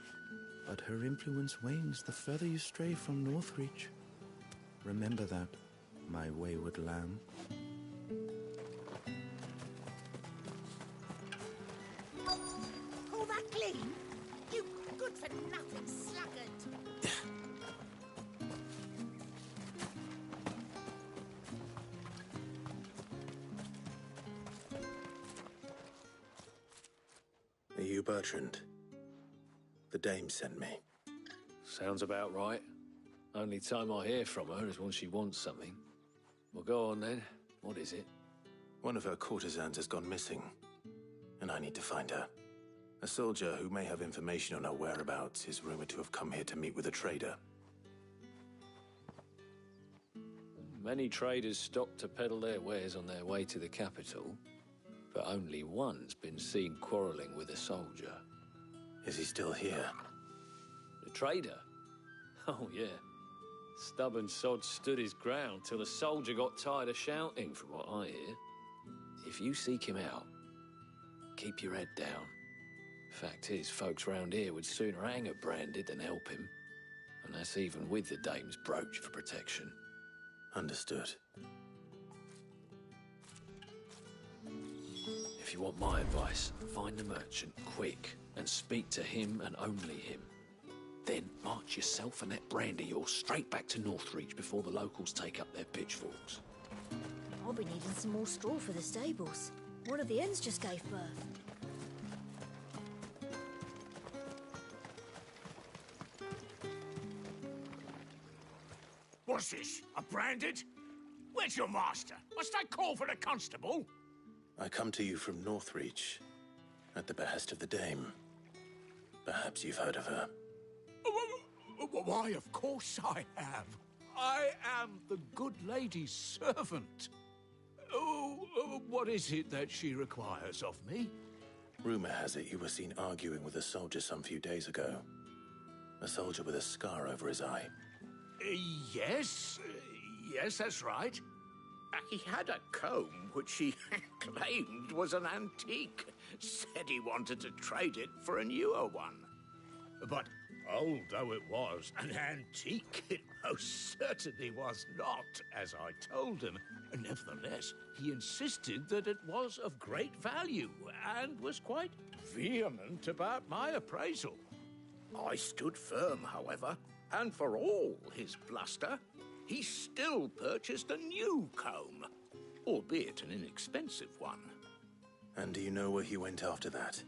F: but her influence wanes the further you stray from Northreach. Remember that, my wayward lamb.
G: All that clean? You good-for-nothing sluggard.
B: Are you Bertrand? The dame sent me.
S: Sounds about right. Only time I hear from her is when she wants something. Well, go on then. What is it?
B: One of her courtesans has gone missing, and I need to find her. A soldier who may have information on her whereabouts is rumored to have come here to meet with a trader.
S: Many traders stop to peddle their wares on their way to the capital, but only one's been seen quarreling with a soldier.
B: Is he still here?
S: The trader? Oh, yeah. Stubborn sod stood his ground till the soldier got tired of shouting, from what I hear. If you seek him out, keep your head down. Fact is, folks round here would sooner hang a branded than help him. And that's even with the dame's brooch for protection.
B: Understood.
S: If you want my advice, find the merchant quick and speak to him and only him. Then march yourself and that brandy yours straight back to Northreach before the locals take up their pitchforks.
L: I'll be needing some more straw for the stables. One of the hens just gave birth.
Q: What's this? A branded? Where's your master? Must I call for the constable?
B: I come to you from Northreach, at the behest of the dame. Perhaps you've heard of her.
Q: Why, of course I have. I am the good lady's servant. What is it that she requires of me?
B: Rumor has it you were seen arguing with a soldier some few days ago. A soldier with a scar over his eye.
Q: Yes, that's right. He had a comb which he claimed was an antique. Said he wanted to trade it for a newer one. But old though it was, an antique it most certainly was not, as I told him. Nevertheless, he insisted that it was of great value and was quite vehement about my appraisal. I stood firm, however, and for all his bluster, he still purchased a new comb, albeit an inexpensive one.
B: And do you know where he went after that?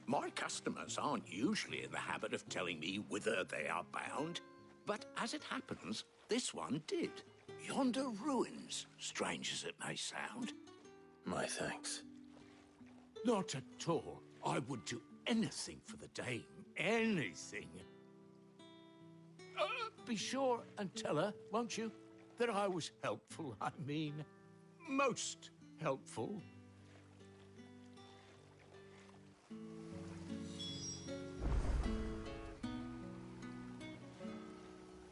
Q: My customers aren't usually in the habit of telling me whither they are bound, but as it happens, this one did. Yonder ruins, strange as it may sound.
B: My thanks.
Q: Not at all. I would do anything for the dame. Anything. Be sure and tell her, won't you, that I was helpful. I mean, most helpful.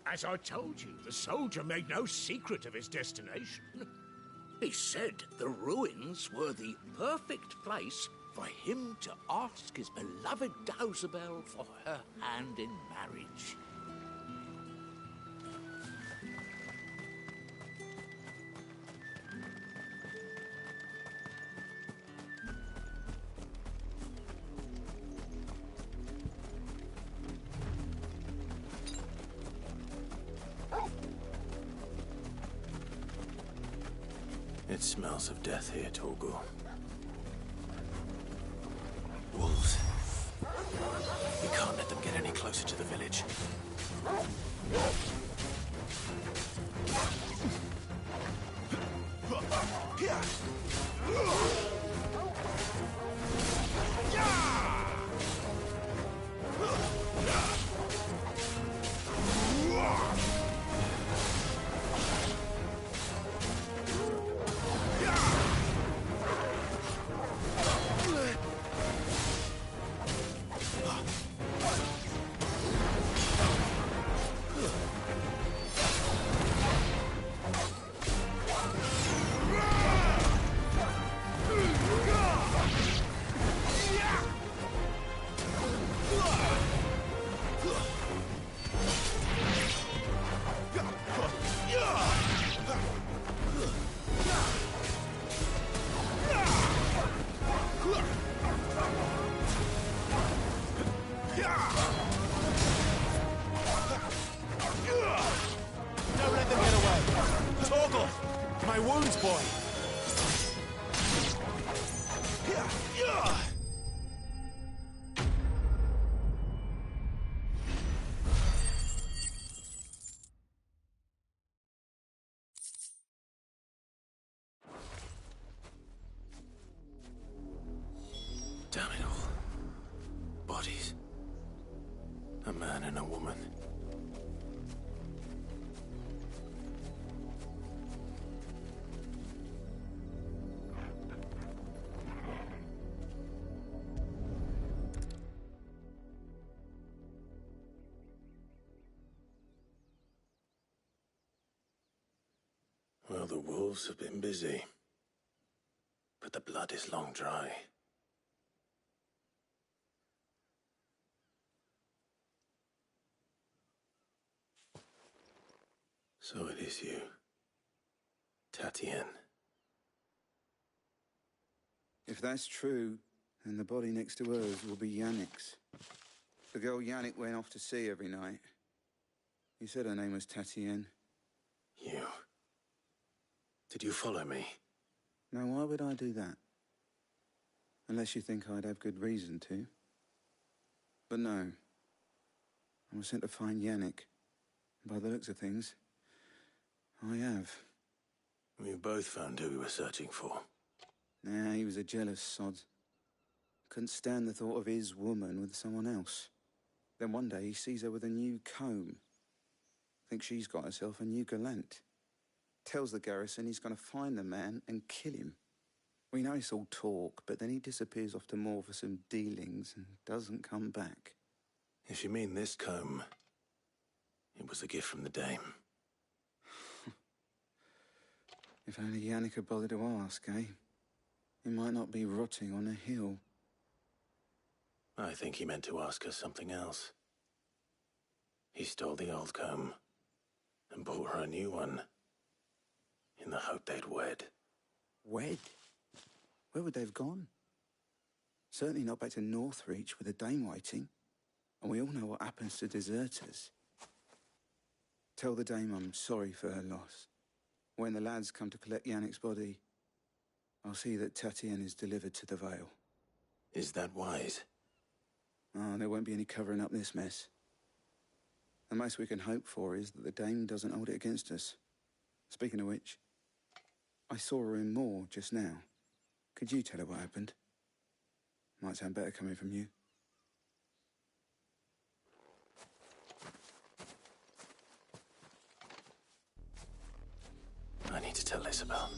Q: As I told you, the soldier made no secret of his destination. He said the ruins were the perfect place for him to ask his beloved Dausabel for her hand in marriage.
B: It smells of death here, Torgal. Wolves. We can't let them get any closer to the village. Damn it all. Bodies. A man and a woman. Well, the wolves have been busy. But the blood is long dry. So it is you, Tatien.
J: If that's true, then the body next to hers will be Yannick's. The girl Yannick went off to see every night. He said her name was Tatien.
B: You... Did you follow me?
J: Now, why would I do that? Unless you think I'd have good reason to. But no. I was sent to find Yannick. By the looks of things, I have.
B: We both found who we were searching for.
J: Nah, he was a jealous sod. Couldn't stand the thought of his woman with someone else. Then one day he sees her with a new comb. Thinks she's got herself a new gallant. Tells the garrison he's going to find the man and kill him. We know it's all talk, but then he disappears off to Moor for some dealings and doesn't come back.
B: If you mean this comb, it was a gift from the dame.
J: If only Yannick had bothered to ask, eh? He might not be rotting on a hill.
B: I think he meant to ask us something else. He stole the old comb and bought her a new one in the hope they'd wed.
J: Wed? Where would they have gone? Certainly not back to Northreach with a dame waiting. And we all know what happens to deserters. Tell the dame I'm sorry for her loss. When the lads come to collect Yannick's body, I'll see that Tatien is delivered to the Vale.
B: Is that wise?
J: Oh, there won't be any covering up this mess. The most we can hope for is that the dame doesn't hold it against us. Speaking of which, I saw her in Moor just now. Could you tell her what happened? Might sound better coming from you.
B: I need to tell Isabel.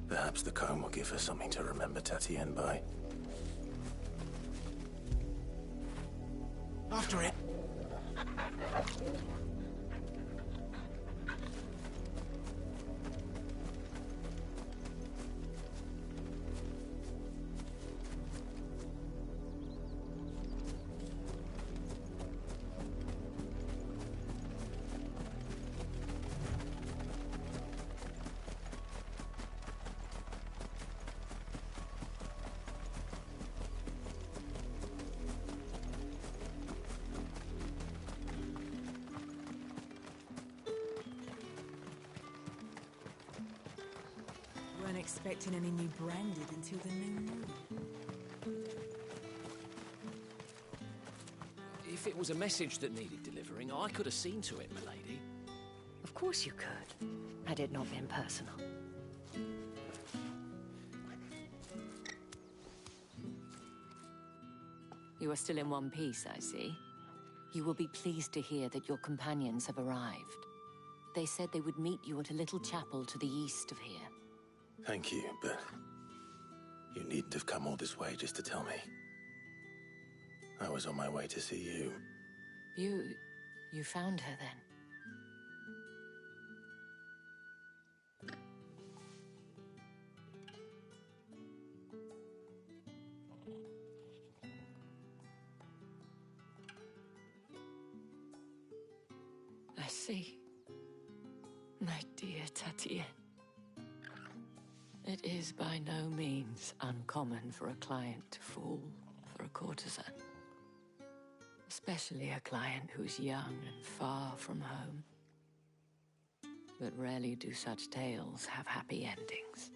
B: Perhaps the comb will give her something to remember Tatien by.
F: After it.
D: Weren't expecting any new branded until the new moon.
S: If it was a message that needed delivering, I could have seen to it, milady.
E: Of course you could, had it not been personal. You are still in one piece, I see. You will be pleased to hear that your companions have arrived. They said they would meet you at a little chapel to the east of here.
B: Thank you, but you needn't have come all this way just to tell me. I was on my way to see you.
E: You found her then? I see. My dear Tatien. It is by no means uncommon for a client to fall for a courtesan. Especially a client who's young and far from home. But rarely do such tales have happy endings.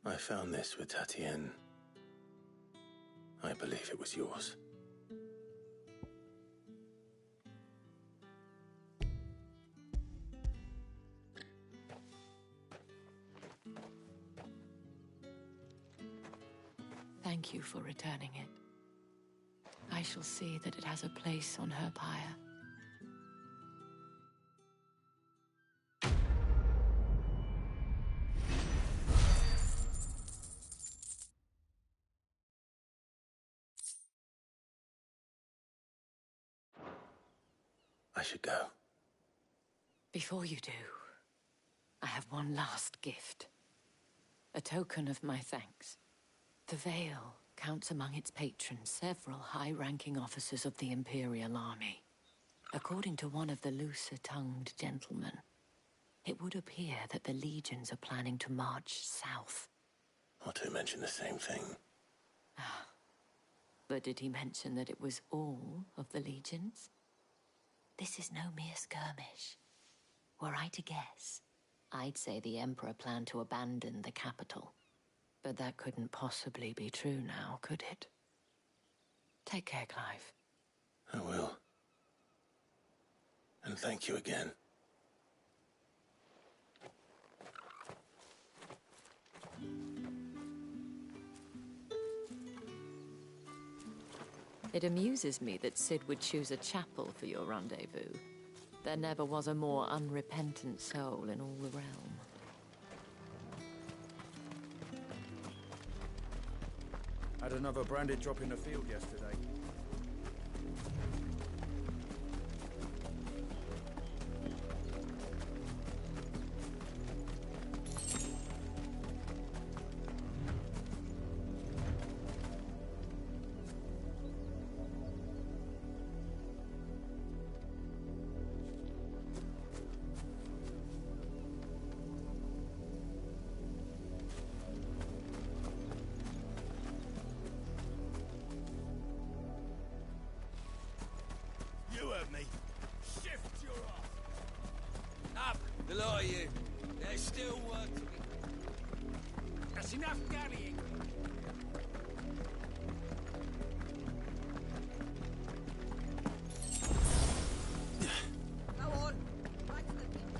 B: I found this with Tatien. I believe it was yours.
E: Thank you for returning it. I shall see that it has a place on her pyre.
B: I should go.
E: Before you do, I have one last gift. A token of my thanks. The Vale counts among its patrons several high-ranking officers of the Imperial Army. According to one of the looser-tongued gentlemen, it would appear that the legions are planning to march south.
B: Otto mentioned the same thing.
E: But did he mention that it was all of the legions? This is no mere skirmish. Were I to guess, I'd say the Emperor planned to abandon the capital. But that couldn't possibly be true now, could it? Take care, Clive.
B: I will. And thank you again.
E: It amuses me that Cid would choose a chapel for your rendezvous. There never was a more unrepentant soul in all the realm.
J: Had another branded drop in the field yesterday.
A: You heard me. Shift your ass. Up, the lot of you. There's still work to be. That's enough dallying.
O: Go on. Back to the pit.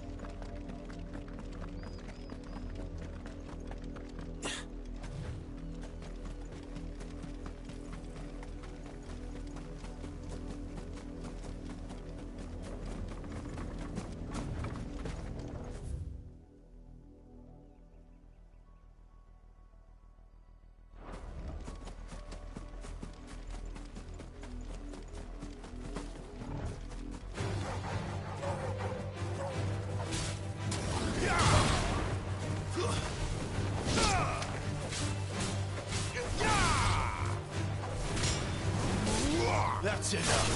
A: That's enough.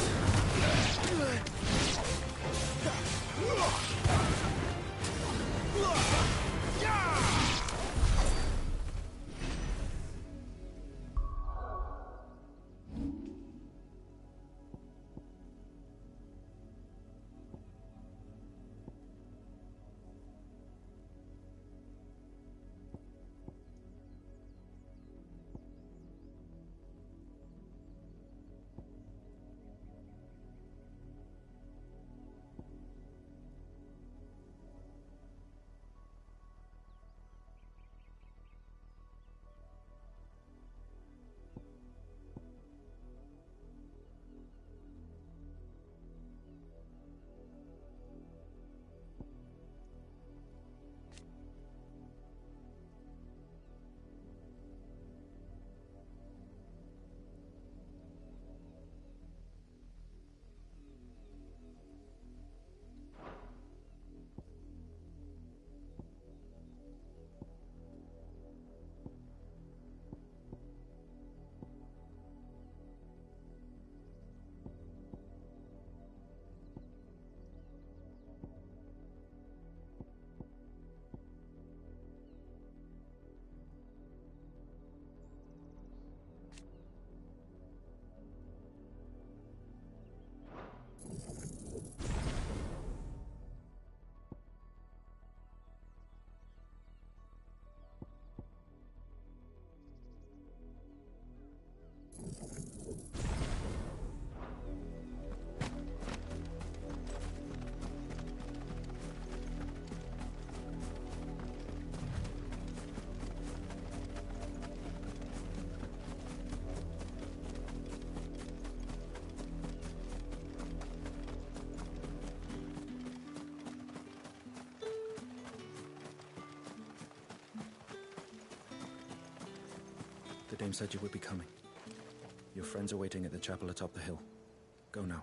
J: The dame said you would be coming. Your friends are waiting at the chapel atop the hill. Go now.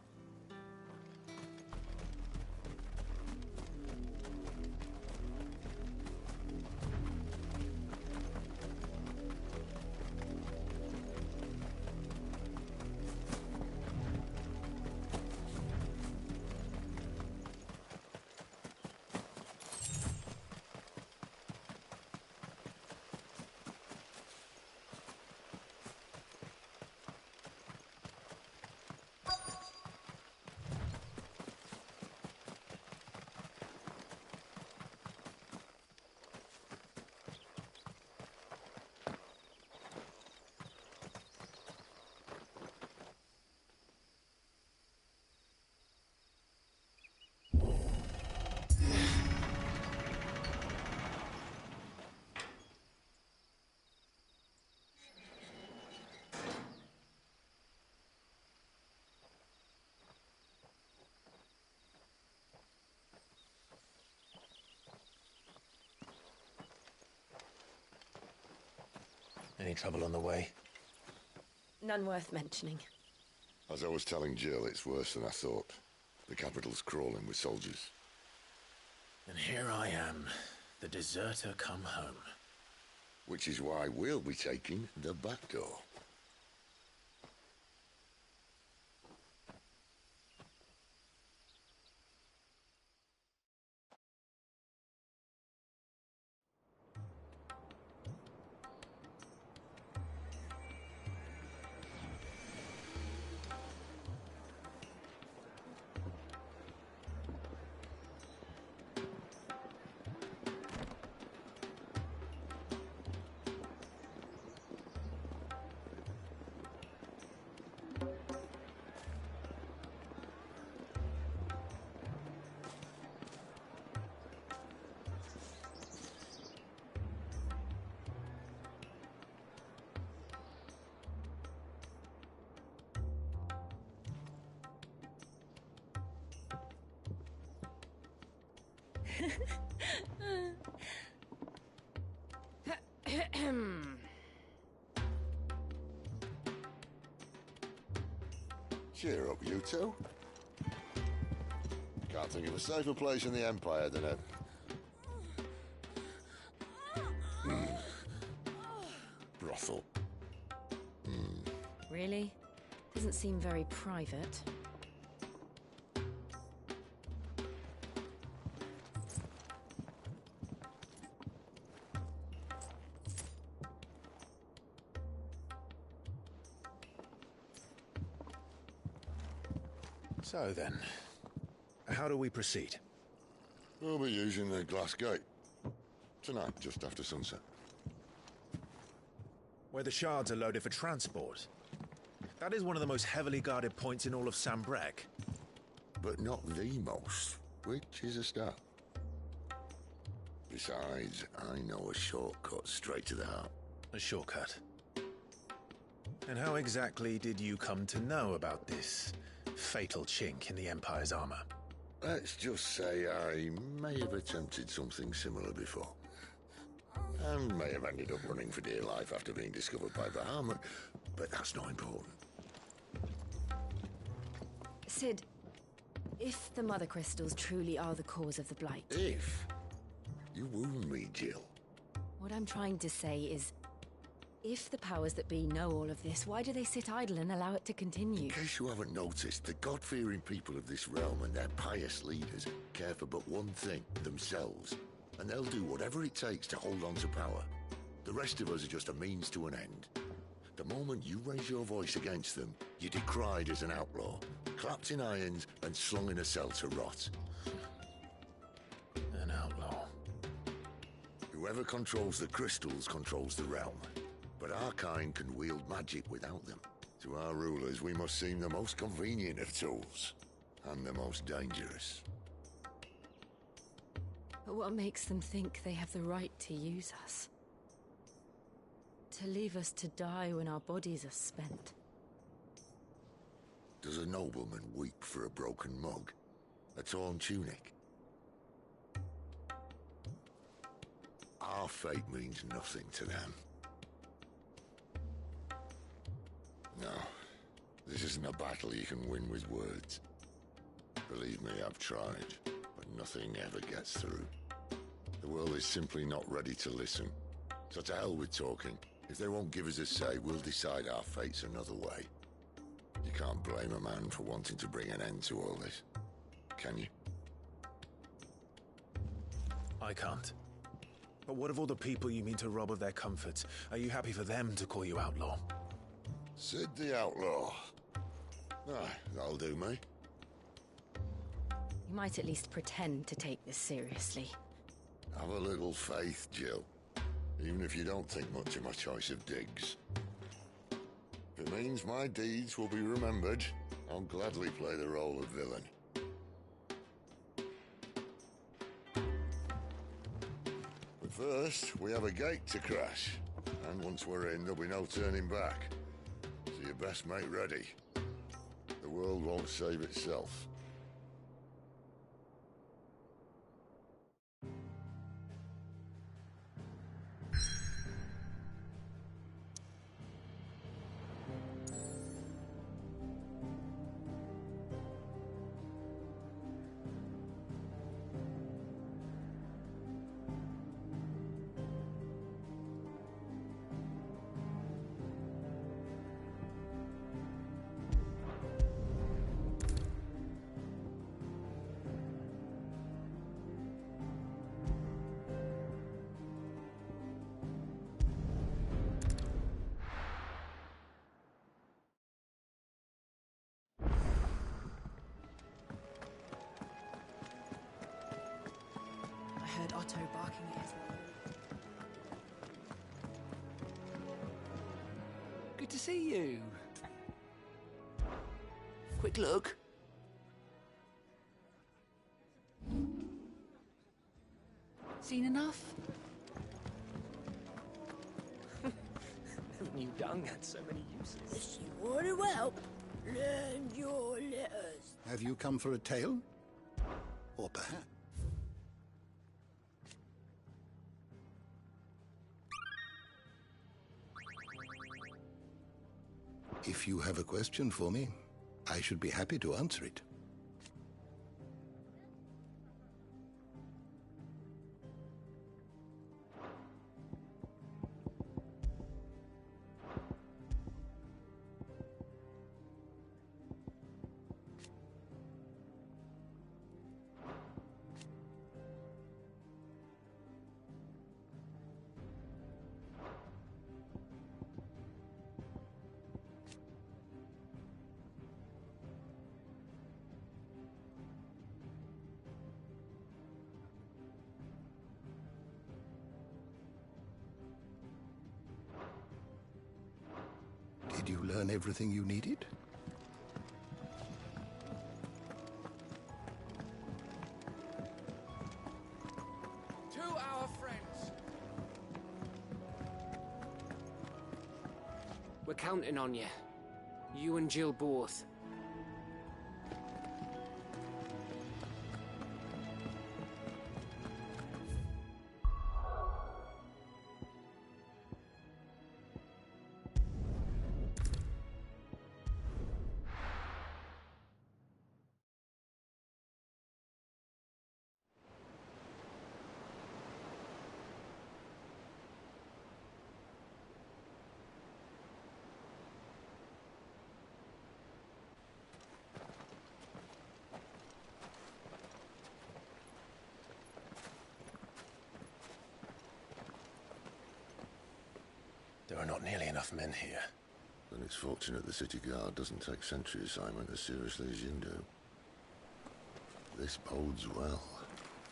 B: Any trouble on the way?
R: None worth mentioning.
H: As I was telling Jill, it's worse than I thought. The capital's crawling with soldiers.
B: And here I am, the deserter come home.
H: Which is why we'll be taking the back door. Cheer up, you two. Can't think of a safer place in the Empire than a... brothel.
R: Really? Doesn't seem very private.
B: So then, how do we proceed?
H: We'll be using the glass gate. Tonight, just after sunset.
B: Where the shards are loaded for transport. That is one of the most heavily guarded points in all of Sambrec.
H: But not the most, which is a start. Besides, I know a shortcut straight to the heart.
B: A shortcut? And how exactly did you come to know about this fatal chink in the Empire's armor?
H: Let's just say I may have attempted something similar before. And may have ended up running for dear life after being discovered by Bahamut, but that's not important.
R: Sid, if the Mother Crystals truly are the cause of the Blight...
H: If? You wound me, Jill.
R: What I'm trying to say is, if the powers that be know all of this, why do they sit idle and allow it to continue?
H: In case you haven't noticed, the God-fearing people of this realm and their pious leaders care for but one thing, themselves. And they'll do whatever it takes to hold on to power. The rest of us are just a means to an end. The moment you raise your voice against them, you're decried as an outlaw, clapped in irons and slung in a cell to rot.
B: An outlaw.
H: Whoever controls the crystals controls the realm. But our kind can wield magic without them. To our rulers, we must seem the most convenient of tools, and the most dangerous.
R: But what makes them think they have the right to use us? To leave us to die when our bodies are spent?
H: Does a nobleman weep for a broken mug? A torn tunic? Our fate means nothing to them. No, this isn't a battle you can win with words. Believe me, I've tried, but nothing ever gets through. The world is simply not ready to listen. So to hell with talking. If they won't give us a say, we'll decide our fates another way. You can't blame a man for wanting to bring an end to all this, can you?
B: I can't. But what of all the people you mean to rob of their comforts? Are you happy for them to call you outlaw?
H: Sid the Outlaw. Ah, that'll do me.
R: You might at least pretend to take this seriously.
H: Have a little faith, Jill. Even if you don't think much of my choice of digs. If it means my deeds will be remembered, I'll gladly play the role of villain. But first, we have a gate to crash. And once we're in, there'll be no turning back. So you best make ready. The world won't save itself.
U: Good to see you. Quick look. Seen enough?
T: Who knew dung had so many uses?
V: If you want to help, learn your letters.
M: Have you come for a tale? Or perhaps... If you have a question for me, I should be happy to answer it. Did you learn everything you needed?
U: To our friends.
T: We're counting on you. You and Jill both.
B: There are not nearly enough men here.
H: Then it's fortunate the city guard doesn't take sentry assignment as seriously as you do. This bodes well.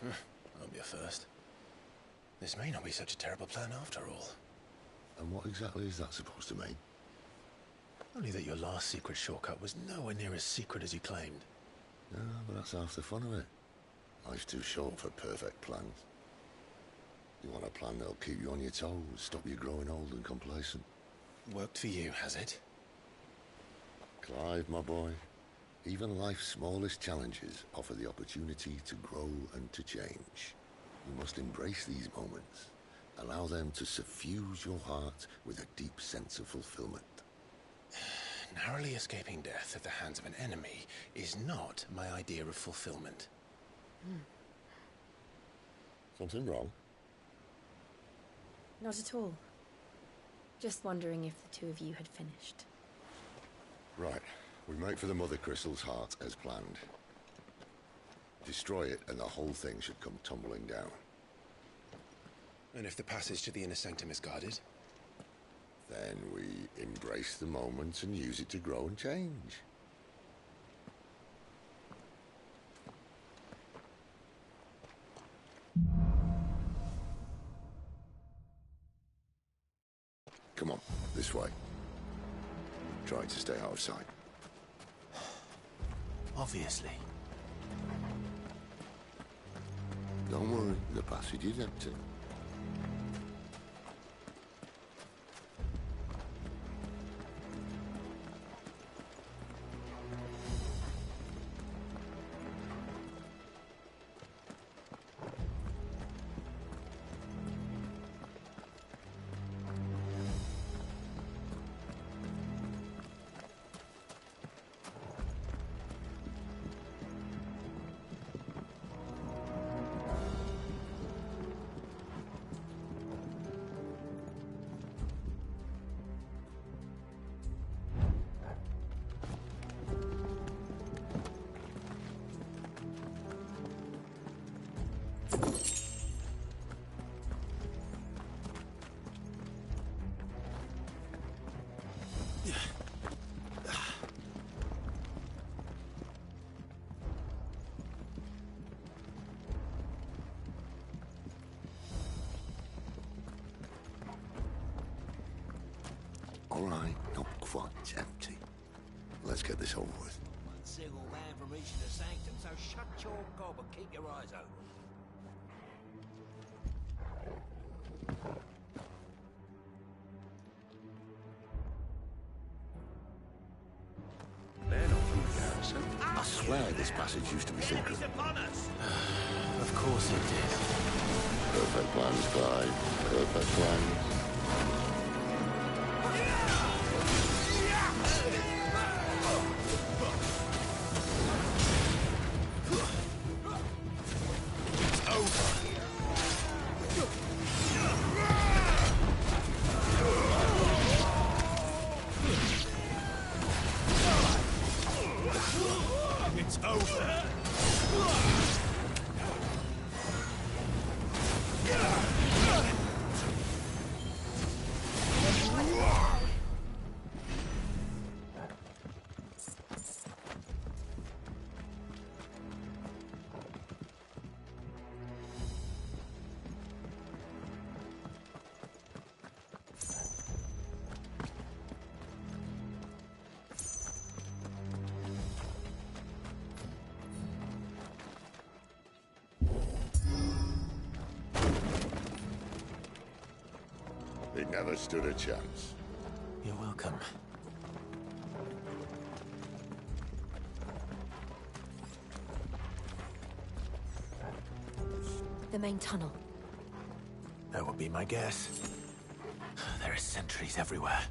B: Won't be a first. This may not be such a terrible plan after all.
H: And what exactly is that supposed to mean?
B: Only that your last secret shortcut was nowhere near as secret as you claimed.
H: Yeah, but that's half the fun of it. Life's too short for perfect plans. You want a plan that'll keep you on your toes, stop you growing old and complacent.
B: Worked for you, has it?
H: Clive, my boy, even life's smallest challenges offer the opportunity to grow and to change. You must embrace these moments. Allow them to suffuse your heart with a deep sense of fulfillment.
B: Narrowly escaping death at the hands of an enemy is not my idea of fulfillment.
H: Something wrong?
K: Not at all. Just wondering if the two of you had finished.
H: Right. We make for the Mother Crystal's heart as planned. Destroy it and the whole thing should come tumbling down.
B: And if the passage to the inner sanctum is guarded?
H: Then we embrace the moment and use it to grow and change. Come on, this way. Try to stay out of sight.
B: Obviously.
H: Don't worry, the passage is empty. All right, not one's empty. Let's get this over with.
Q: One single man from reaching the sanctum, so shut your gob and keep your eyes open.
H: They're not from the garrison. I swear this passage used to be secret.
S: Of course it did.
H: Perfect plans, Clyde. Perfect plans. He never stood a chance.
B: You're welcome.
E: The main tunnel.
F: That would be my guess. There are sentries everywhere.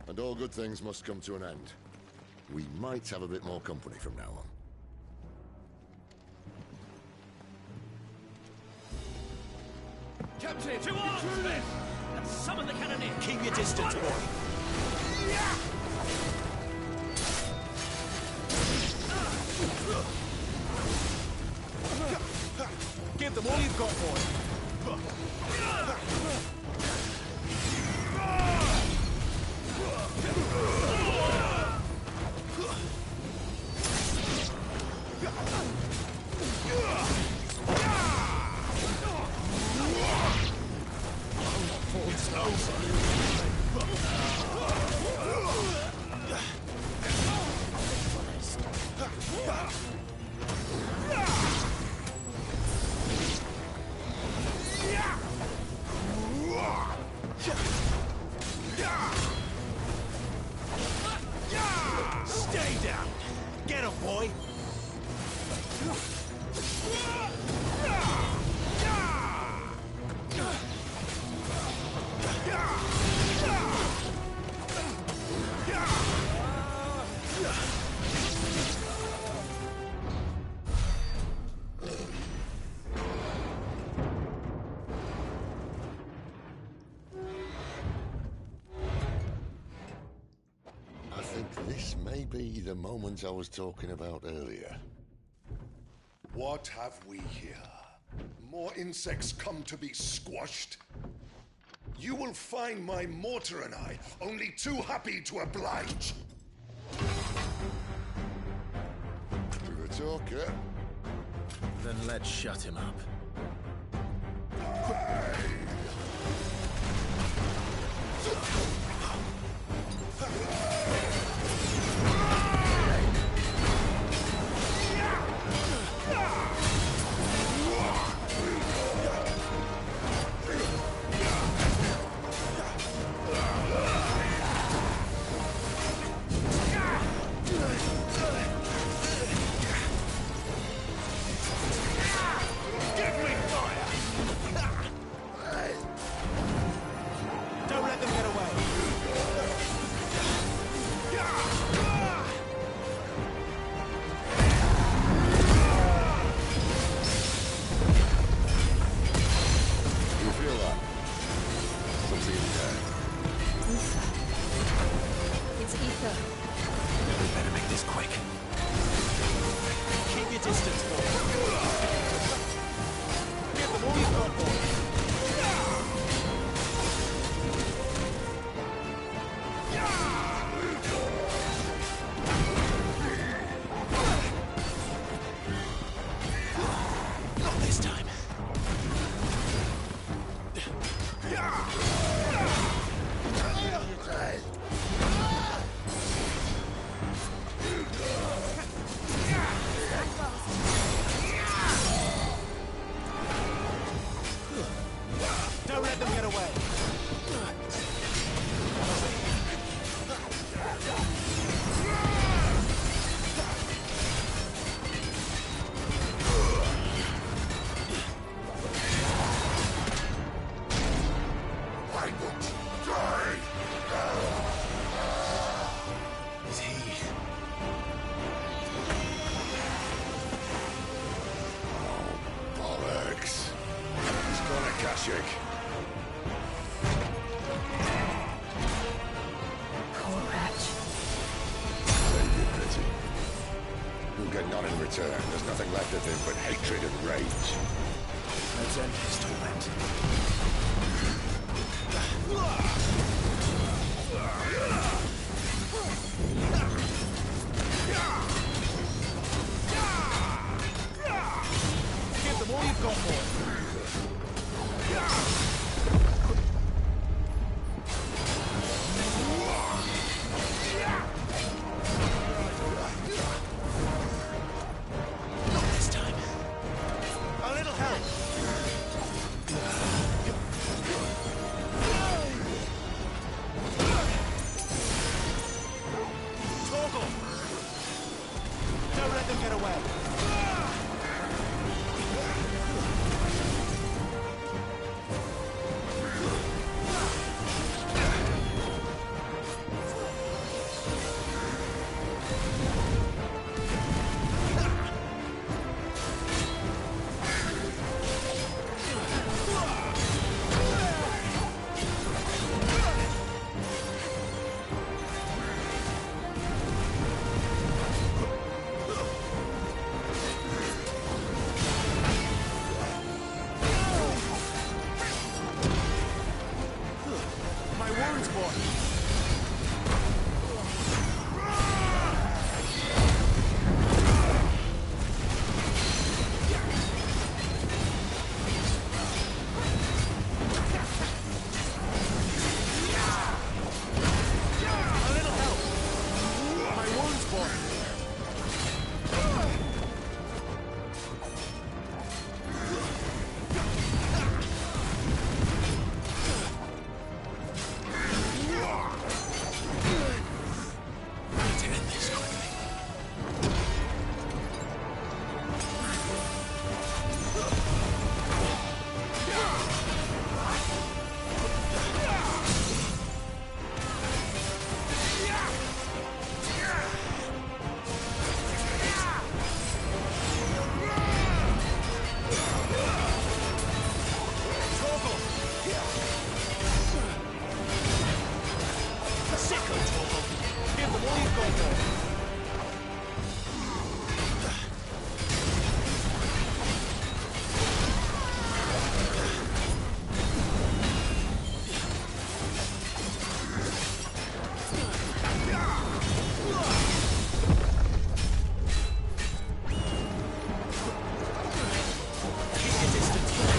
H: And all good things must come to an end. We might have a bit more company from now on.
Q: Captain, to arms, Smith! And summon the cannoneer!
F: Keep your distance, boy. Give them all you've got, boy. Stay down. Get him, boy.
H: I think this may be the moment I was talking about earlier.
C: What have we here? More insects come to be squashed? You will find my mortar and I only too happy to oblige.
H: You're a talker.
B: Then let's shut him up.
F: Don't let them get away. distance, boy. Give them all you've got, boy. Not this time. Don't let them get away.
C: I won't die.
F: Is he?
H: Bollocks. He's gone, Akashic.
K: Poor wretch.
H: Save your pity. You'll get none in return. There's nothing left of him but hatred and rage.
F: Let's end his torment. Give them all you've got, boy. Not this time. A little help. Torgal! Don't let them get away. My wounds, boy. A little help. My wounds, boy. Need to end this quickly. Torgal! Sicko, Torgal! Give them all you've got, boy. Keep your distance, boy.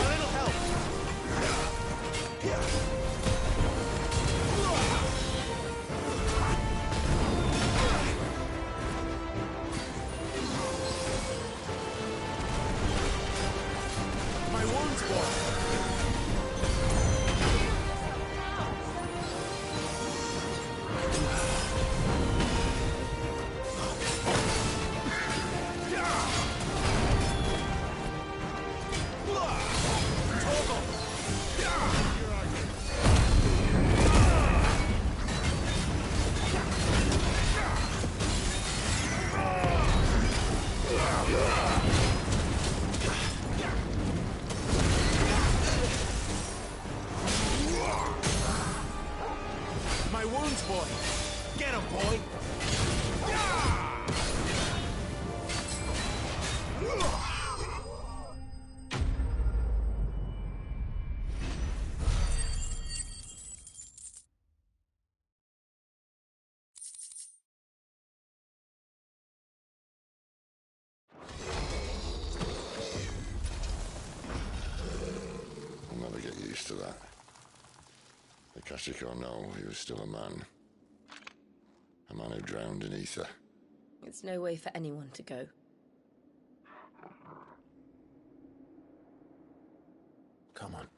F: A little help. My wounds, boy. boy.
H: I'll never get used to that. Akashic or no, he was still a man. A man who drowned in ether.
R: It's no way for anyone to go.
B: Come on.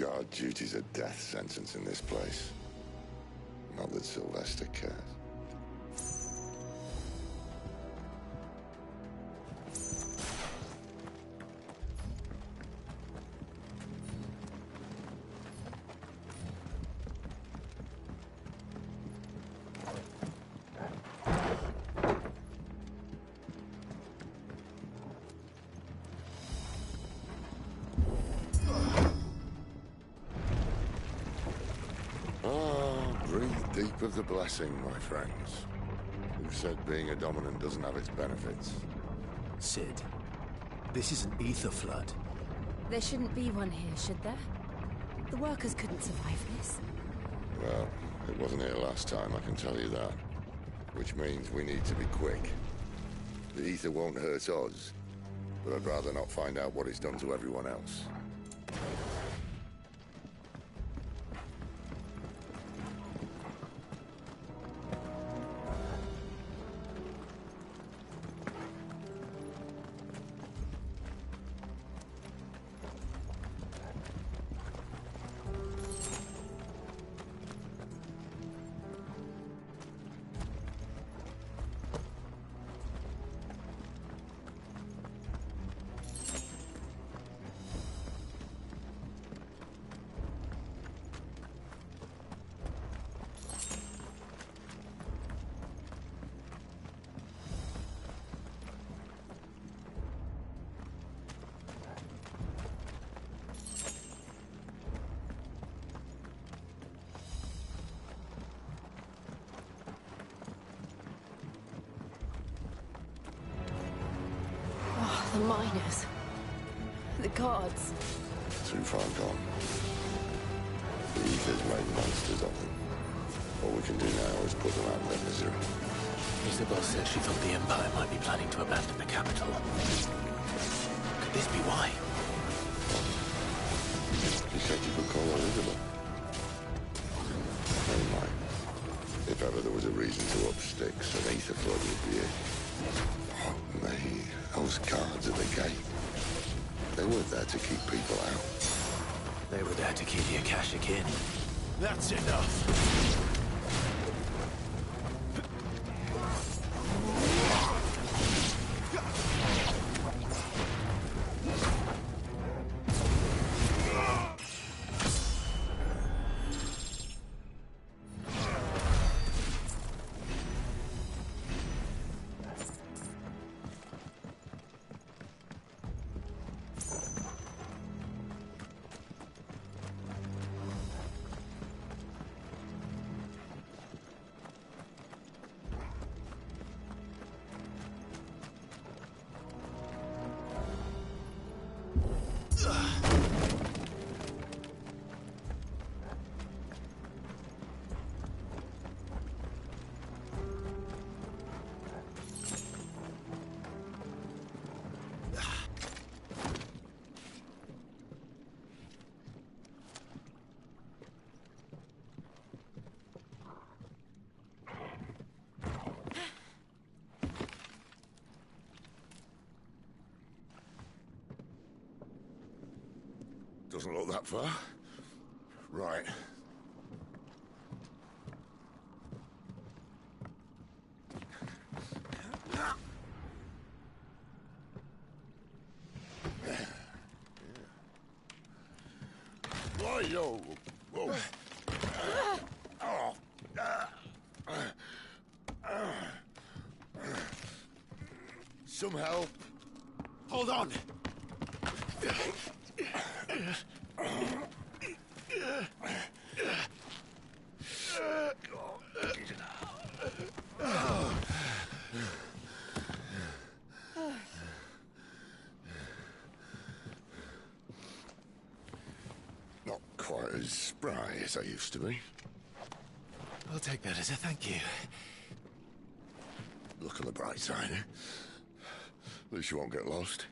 H: guard duty's a death sentence in this place. Not that Sylvester cares. Deep of the blessing, my friends. Who said being a dominant doesn't have its benefits?
N: Sid, this is an ether flood.
K: There shouldn't be one here, should there? The workers couldn't survive this.
H: Well, it wasn't here last time, I can tell you that. Which means we need to be quick. The ether won't hurt us, but I'd rather not find out what it's done to everyone else.
K: The miners. The guards.
H: Too far gone. The ether's made monsters of them. All we can do now is put them out of their misery.
F: Isabel said she thought the Empire might be planning to abandon the capital. Could this be why?
H: She said you could call her Isabel. Never mind. If ever there was a reason to up sticks, an ether flood would be it. Oh, me. Those guards at the gate. They weren't there to keep people out.
F: They were there to keep the Akashic in. That's enough.
H: Doesn't look that far. Right. Why-yo! Whoa! Some help.
F: Hold on!
H: Not quite as spry as I used to be.
F: I'll take that as a thank you.
H: Look on the bright side, eh? At least you won't get lost.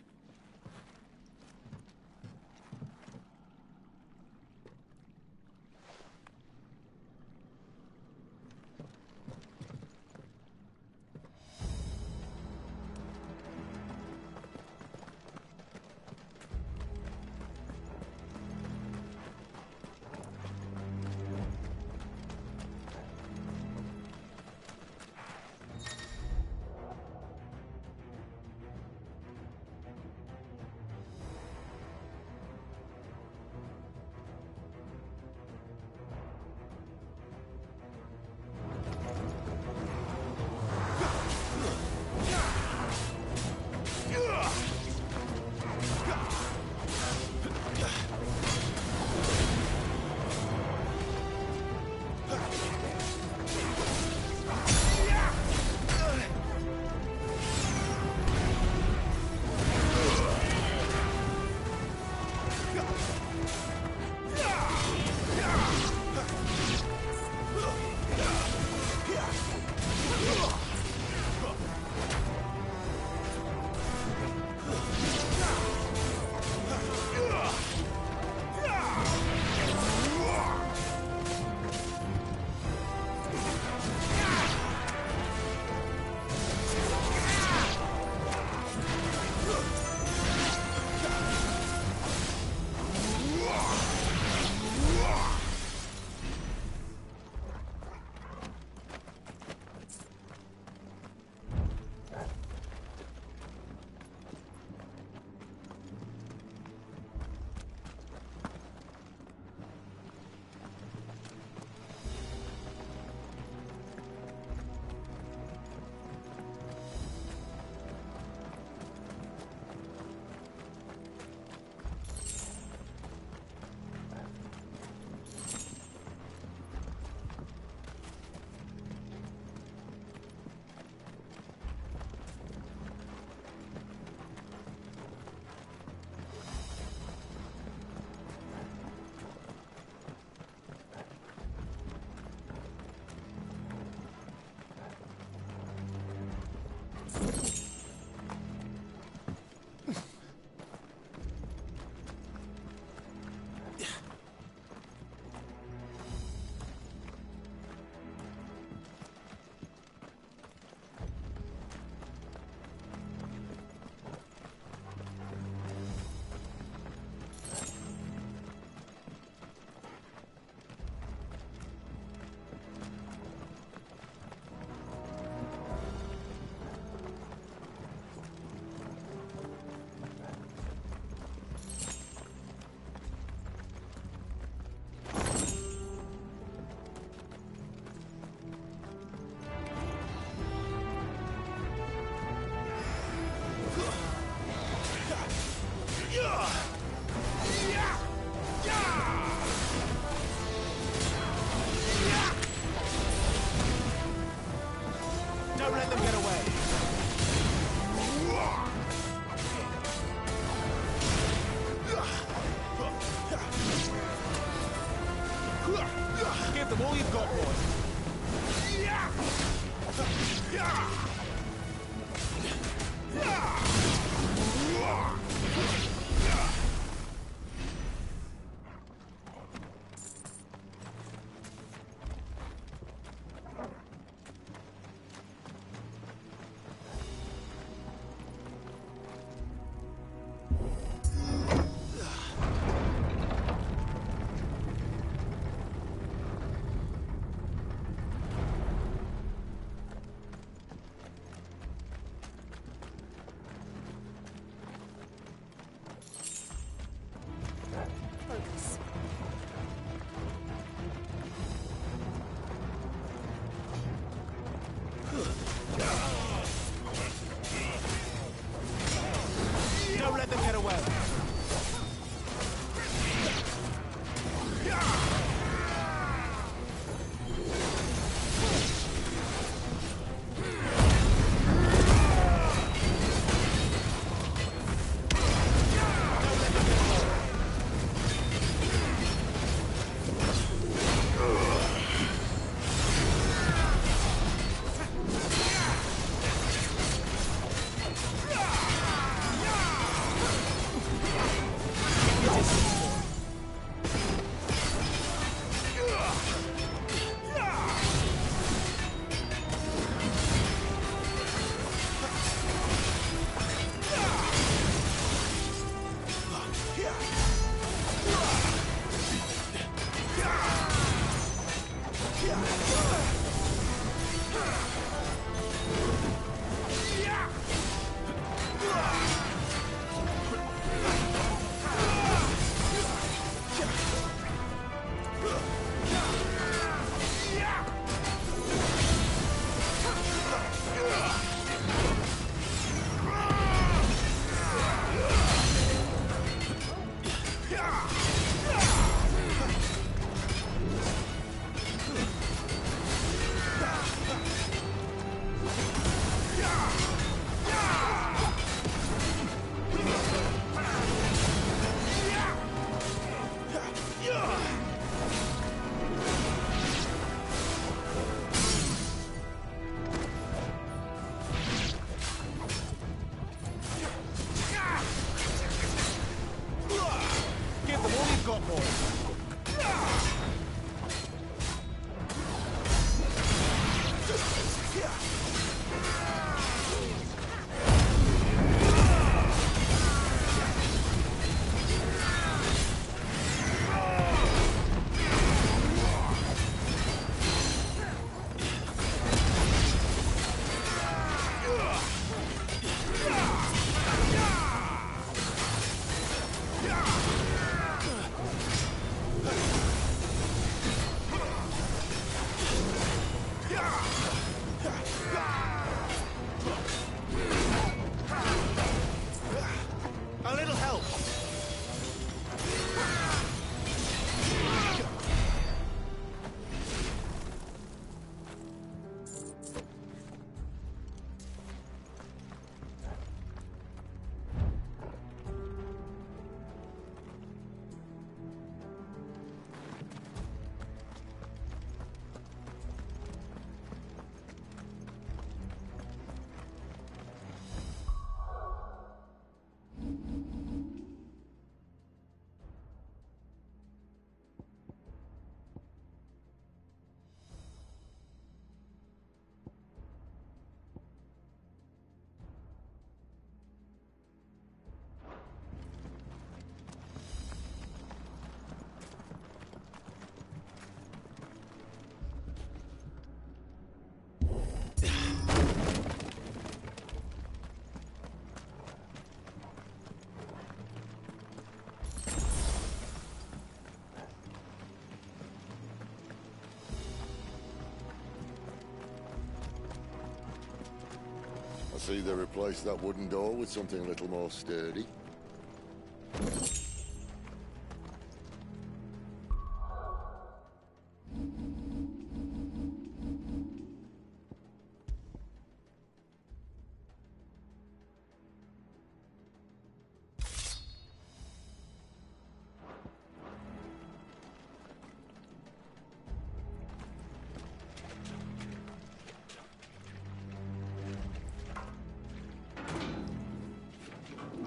H: see they replaced that wooden door with something a little more sturdy.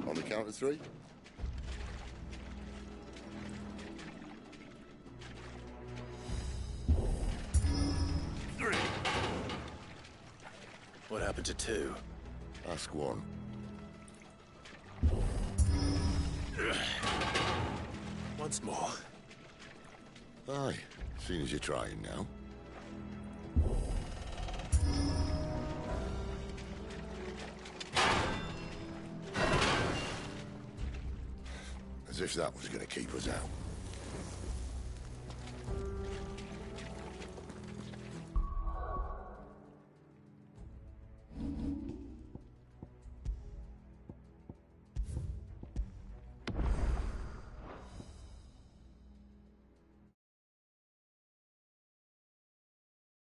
H: On the count of 3.
B: What happened to 2?
H: Ask 1.
B: Once more.
H: Aye, seeing as you're trying now. As if that was going to keep us out.